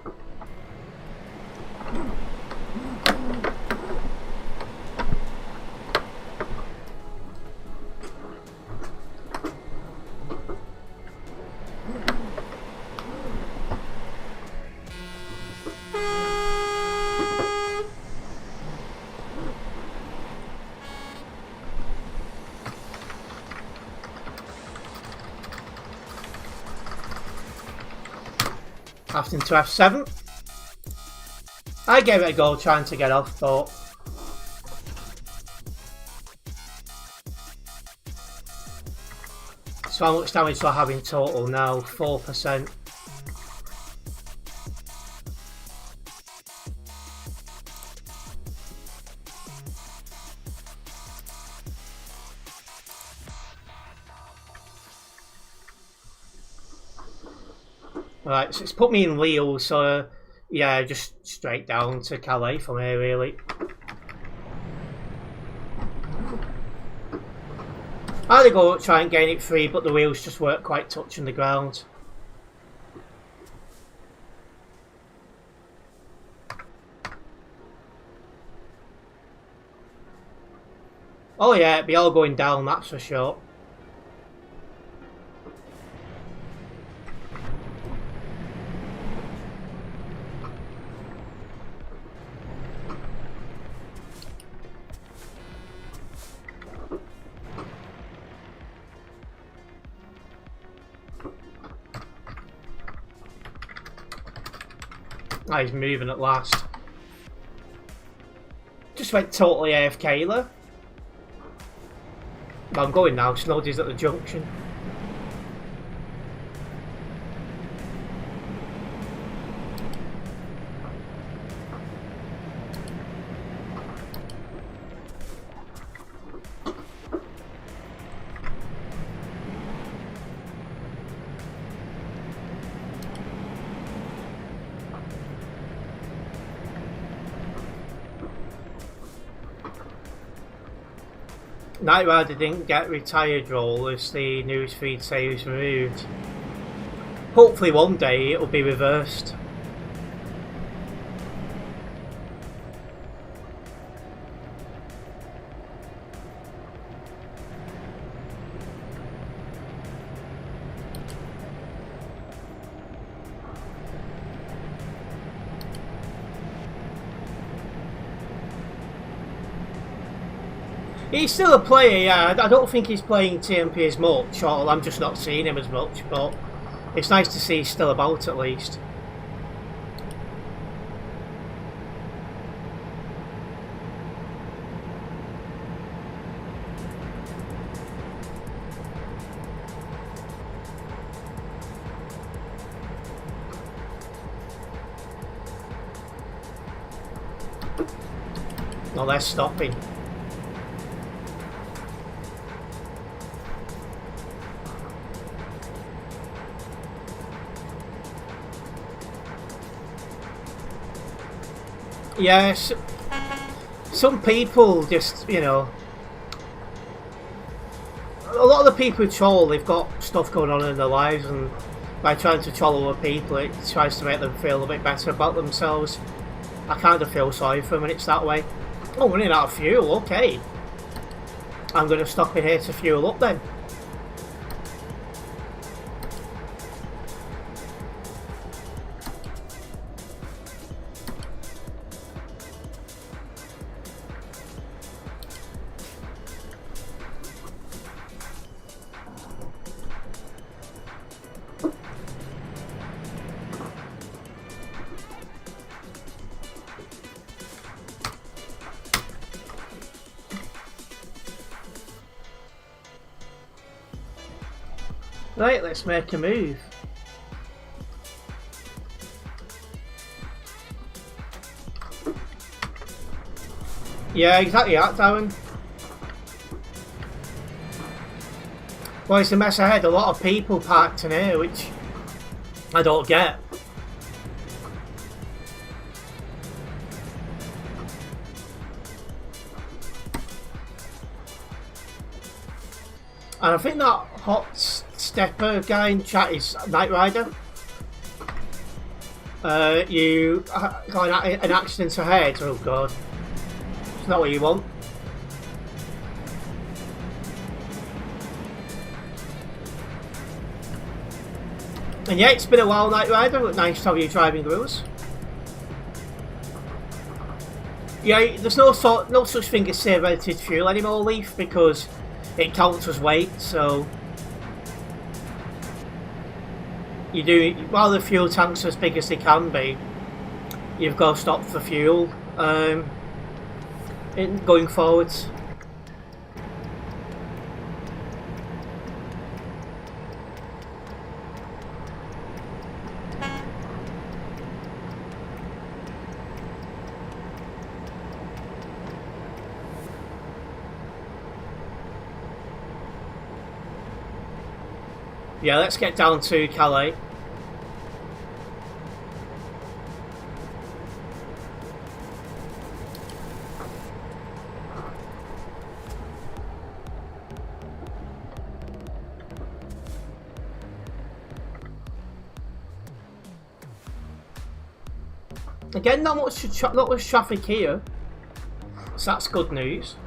S1: After to F7. I gave it a go trying to get off, but so how much damage do I have in total now? 4%. Right, so it's put me in Lille, so yeah, just straight down to Calais from here really. I had to go try and gain it free, but the wheels just weren't quite touching the ground. Oh yeah, it'd be all going down, that's for sure. Oh, he's moving at last. Just went totally AFK there. But I'm going now, Snowdy's at the junction. Night Rider didn't get retired role as the newsfeed say he was removed. Hopefully one day it'll be reversed. He's still a player, yeah. I don't think he's playing TMP as much, or I'm just not seeing him as much, but it's nice to see he's still about at least. No, they're stopping. Yes, some people just, you know, a lot of the people who troll, they've got stuff going on in their lives, and by trying to troll other people, it tries to make them feel a bit better about themselves. I kind of feel sorry for them when it's that way. Oh, we're running out of fuel, okay. I'm going to stop in here to fuel up then. Right, let's make a move. Yeah, exactly that, Darren. Well, it's a mess ahead. A lot of people parked in here, which I don't get. And I think that hot stepper guy in chat is Knight Rider. You got an accident ahead. Oh god, it's not what you want. And yeah, it's been a while, Knight Rider, but nice to have you driving with us. Yeah, there's no such thing as save edited fuel anymore, Leaf, because it counts as weight, so you do, while the fuel tanks are as big as they can be, you've got to stop for fuel going forwards. Yeah, let's get down to Calais. Again, not much traffic here, so that's good news.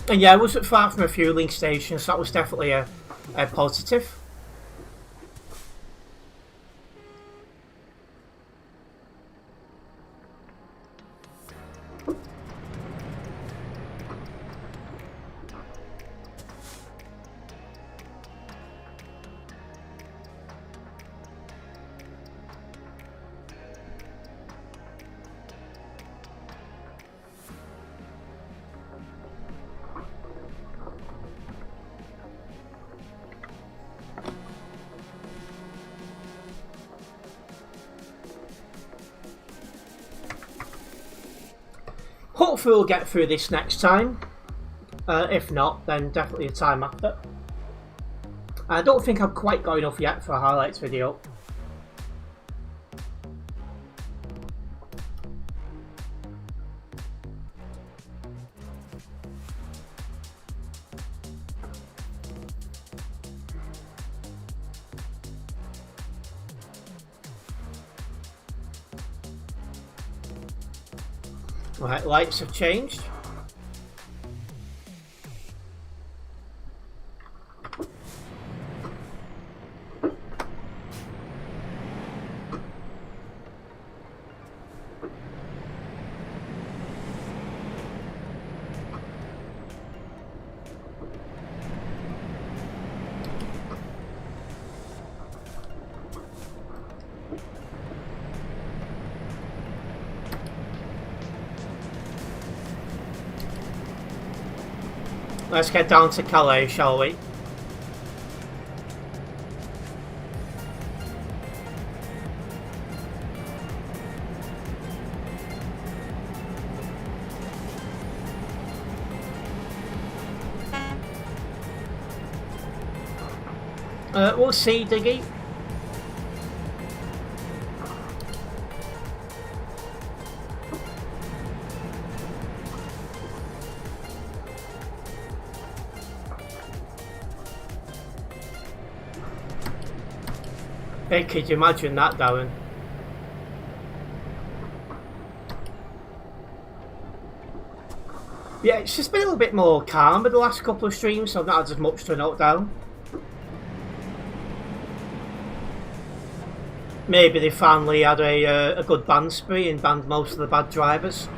S1: And yeah, I wasn't far from a fueling station, so that was definitely a positive. Hopefully we'll get through this next time. If not, then definitely a time after. I don't think I've quite got enough yet for a highlights video. Right, lights have changed. Let's get down to Calais, shall we? We'll see, Diggy. Hey, could you imagine that, Darren? Yeah, it's just been a little bit more calm with the last couple of streams, so I've not had as much to note down. Maybe they finally had a good ban spree and banned most of the bad drivers.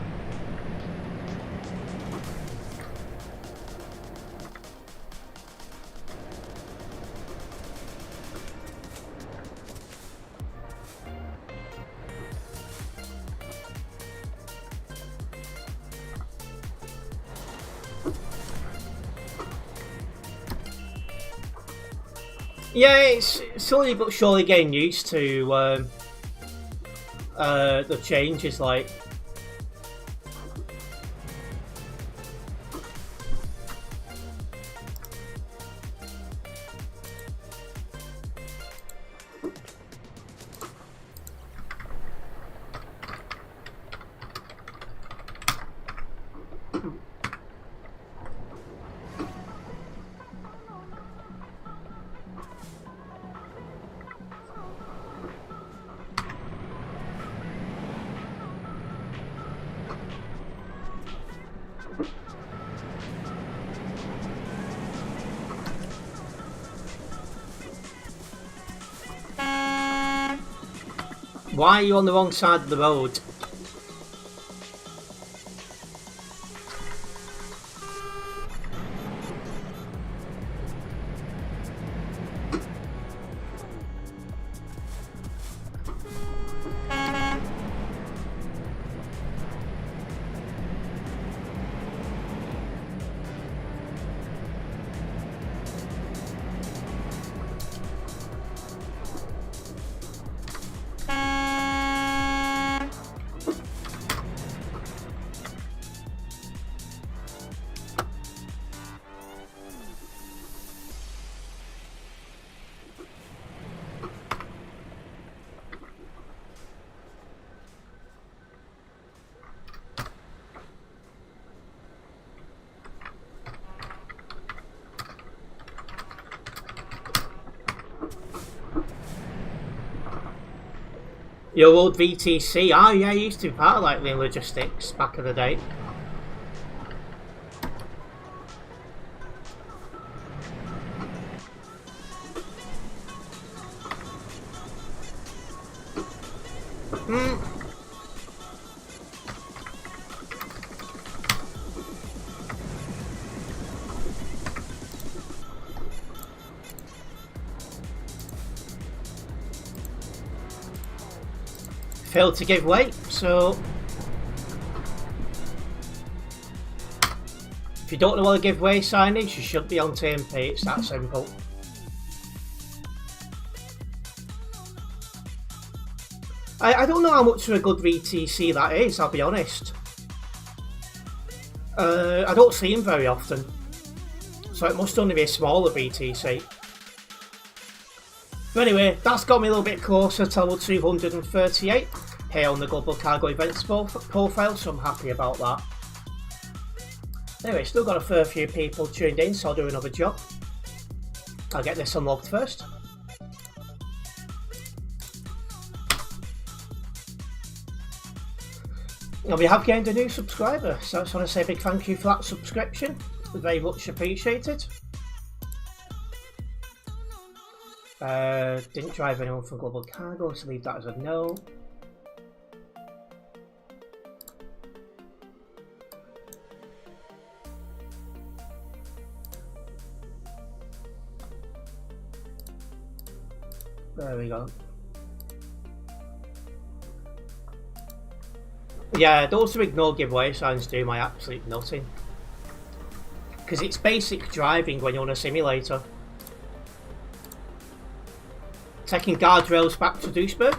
S1: Yeah, it's slowly but surely getting used to the changes, like. Why are you on the wrong side of the road? Your old VTC. Oh yeah, I used to be part of like the logistics back in the day. Failed to give way, so if you don't know what a giveaway sign is, you should be on TMP. It's that simple. I don't know how much of a good VTC that is, I'll be honest. I don't see him very often, so it must only be a smaller VTC. But anyway, that's got me a little bit closer to level 238 here on the Global Cargo Events profile, so I'm happy about that. Anyway, still got a fair few people tuned in, so I'll do another job. I'll get this unlocked first. And we have gained a new subscriber, so I just want to say a big thank you for that subscription. Very much appreciated. Didn't drive anyone from Global Cargo, so leave that as a no. There we go. Yeah, those who ignore giveaway signs do my absolute nothing. Because it's basic driving when you're on a simulator. Taking guardrails back to Duisburg.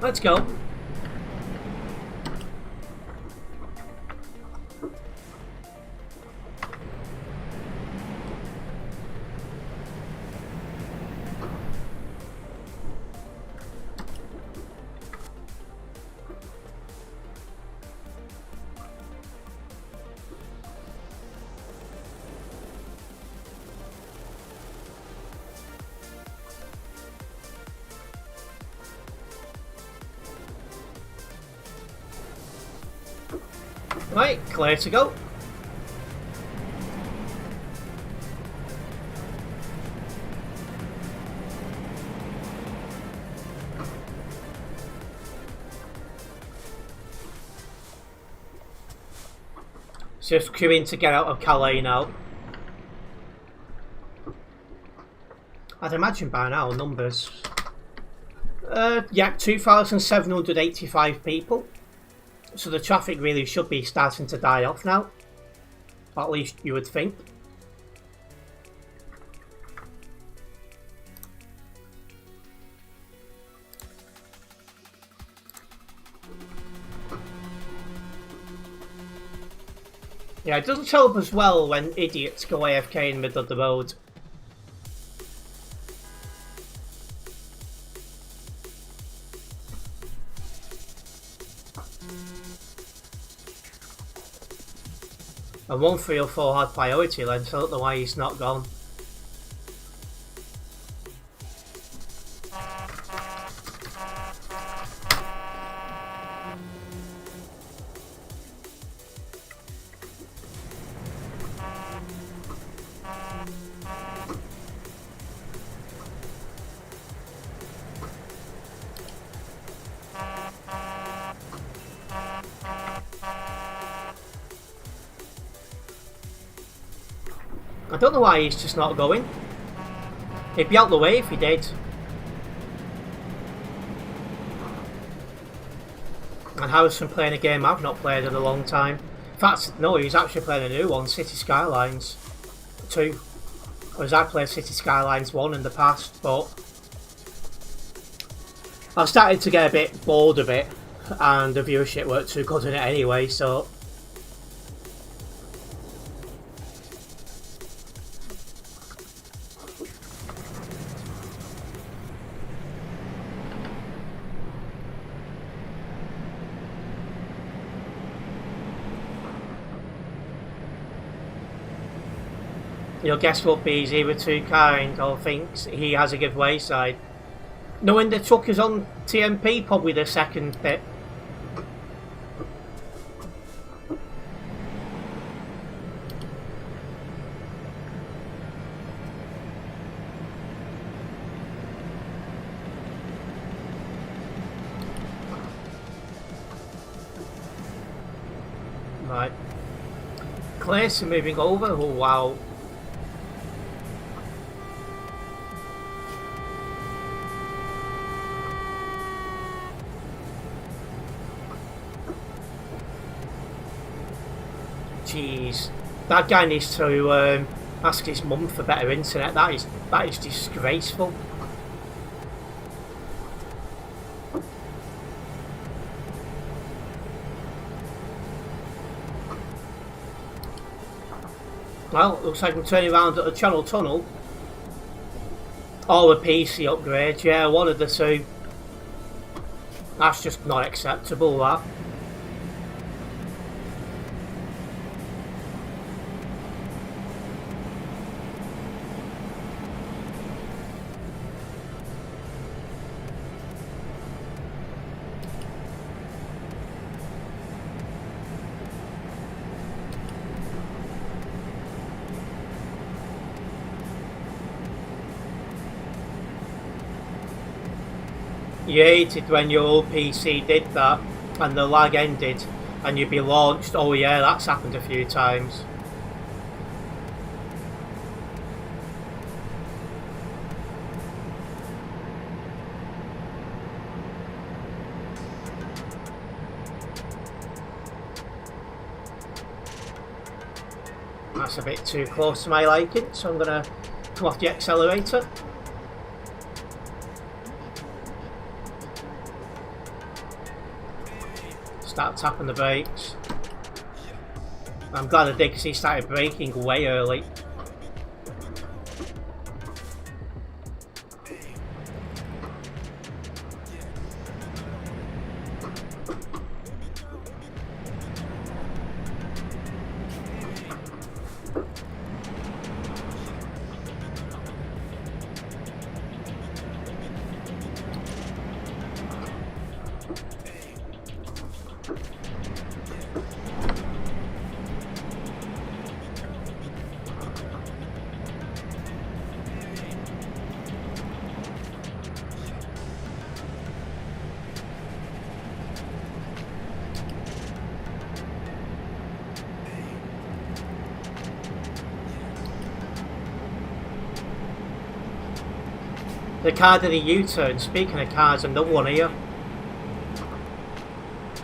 S1: Let's go. Right, clear to go. Just queuing to get out of Calais now. I'd imagine by now numbers. Yeah, 2,785 people. So the traffic really should be starting to die off now. At least you would think. Yeah, it doesn't help as well when idiots go AFK in the middle of the road. And 1304 had priority then, so I don't know why he's not gone. I don't know why he's just not going. He'd be out the way if he did. And Harrison playing a game I've not played in a long time. In fact, no, he's actually playing a new one, City Skylines 2. Whereas I played City Skylines 1 in the past, but I've started to get a bit bored of it, and the viewership weren't too good in it anyway, so your guess will be he's either too kind or thinks he has a giveaway side. Knowing the truck is on TMP, probably the second bit. Right. Clayson moving over. Oh wow. Jeez. That guy needs to ask his mum for better internet. That is disgraceful. Well, looks like I'm turning around at the Channel Tunnel. Or a PC upgrade, yeah, one of the two. That's just not acceptable, that. You hated when your old PC did that and the lag ended and you'd be launched. Oh yeah, that's happened a few times. That's a bit too close to my liking, so I'm going to come off the accelerator. Start tapping the brakes. I'm glad I did because he started braking way early. The car did a U-turn. Speaking of cars, another one here.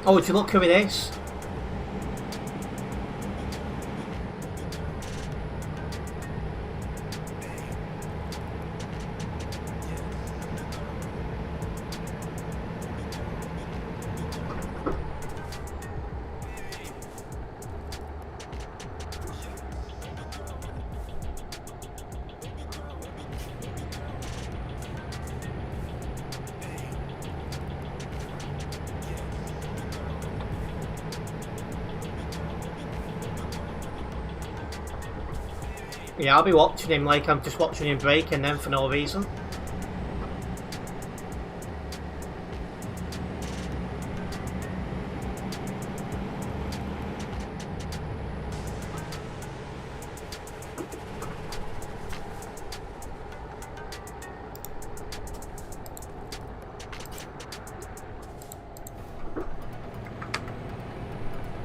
S1: Oh, would you look who it is? Yeah, I'll be watching him like I'm just watching him brake and then for no reason.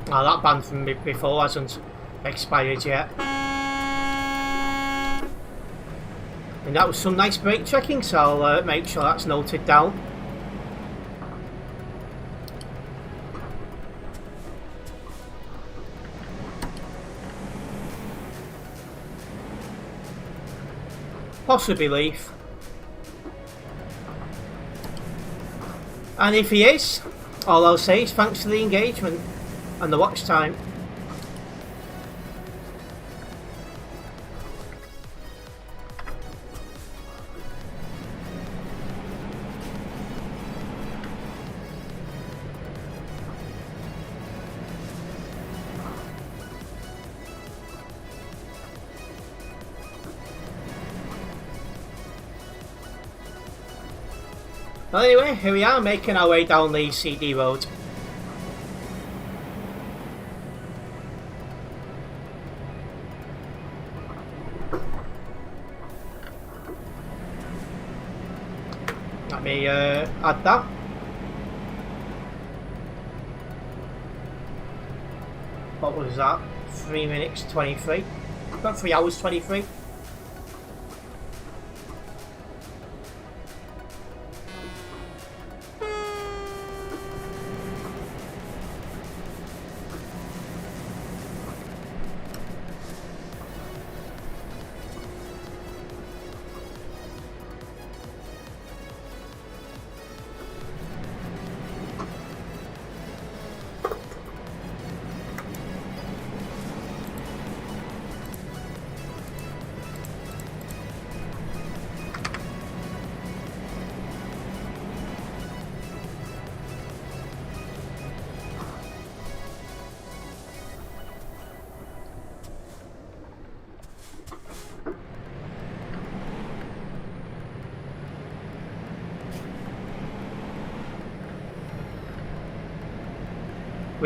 S1: Oh, that ban from before hasn't expired yet. And that was some nice brake checking, so I'll make sure that's noted down. Possibly Leaf. And if he is, all I'll say is thanks for the engagement and the watch time. Well, anyway, here we are making our way down the CD road. Let me add that. What was that? 3 minutes 23. About 3 hours 23.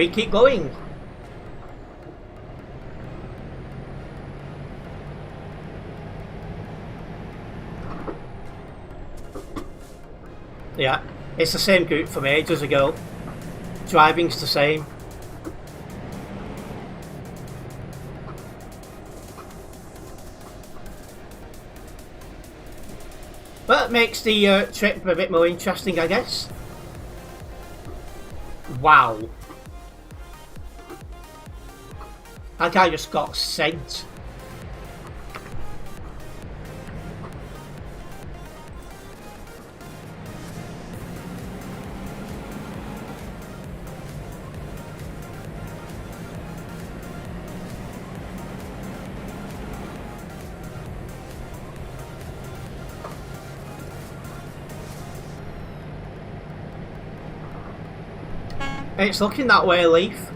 S1: we keep going. Yeah, it's the same group from ages ago. Driving's the same. But it makes the trip a bit more interesting, I guess. Wow. That guy just got sent. It's looking that way, Leaf.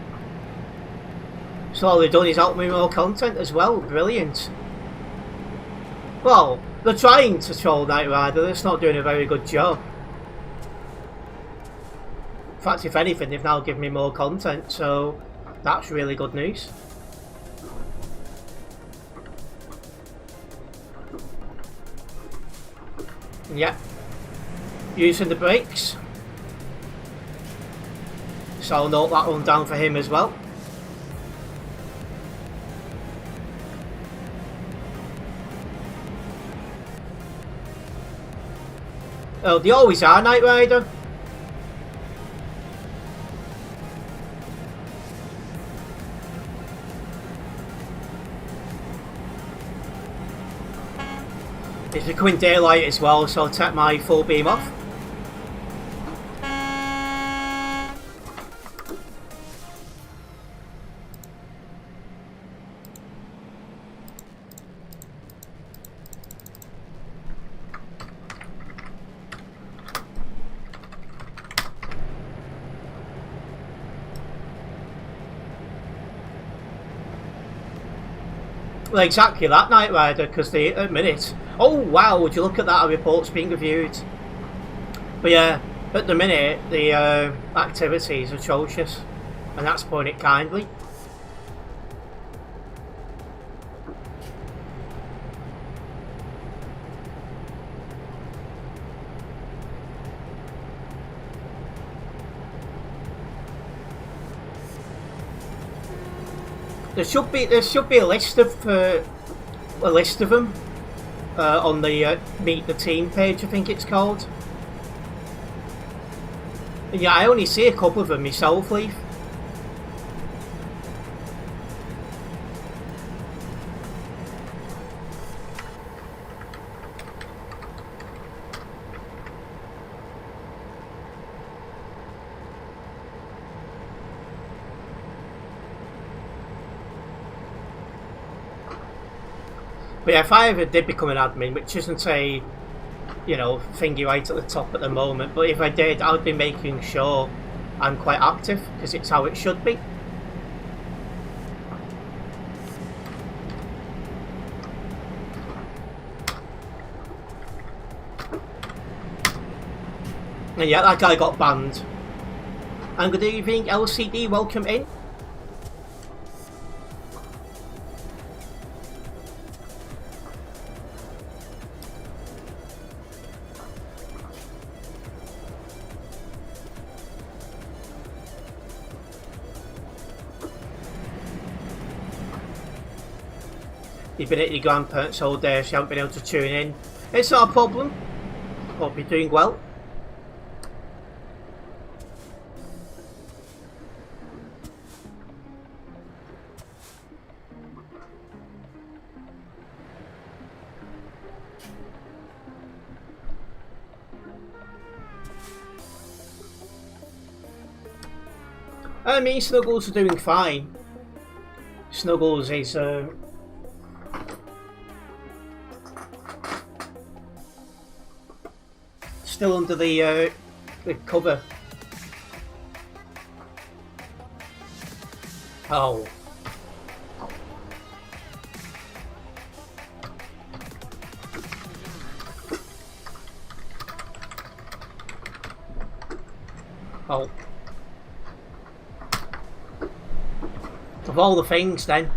S1: So all they've done is help me more content as well. Brilliant. Well, they're trying to troll Knight Rider. They're just not doing a very good job. In fact, if anything, they've now given me more content, so that's really good news. Yeah. Using the brakes. So I'll note that one down for him as well. Oh, they always are, Knight Rider. It's becoming daylight as well, so I'll take my full beam off. Well, exactly that, Knight Rider, because they admit. Oh wow, would you look at that, a report's being reviewed. But yeah, at the minute, the activity is atrocious, and that's putting it kindly. There should be a list of them on the Meet the Team page, I think it's called. And yeah, I only see a couple of them myself, Leaf. But yeah, if I ever did become an admin, which isn't a, you know, thingy right at the top at the moment, but if I did, I would be making sure I'm quite active, because it's how it should be. And yeah, that guy got banned. And good evening, LCD, welcome in. You've been at your grandparents all day, so you haven't been able to tune in. It's not a problem. Hope you're doing well. I mean, Snuggles are doing fine. Snuggles is still under the cover. Oh. Oh. Of all the things then.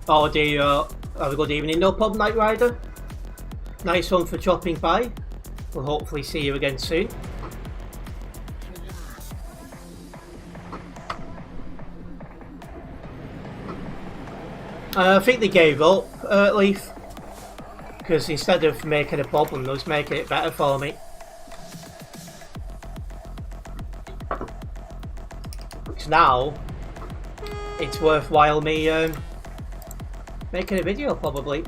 S1: Oh dear, have a good evening, no problem, Night Rider. Nice one for dropping by. We'll hopefully see you again soon. I think they gave up, Leaf. Because instead of making a problem, they was making it better for me. So now, it's worthwhile me making a video, probably.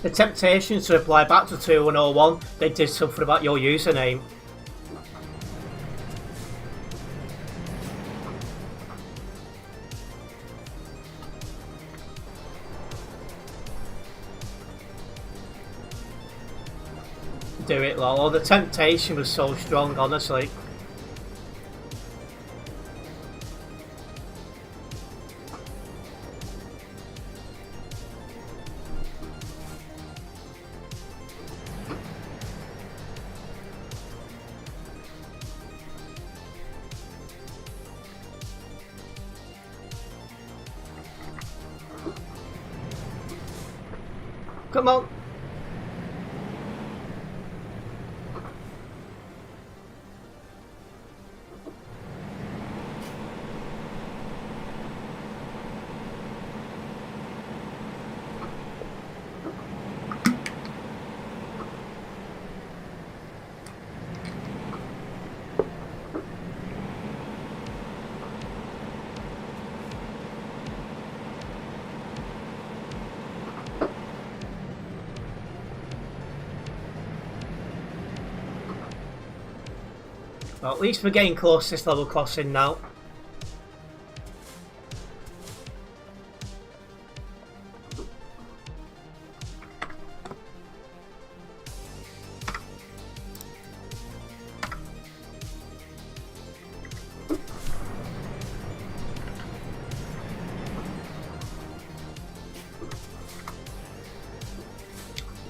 S1: The temptation to reply back to 2101, they did something about your username. Do it, lol. The temptation was so strong, honestly. Come on. Well, at least we're getting close to this level crossing now.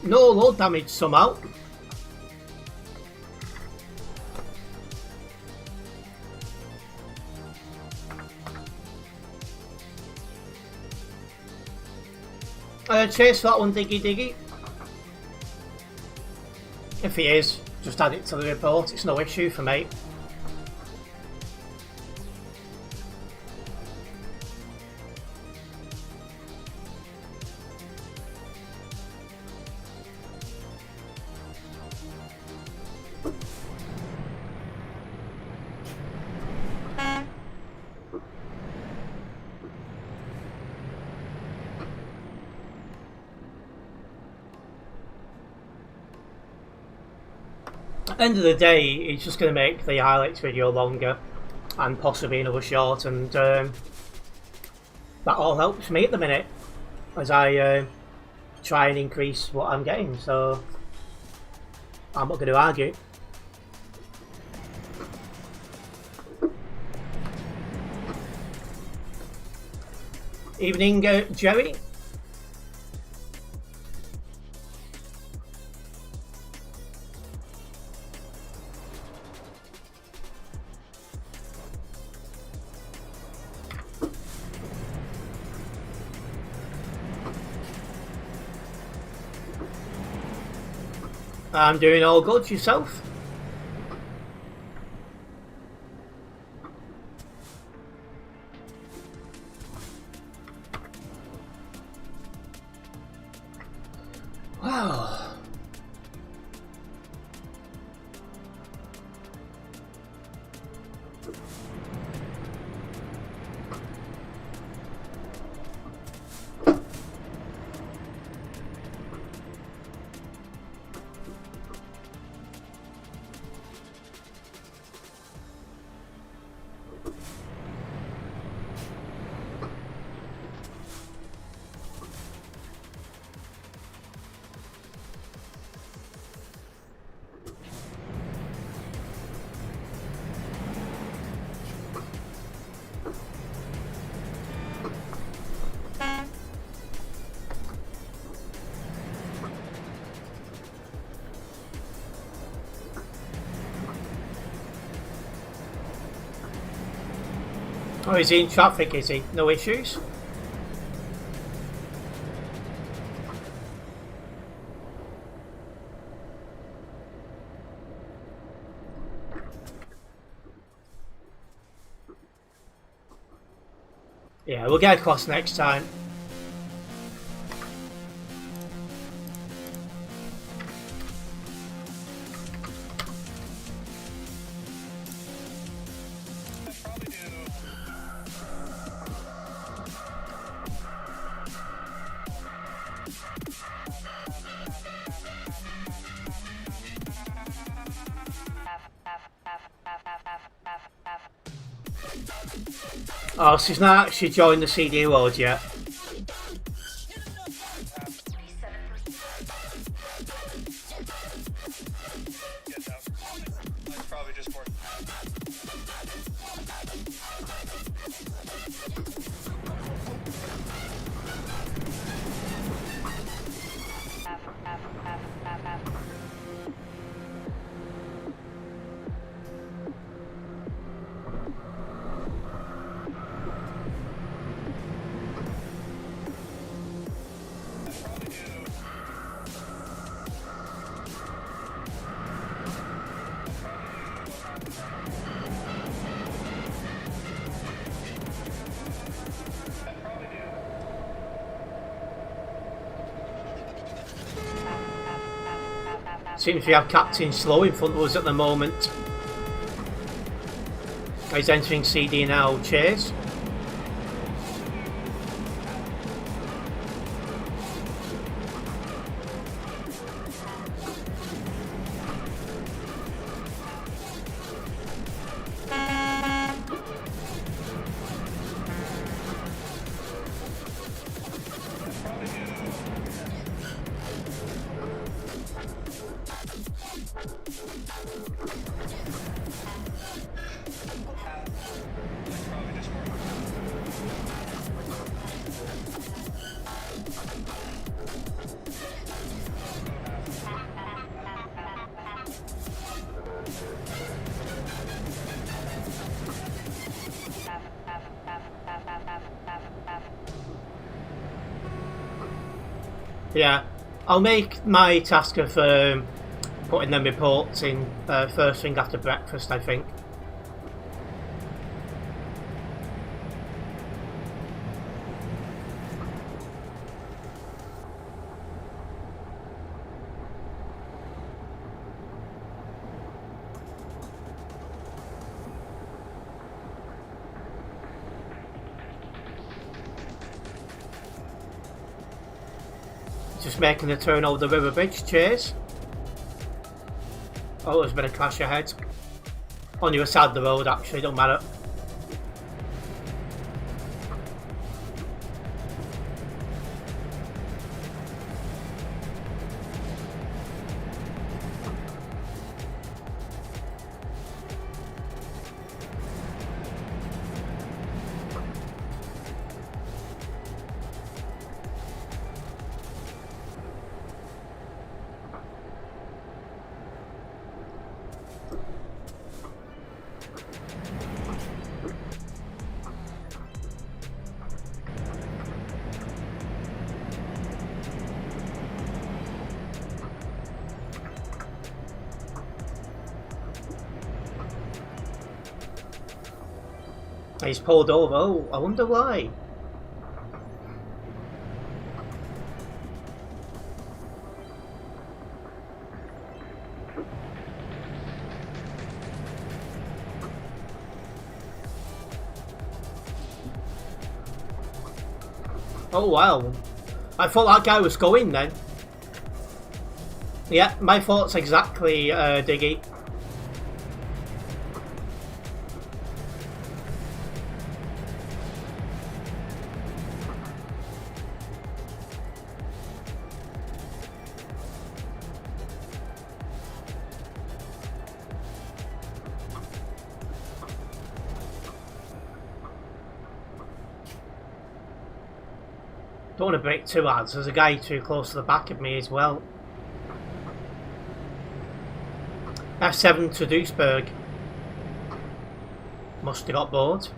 S1: No load damage somehow. Chase that one, Diggy Diggy. If he is, just add it to the report, it's no issue for me. At the end of the day, it's just going to make the highlights video longer and possibly another short, and that all helps me at the minute as I try and increase what I'm getting, so I'm not going to argue. Evening, Jerry. I'm doing all good. Yourself? Wow. Oh, is he in traffic, is he? No issues? Yeah, we'll get across next time. Oh, so he's not actually joined the CD world yet. Seems we have Captain Slow in front of us at the moment. He's entering CD now. Cheers. Yeah, I'll make my task of putting them reports in first thing after breakfast, I think. Just making the turn over the river bridge. Cheers. Oh, there's been a crash ahead. On your side of the road, actually, don't matter. He's pulled over. Oh, I wonder why. Oh wow. I thought that guy was going then. Yeah, my thoughts exactly, Diggy. Don't want to break too hard. There's a guy too close to the back of me as well. F7 to Duisburg. Must have got bored.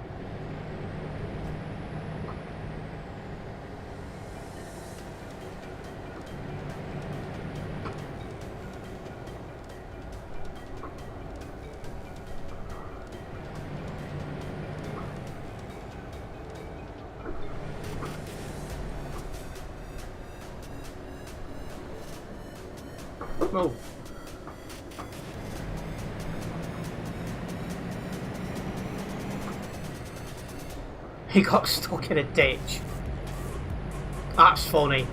S1: Oh. He got stuck in a ditch. That's funny.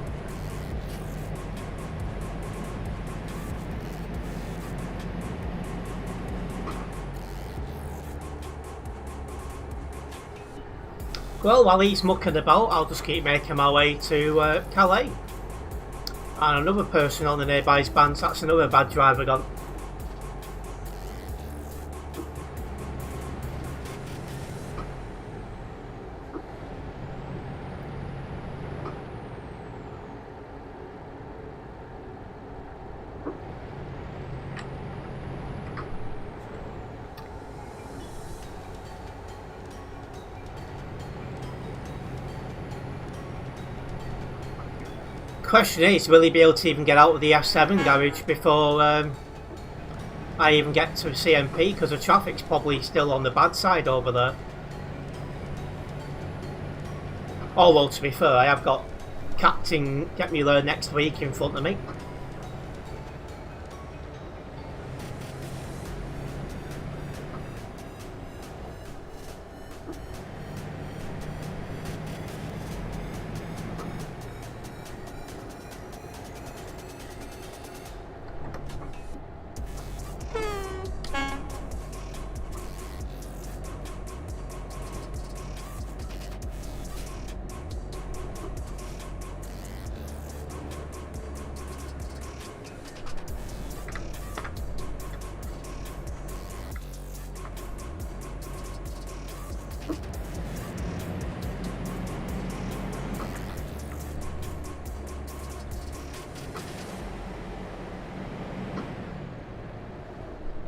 S1: Well, while he's mucking about, I'll just keep making my way to Calais. And another person on the nearby band, that's another bad driver gone. Question is, will he be able to even get out of the F7 garage before I even get to CMP, because the traffic's probably still on the bad side over there. Although, to be fair, I have got Captain Get Me There next week in front of me.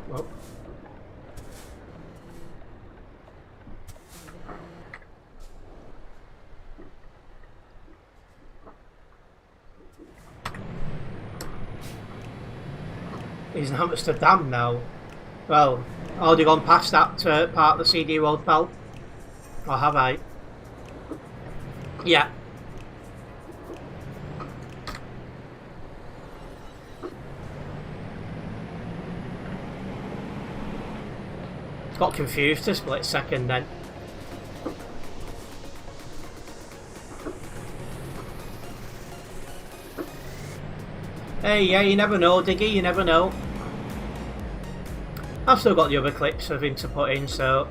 S1: Well. He's in Amsterdam now. Well, already gone past that part of the CD road belt. Or have I? Yeah. Got confused a split second then. Hey, yeah, you never know, Diggy, you never know. I've still got the other clips of him to put in, so...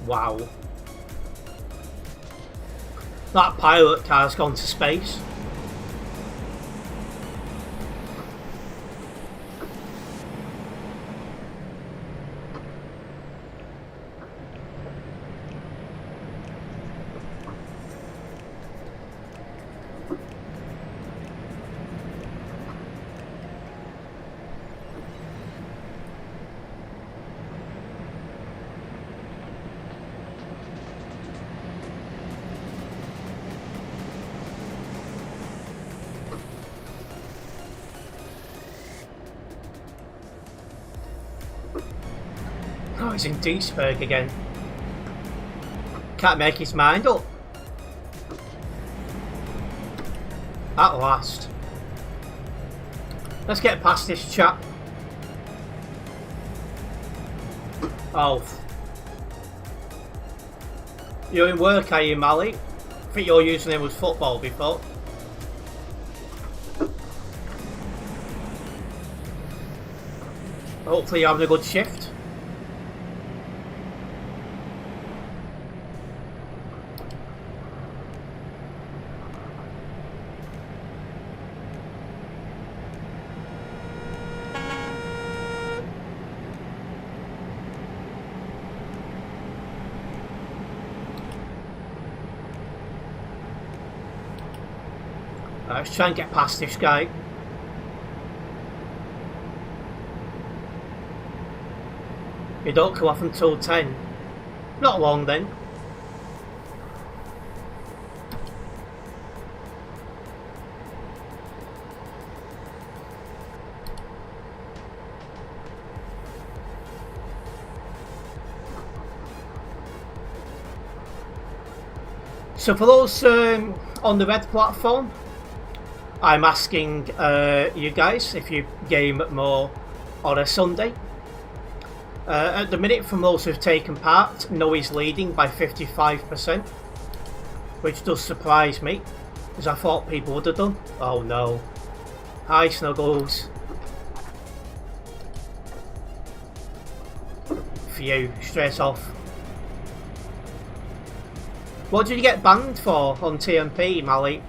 S1: Wow. That pilot car's gone to space. he's in Duisburg again. Can't make his mind up. At last. Let's get past this chap. Oh. You're in work, are you, Mally? I think your username was football before. Hopefully you're having a good shift. Let's try and get past this guy. You don't come off until 10. Not long then. So for those on the red platform, I'm asking you guys if you game more on a Sunday. At the minute, from those who've taken part, Noe's leading by 55%, which does surprise me, as I thought people would have done. Oh no. Hi Snuggles. Phew, straight off. What did you get banned for on TMP, Mally?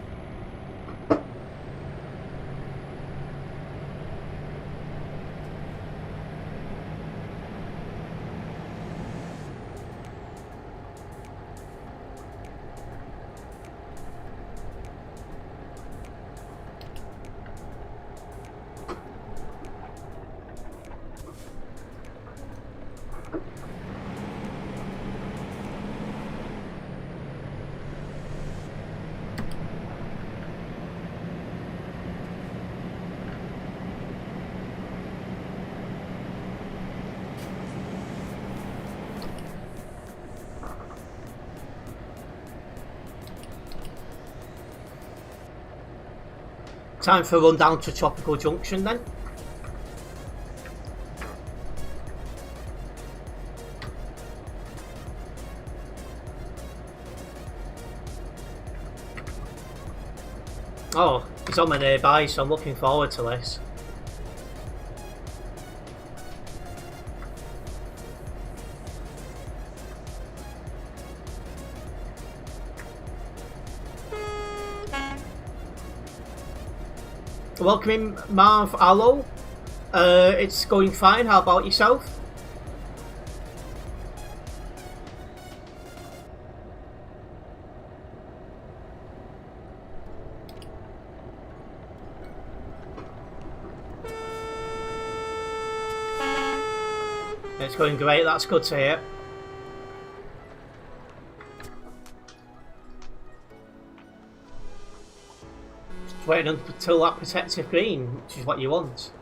S1: Time for a run down to Tropical Junction then. Oh, it's on my nearby, so I'm looking forward to this. Welcoming Marv Allo. It's going fine. How about yourself? It's going great. That's good to hear. Waiting until that protective green, which is what you want.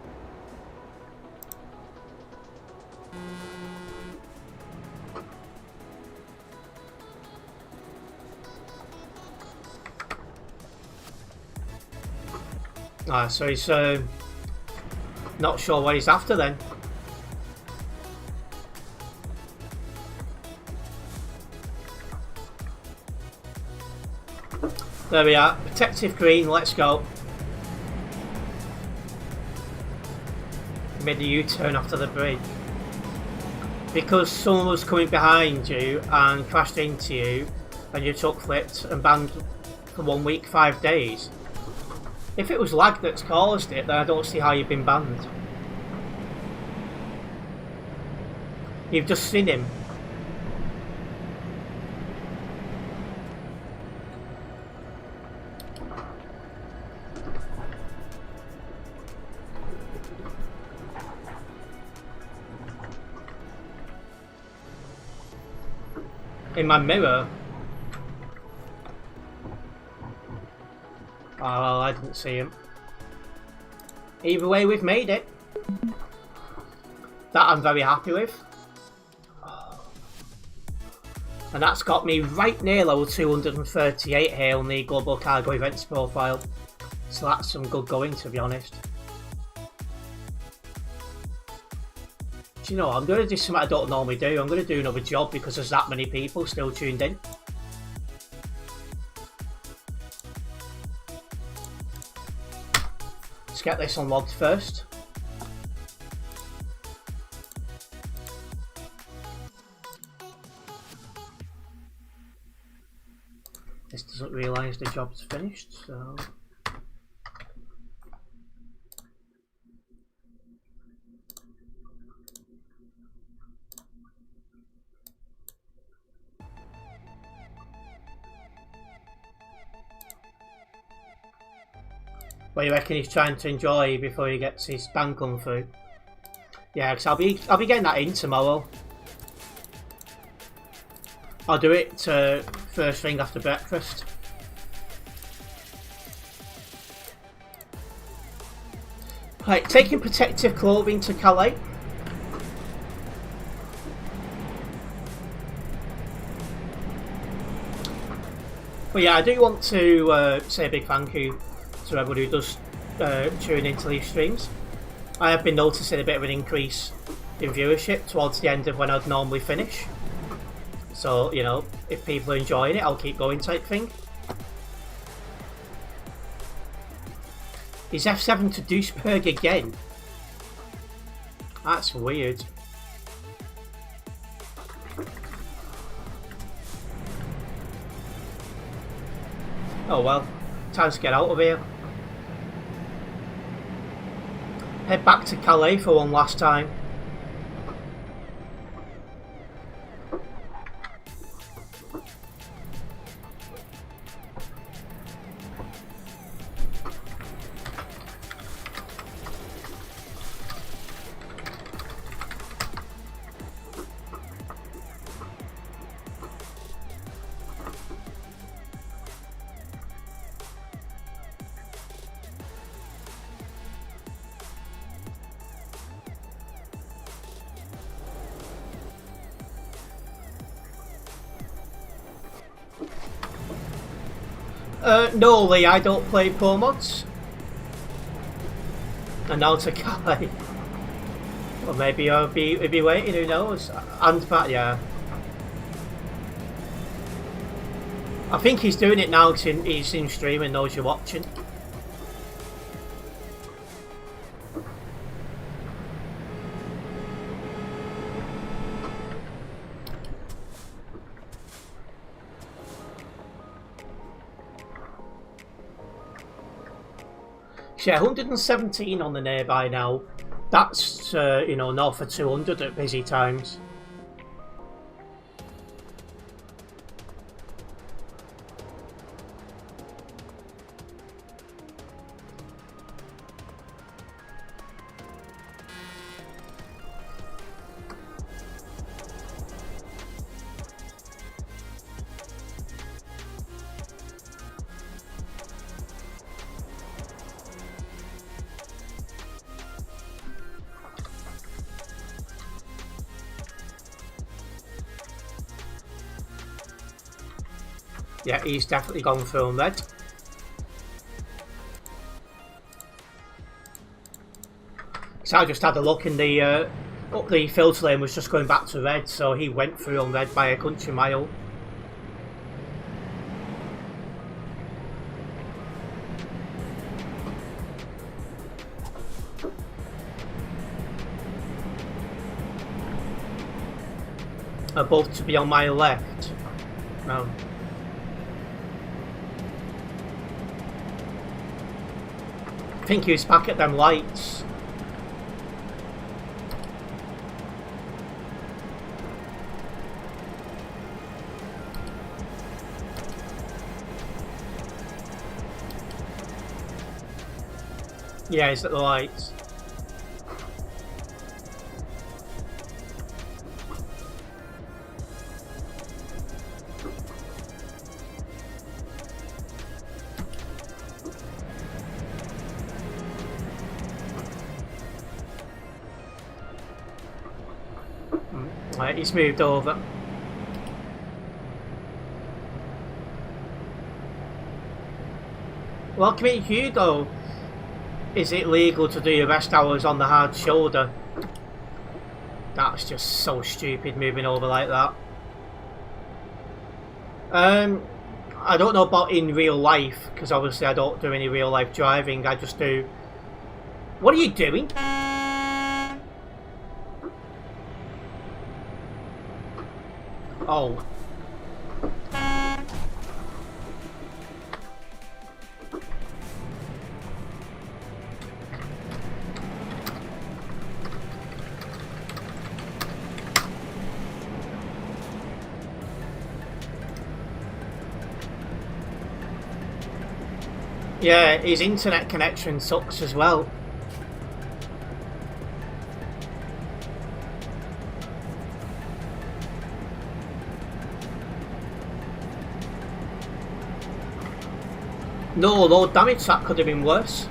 S1: Ah, so he's not sure what he's after then. There we are, protective green, let's go. Made a U-turn after the bridge. Because someone was coming behind you and crashed into you and your truck flipped and banned for 1 week, 5 days. If it was lag that's caused it, then I don't see how you've been banned. You've just seen him. In my mirror. Oh, well, I didn't see him. Either way, we've made it. That I'm very happy with. And that's got me right near level 238 here on the Global Cargo Events profile. So that's some good going, to be honest. Do you know, I'm going to do something I don't normally do. I'm going to do another job because there's that many people still tuned in. Let's get this unlocked first. This doesn't realise the job's finished, so... What do you reckon he's trying to enjoy before he gets his bank come through? Yeah, because I'll be getting that in tomorrow. I'll do it first thing after breakfast. Right, taking protective clothing to Calais. But yeah, I do want to say a big thank you to everyone who does tune into these streams. I have been noticing a bit of an increase in viewership towards the end of when I'd normally finish. So, you know, if people are enjoying it, I'll keep going type thing. Is F7 to Duisburg again? That's weird. Oh well, time to get out of here. Head back to Calais for one last time. No, Lee, I don't play pro mods. And now to Calais. Or maybe I'll be waiting, who knows? And but yeah. I think he's doing it now because he's in stream and knows you're watching. Yeah, 117 on the nearby now. That's, you know, north of 200 at busy times. Yeah, he's definitely gone through on red. So I just had a look and the filter lane was just going back to red, so he went through on red by a country mile. Are both to be on my left. No. I think he was back at them lights. Yeah, he's at the lights. Right, he's moved over. Welcome to Hugo. Is it legal to do your rest hours on the hard shoulder? That's just so stupid, moving over like that. I don't know about in real life, because obviously I don't do any real life driving, I just do... What are you doing? Oh. Yeah, his internet connection sucks as well. No load damage, that could have been worse.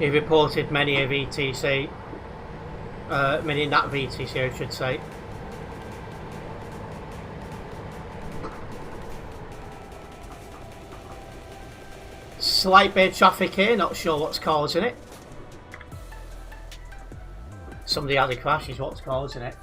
S1: He reported many a VTC, many in that VTC I should say. Slight bit of traffic here, not sure what's causing it. Somebody had a crash is what's causing it.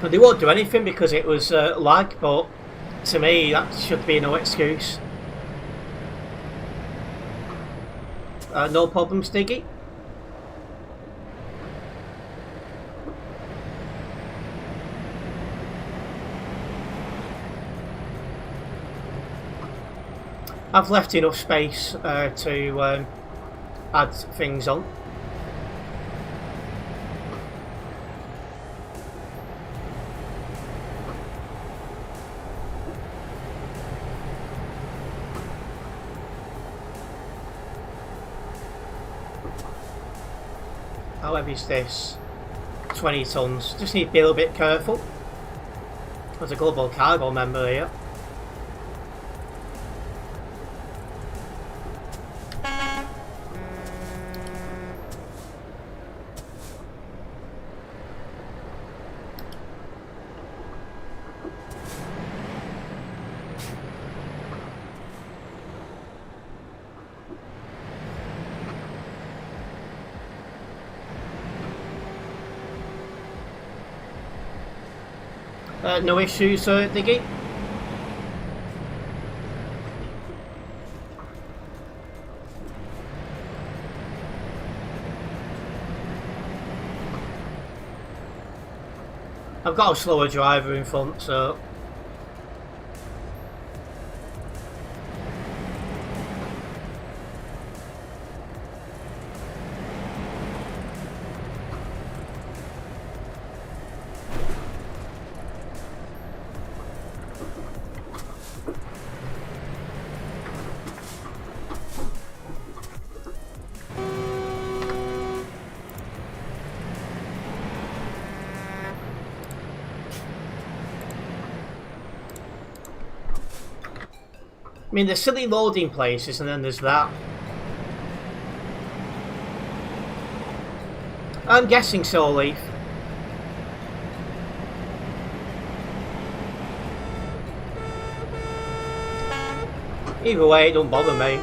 S1: They won't do anything because it was lag, but to me that should be no excuse. No problem, Stiggy. I've left enough space to add things on. How heavy is this? 20 tons. Just need to be a little bit careful. There's a global cargo member here. No issues, Diggy? I've got a slower driver in front, so... I mean, there's silly loading places and then there's that. I'm guessing so, Leaf. Either way, it don't bother me.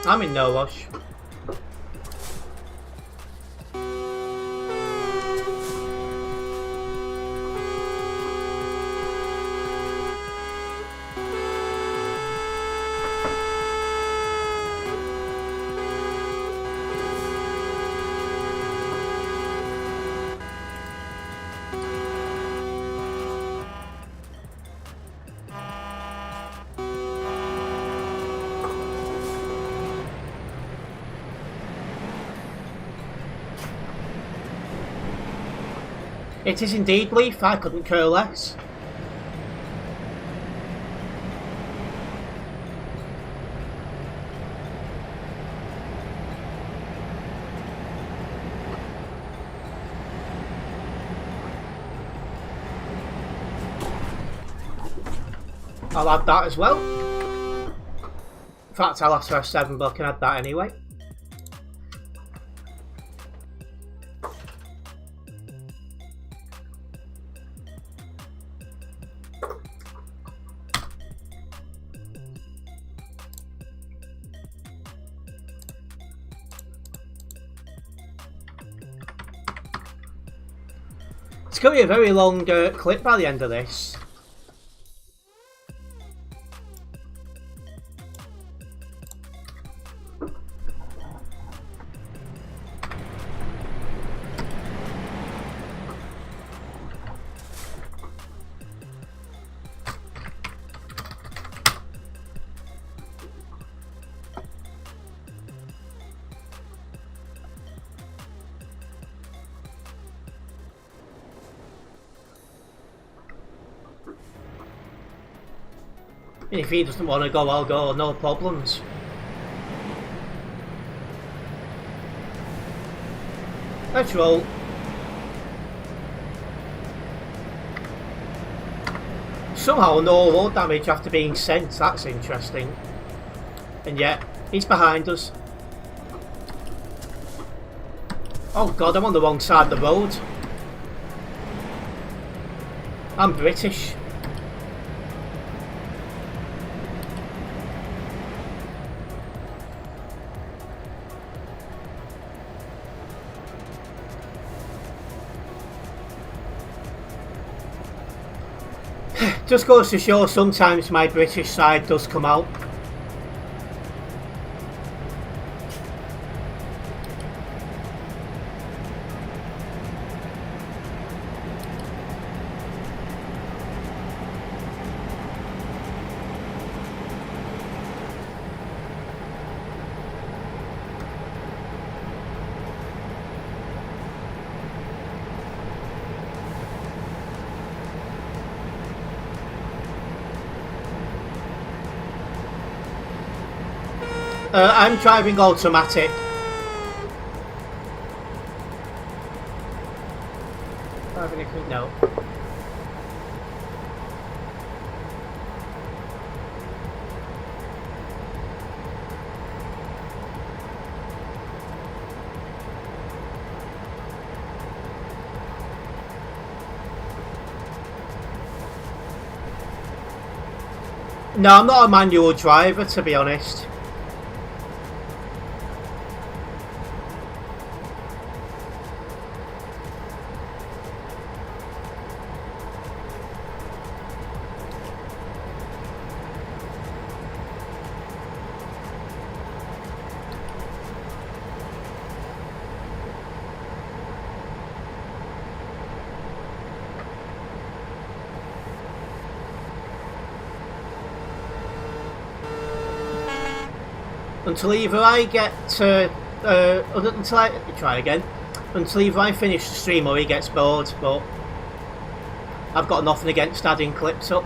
S1: I'm in no rush. It is indeed, Leaf. I couldn't care less. I'll add that as well. In fact, I'll ask for a 7, but I can add that anyway. It's going to be a very long clip by the end of this. If he doesn't want to go, I'll go, no problems. Let's roll. Somehow no road damage after being sent, that's interesting. And yet, he's behind us. Oh god, I'm on the wrong side of the road. I'm British. Just goes to show sometimes my British side does come out. I'm driving automatic. No. No, I'm not a manual driver, to be honest. Until either I get until I try again. Until either I finish the stream or he gets bored. But I've got nothing against adding clips up.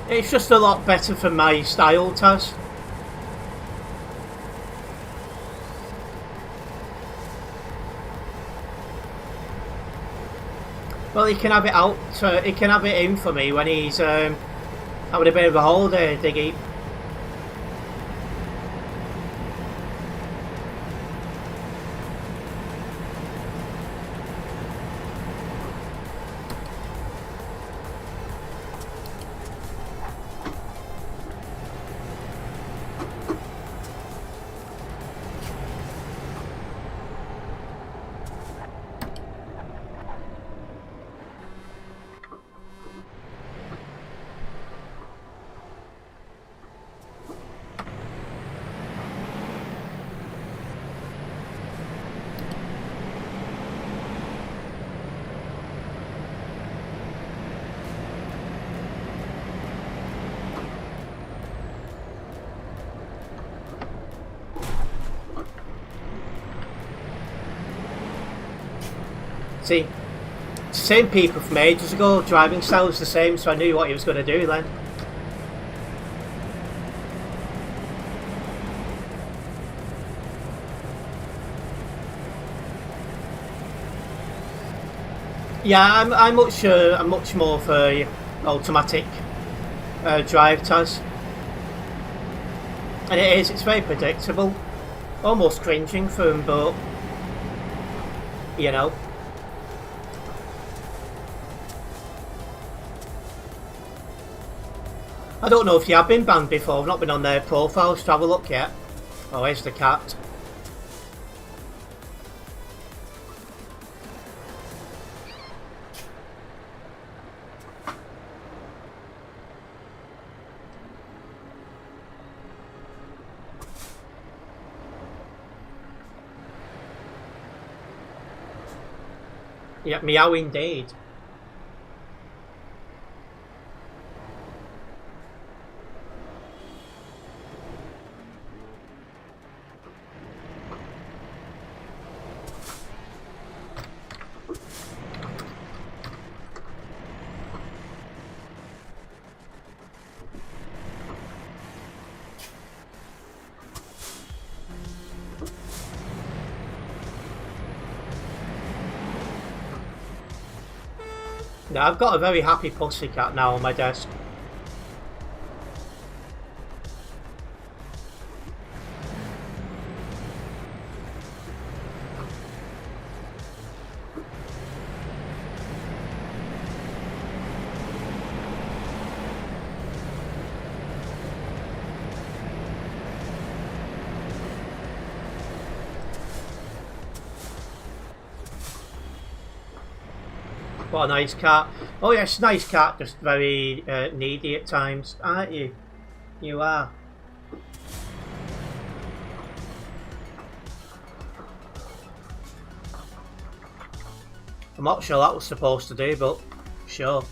S1: It's just a lot better for my style, Taz. Well, he can have it out. He can have it in for me when he's having a bit of a holiday, Diggy. See, same people from ages ago, driving style was the same, so I knew what he was going to do then. Yeah, I'm much more for automatic drive, Taz. And it's very predictable. Almost cringing for him, but you know. I don't know if you have been banned before. I've not been on their profiles to have a look yet. Oh, here's the cat. Yeah, meow indeed. Now, I've got a very happy pussycat now on my desk. What a nice cat. Oh yes, nice cat, just very needy at times, aren't you? You are. I'm not sure that was supposed to do, but sure.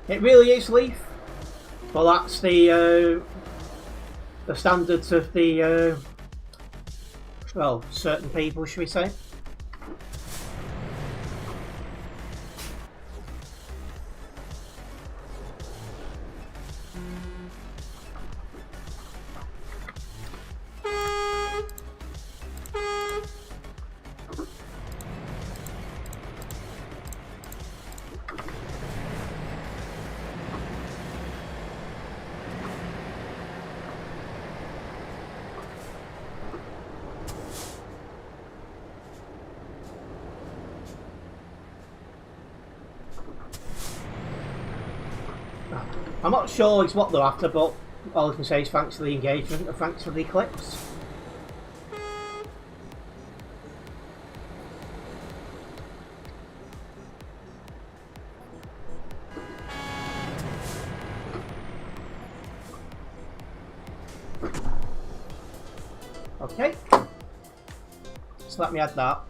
S1: It really is Leaf. Well, that's the standards of the well, certain people, should we say? I'm not sure it's what they're after, but all I can say is thanks for the engagement and thanks for the clips. Okay, so let me add that.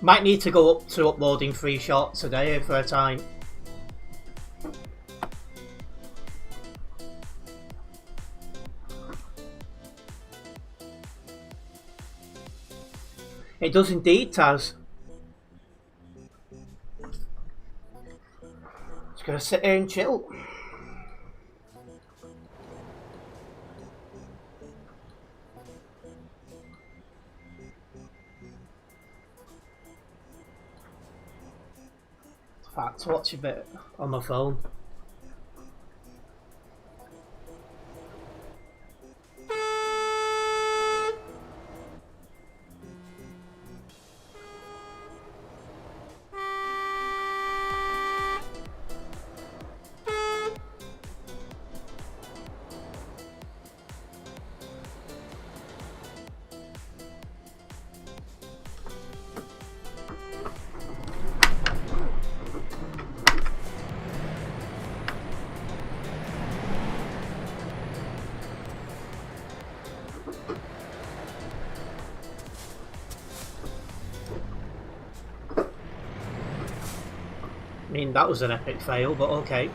S1: Might need to go up to uploading 3 shots a day for a time. It does indeed, Taz. Just gonna sit here and chill. In fact, watch a bit on my phone. mean, that was an epic fail, but okay.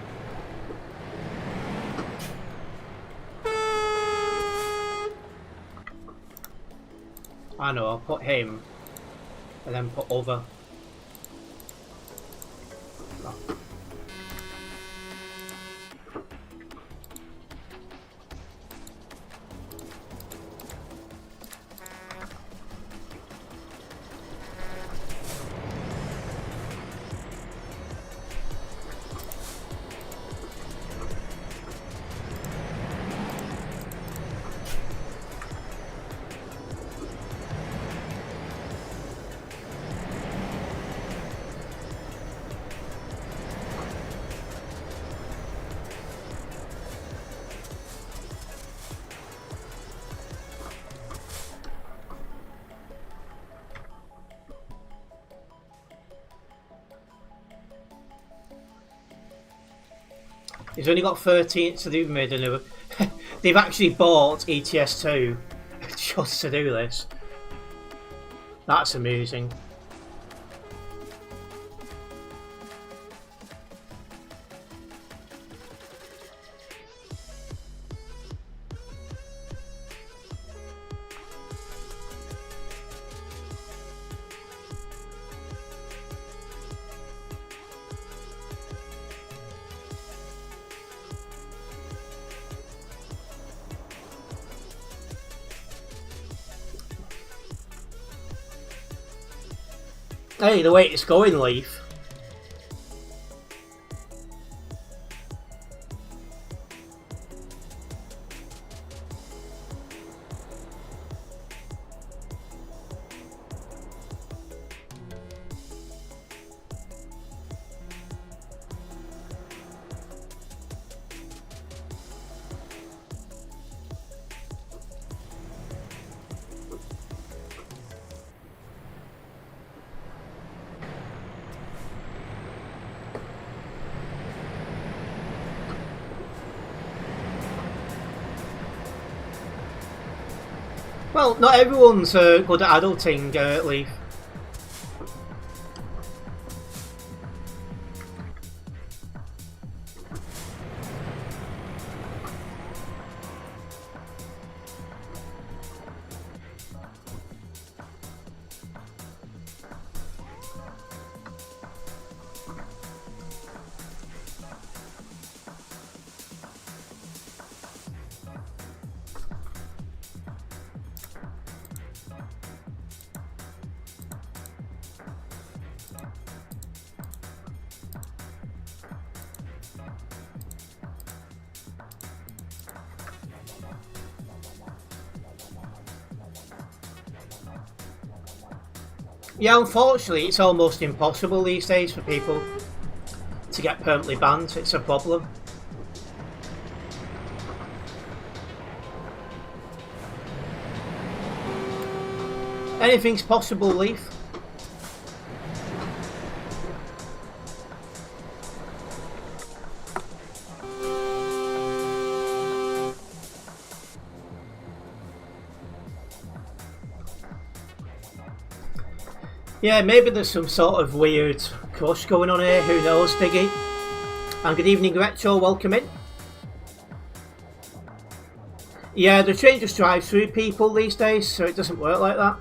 S1: I know, I'll put him and then put other. Oh. He's only got 13, so they've made another. They've actually bought ETS2 just to do this. That's amazing. Hey, the way it's going, Leaf. Well, not everyone's good at adulting, Leaf. Yeah, unfortunately, it's almost impossible these days for people to get permanently banned. It's a problem. Anything's possible, Leaf. Yeah, maybe there's some sort of weird crush going on here, who knows, Diggy? And good evening, Retro, welcome in. Yeah, the train just drives through people these days, so it doesn't work like that.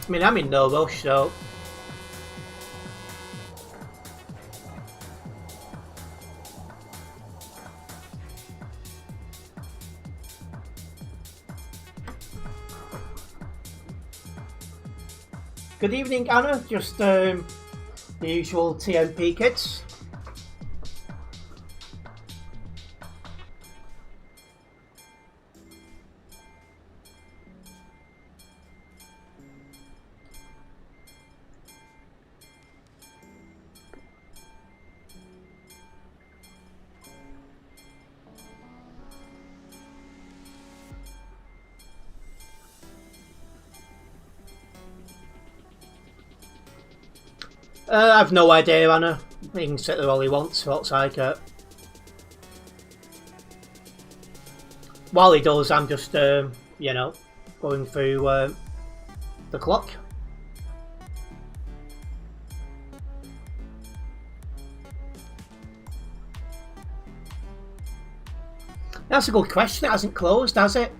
S1: I mean, I'm in no rush, so... Good evening, Anna. Just the usual TMP kids. I've no idea, Anna. He can sit there all he wants, what's I care. While he does, I'm just, you know, going through the clock. That's a good question. It hasn't closed, has it?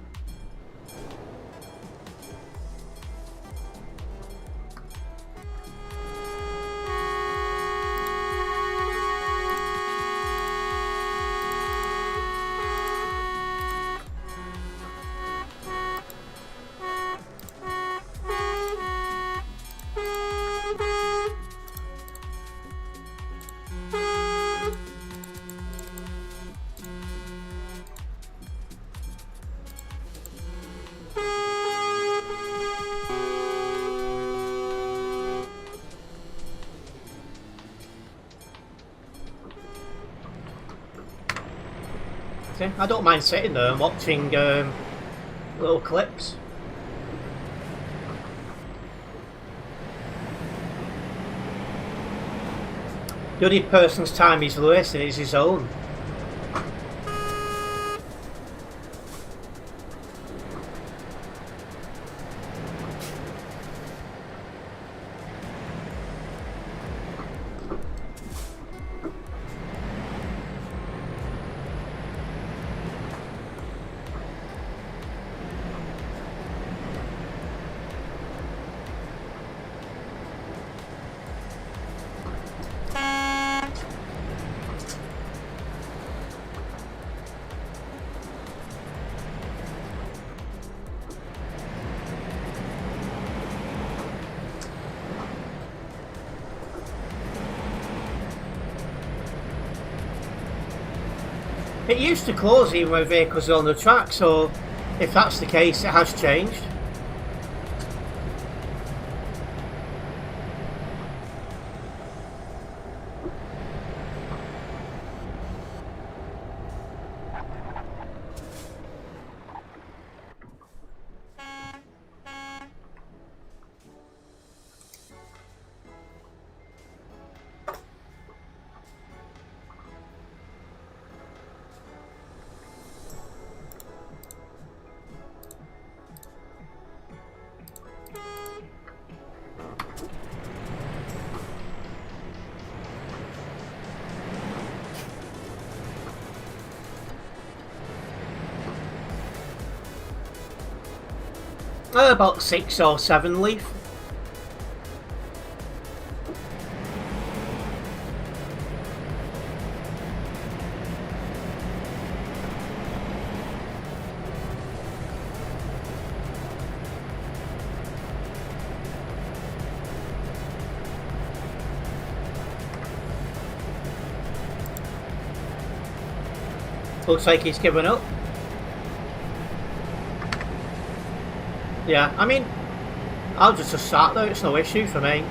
S1: I don't mind sitting there and watching little clips. The only person's time he's wasting is his own. It used to close even when vehicles are on the track, so if that's the case, it has changed. About 6 or 7 leaf. Looks like he's given up. Yeah, I mean, I'll just start there, it's no issue for me.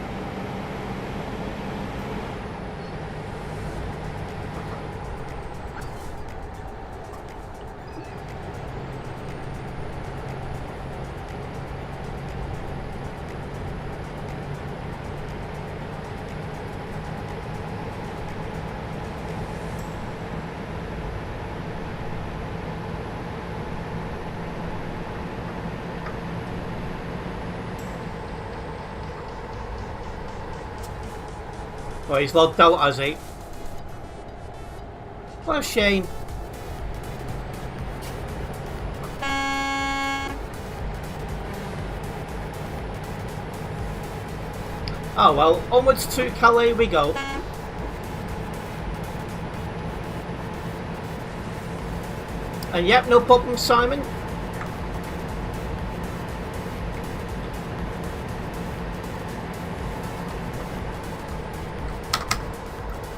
S1: Well, he's logged out, has he? What a shame. Oh well, onwards to Calais we go. And yep, no problem, Simon.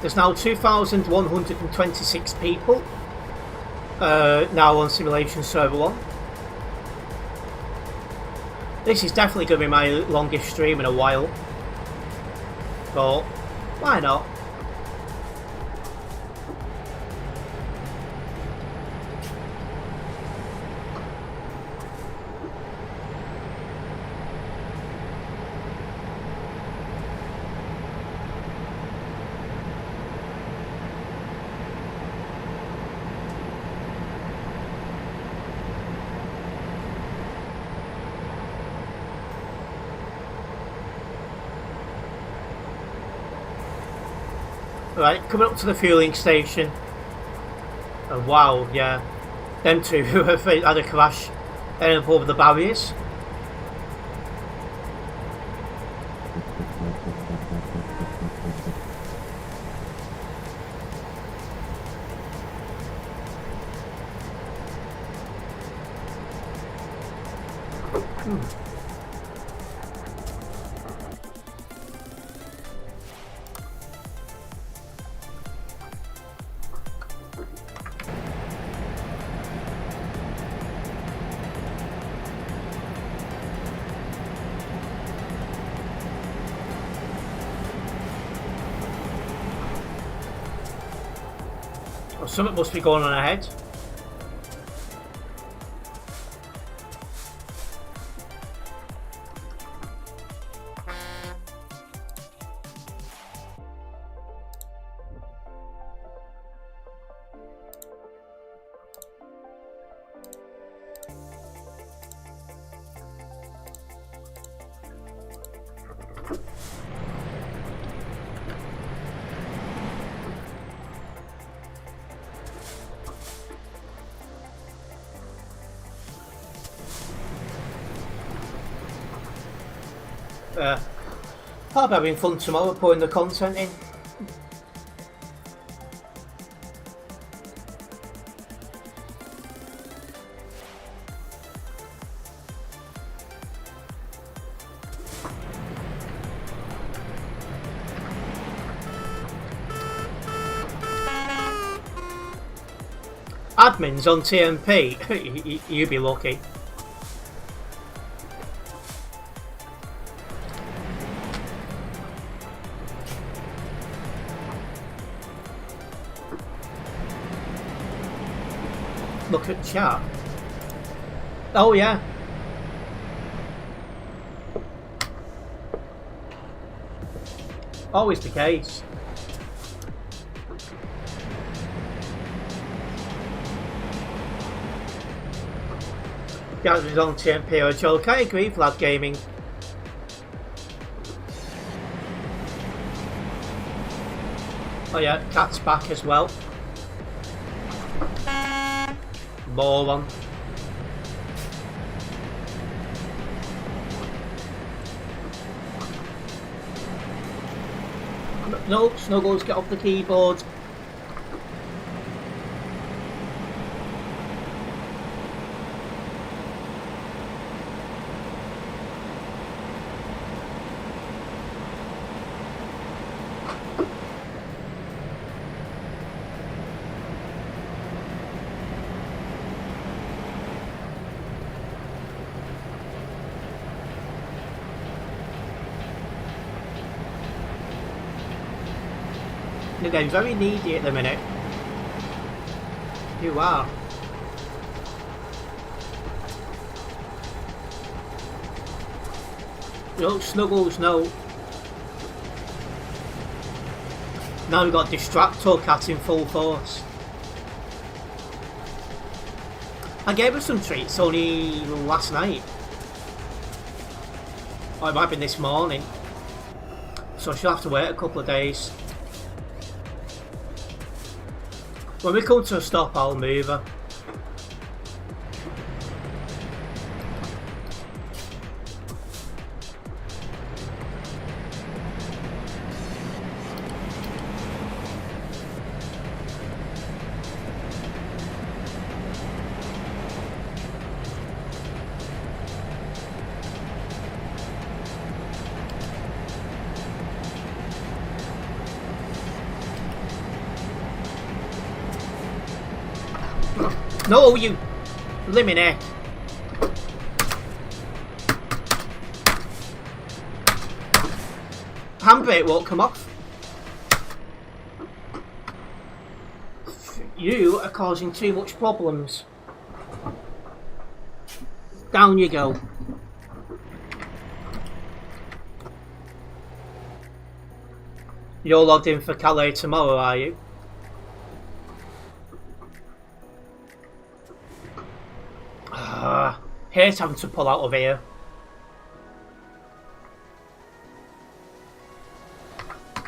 S1: There's now 2,126 people now on Simulation Server 1. This is definitely going to be my longest stream in a while. But why not? Right, coming up to the fueling station. And wow, yeah. Them two who have had a crash ended up over the barriers. Well, something must be going on ahead. I'll be having fun tomorrow putting the content in. Admins on TMP, you'd be lucky. Look at chat. Oh yeah. Always the case. Guys, on TMP or a joke. I agree, Vlad Gaming. Oh yeah, Cat's back as well. Moron. No, Snuggles, get off the keyboard. The game's very needy at the minute. You are. No, Snuggles, no. Now we've got Distractor Cat in full force. I gave her some treats only last night. Or it might have been this morning. So she'll have to wait a couple of days. When we come to a stop, I'll move her. No, you limine. Handbrake won't come off. You are causing too much problems. Down you go. You're logged in for Calais tomorrow, are you? Hate having to pull out of here.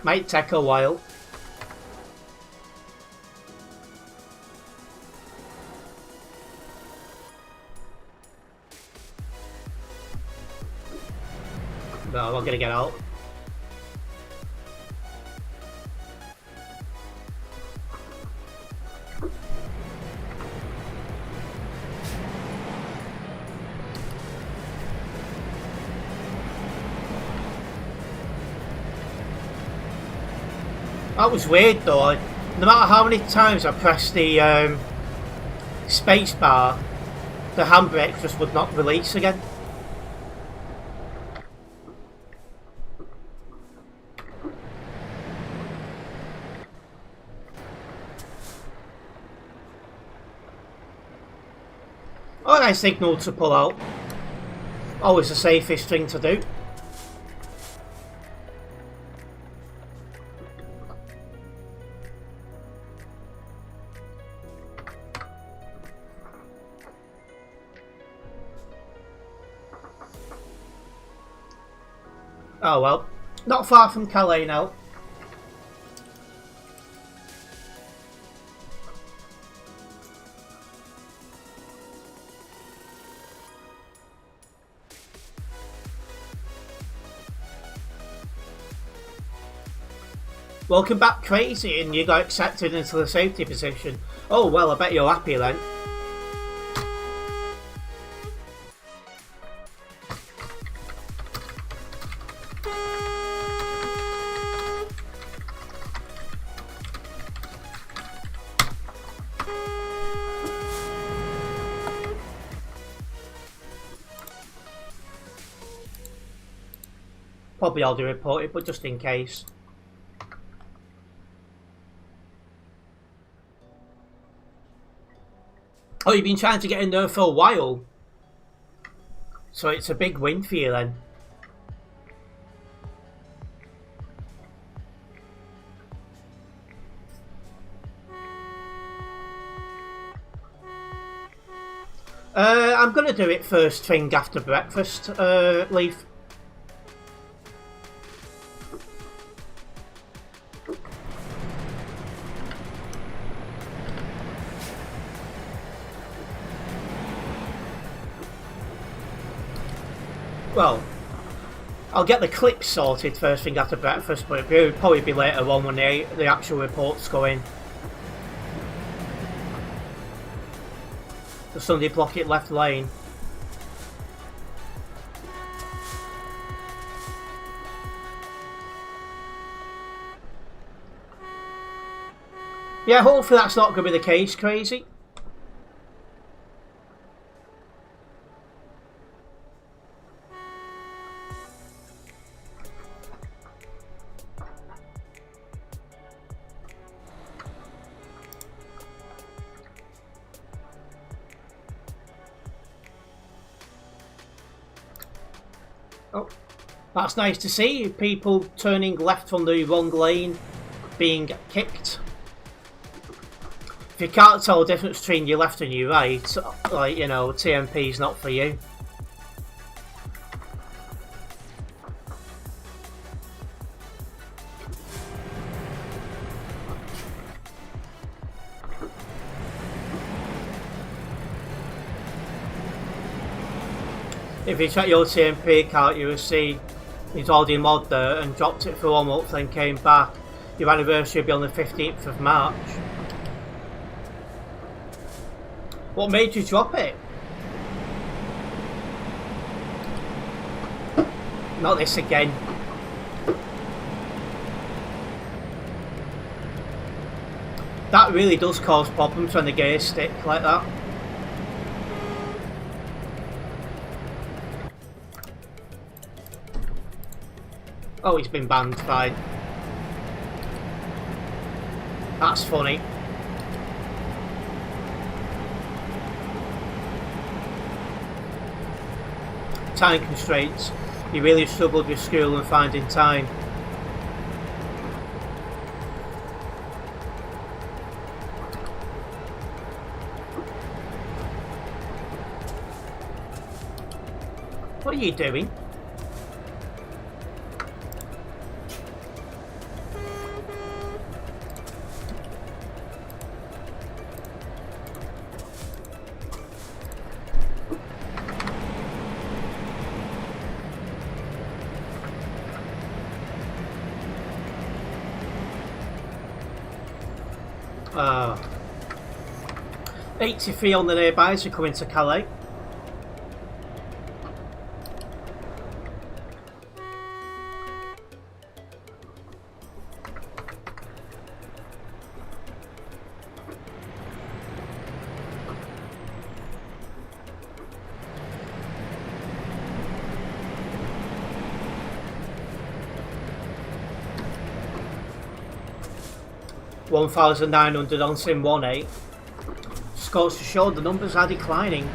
S1: Might take a while. No, I'm not going to get out. That was weird though. No matter how many times I pressed the space bar, the handbrake just would not release again. Alright, signal to pull out. Always the safest thing to do. Oh well, not far from Calais now. Welcome back, Crazy, and you got accepted into the safety position. Oh well, I bet you're happy then. Probably I'll do report it, but just in case. Oh, you've been trying to get in there for a while. So it's a big win for you then. I'm going to do it first thing after breakfast, Leaf. Well, I'll get the clips sorted first thing after breakfast, but it'll probably be later on when the actual reports go in. The Sunday Blocket left lane. Yeah, hopefully that's not going to be the case, Crazy. Oh, that's nice to see. People turning left on the wrong lane being kicked. If you can't tell the difference between your left and your right, like, you know, TMP is not for you. If you check your TMP account, you will see he's already modded there and dropped it for 1 month, then came back. Your anniversary will be on the 15th of March. What made you drop it? Not this again. That really does cause problems when the gears stick like that. Oh, he's been banned, fine. That's funny. Time constraints. He really struggled with school and finding time. What are you doing? 83 on the nearby as we come into Calais. $1,900 on Sim 1-8. Just goes to show the numbers are declining.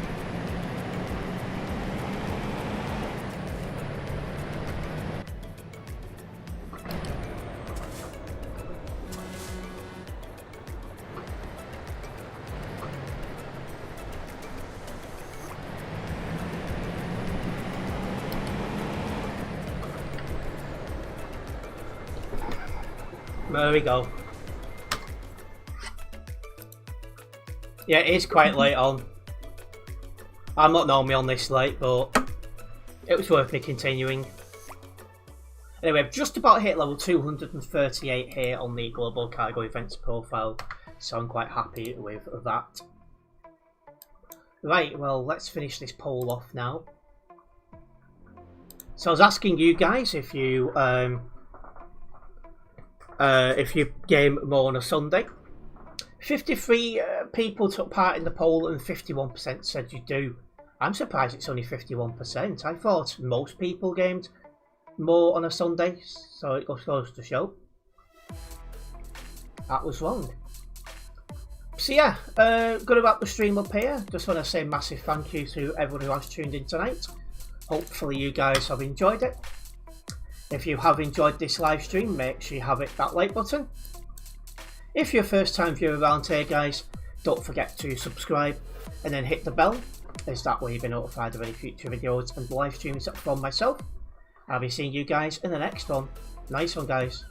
S1: There we go. Yeah, it is quite late on. I'm not normally on this late, but it was worth me continuing. Anyway, I've just about hit level 238 here on the Global Cargo Events profile, so I'm quite happy with that. Right, well, let's finish this poll off now. So I was asking you guys if you game more on a Sunday. 53 people took part in the poll and 51% said you do. I'm surprised it's only 51%. I thought most people gamed more on a Sunday, so it goes to show. That was wrong. So yeah, gonna wrap the stream up here. Just want to say a massive thank you to everyone who has tuned in tonight. Hopefully you guys have enjoyed it. If you have enjoyed this live stream, make sure you have hit that like button. If you're a first time viewer around here guys, don't forget to subscribe and then hit the bell, as that way you'll be notified of any future videos and live streams from myself. I'll be seeing you guys in the next one. Nice one guys.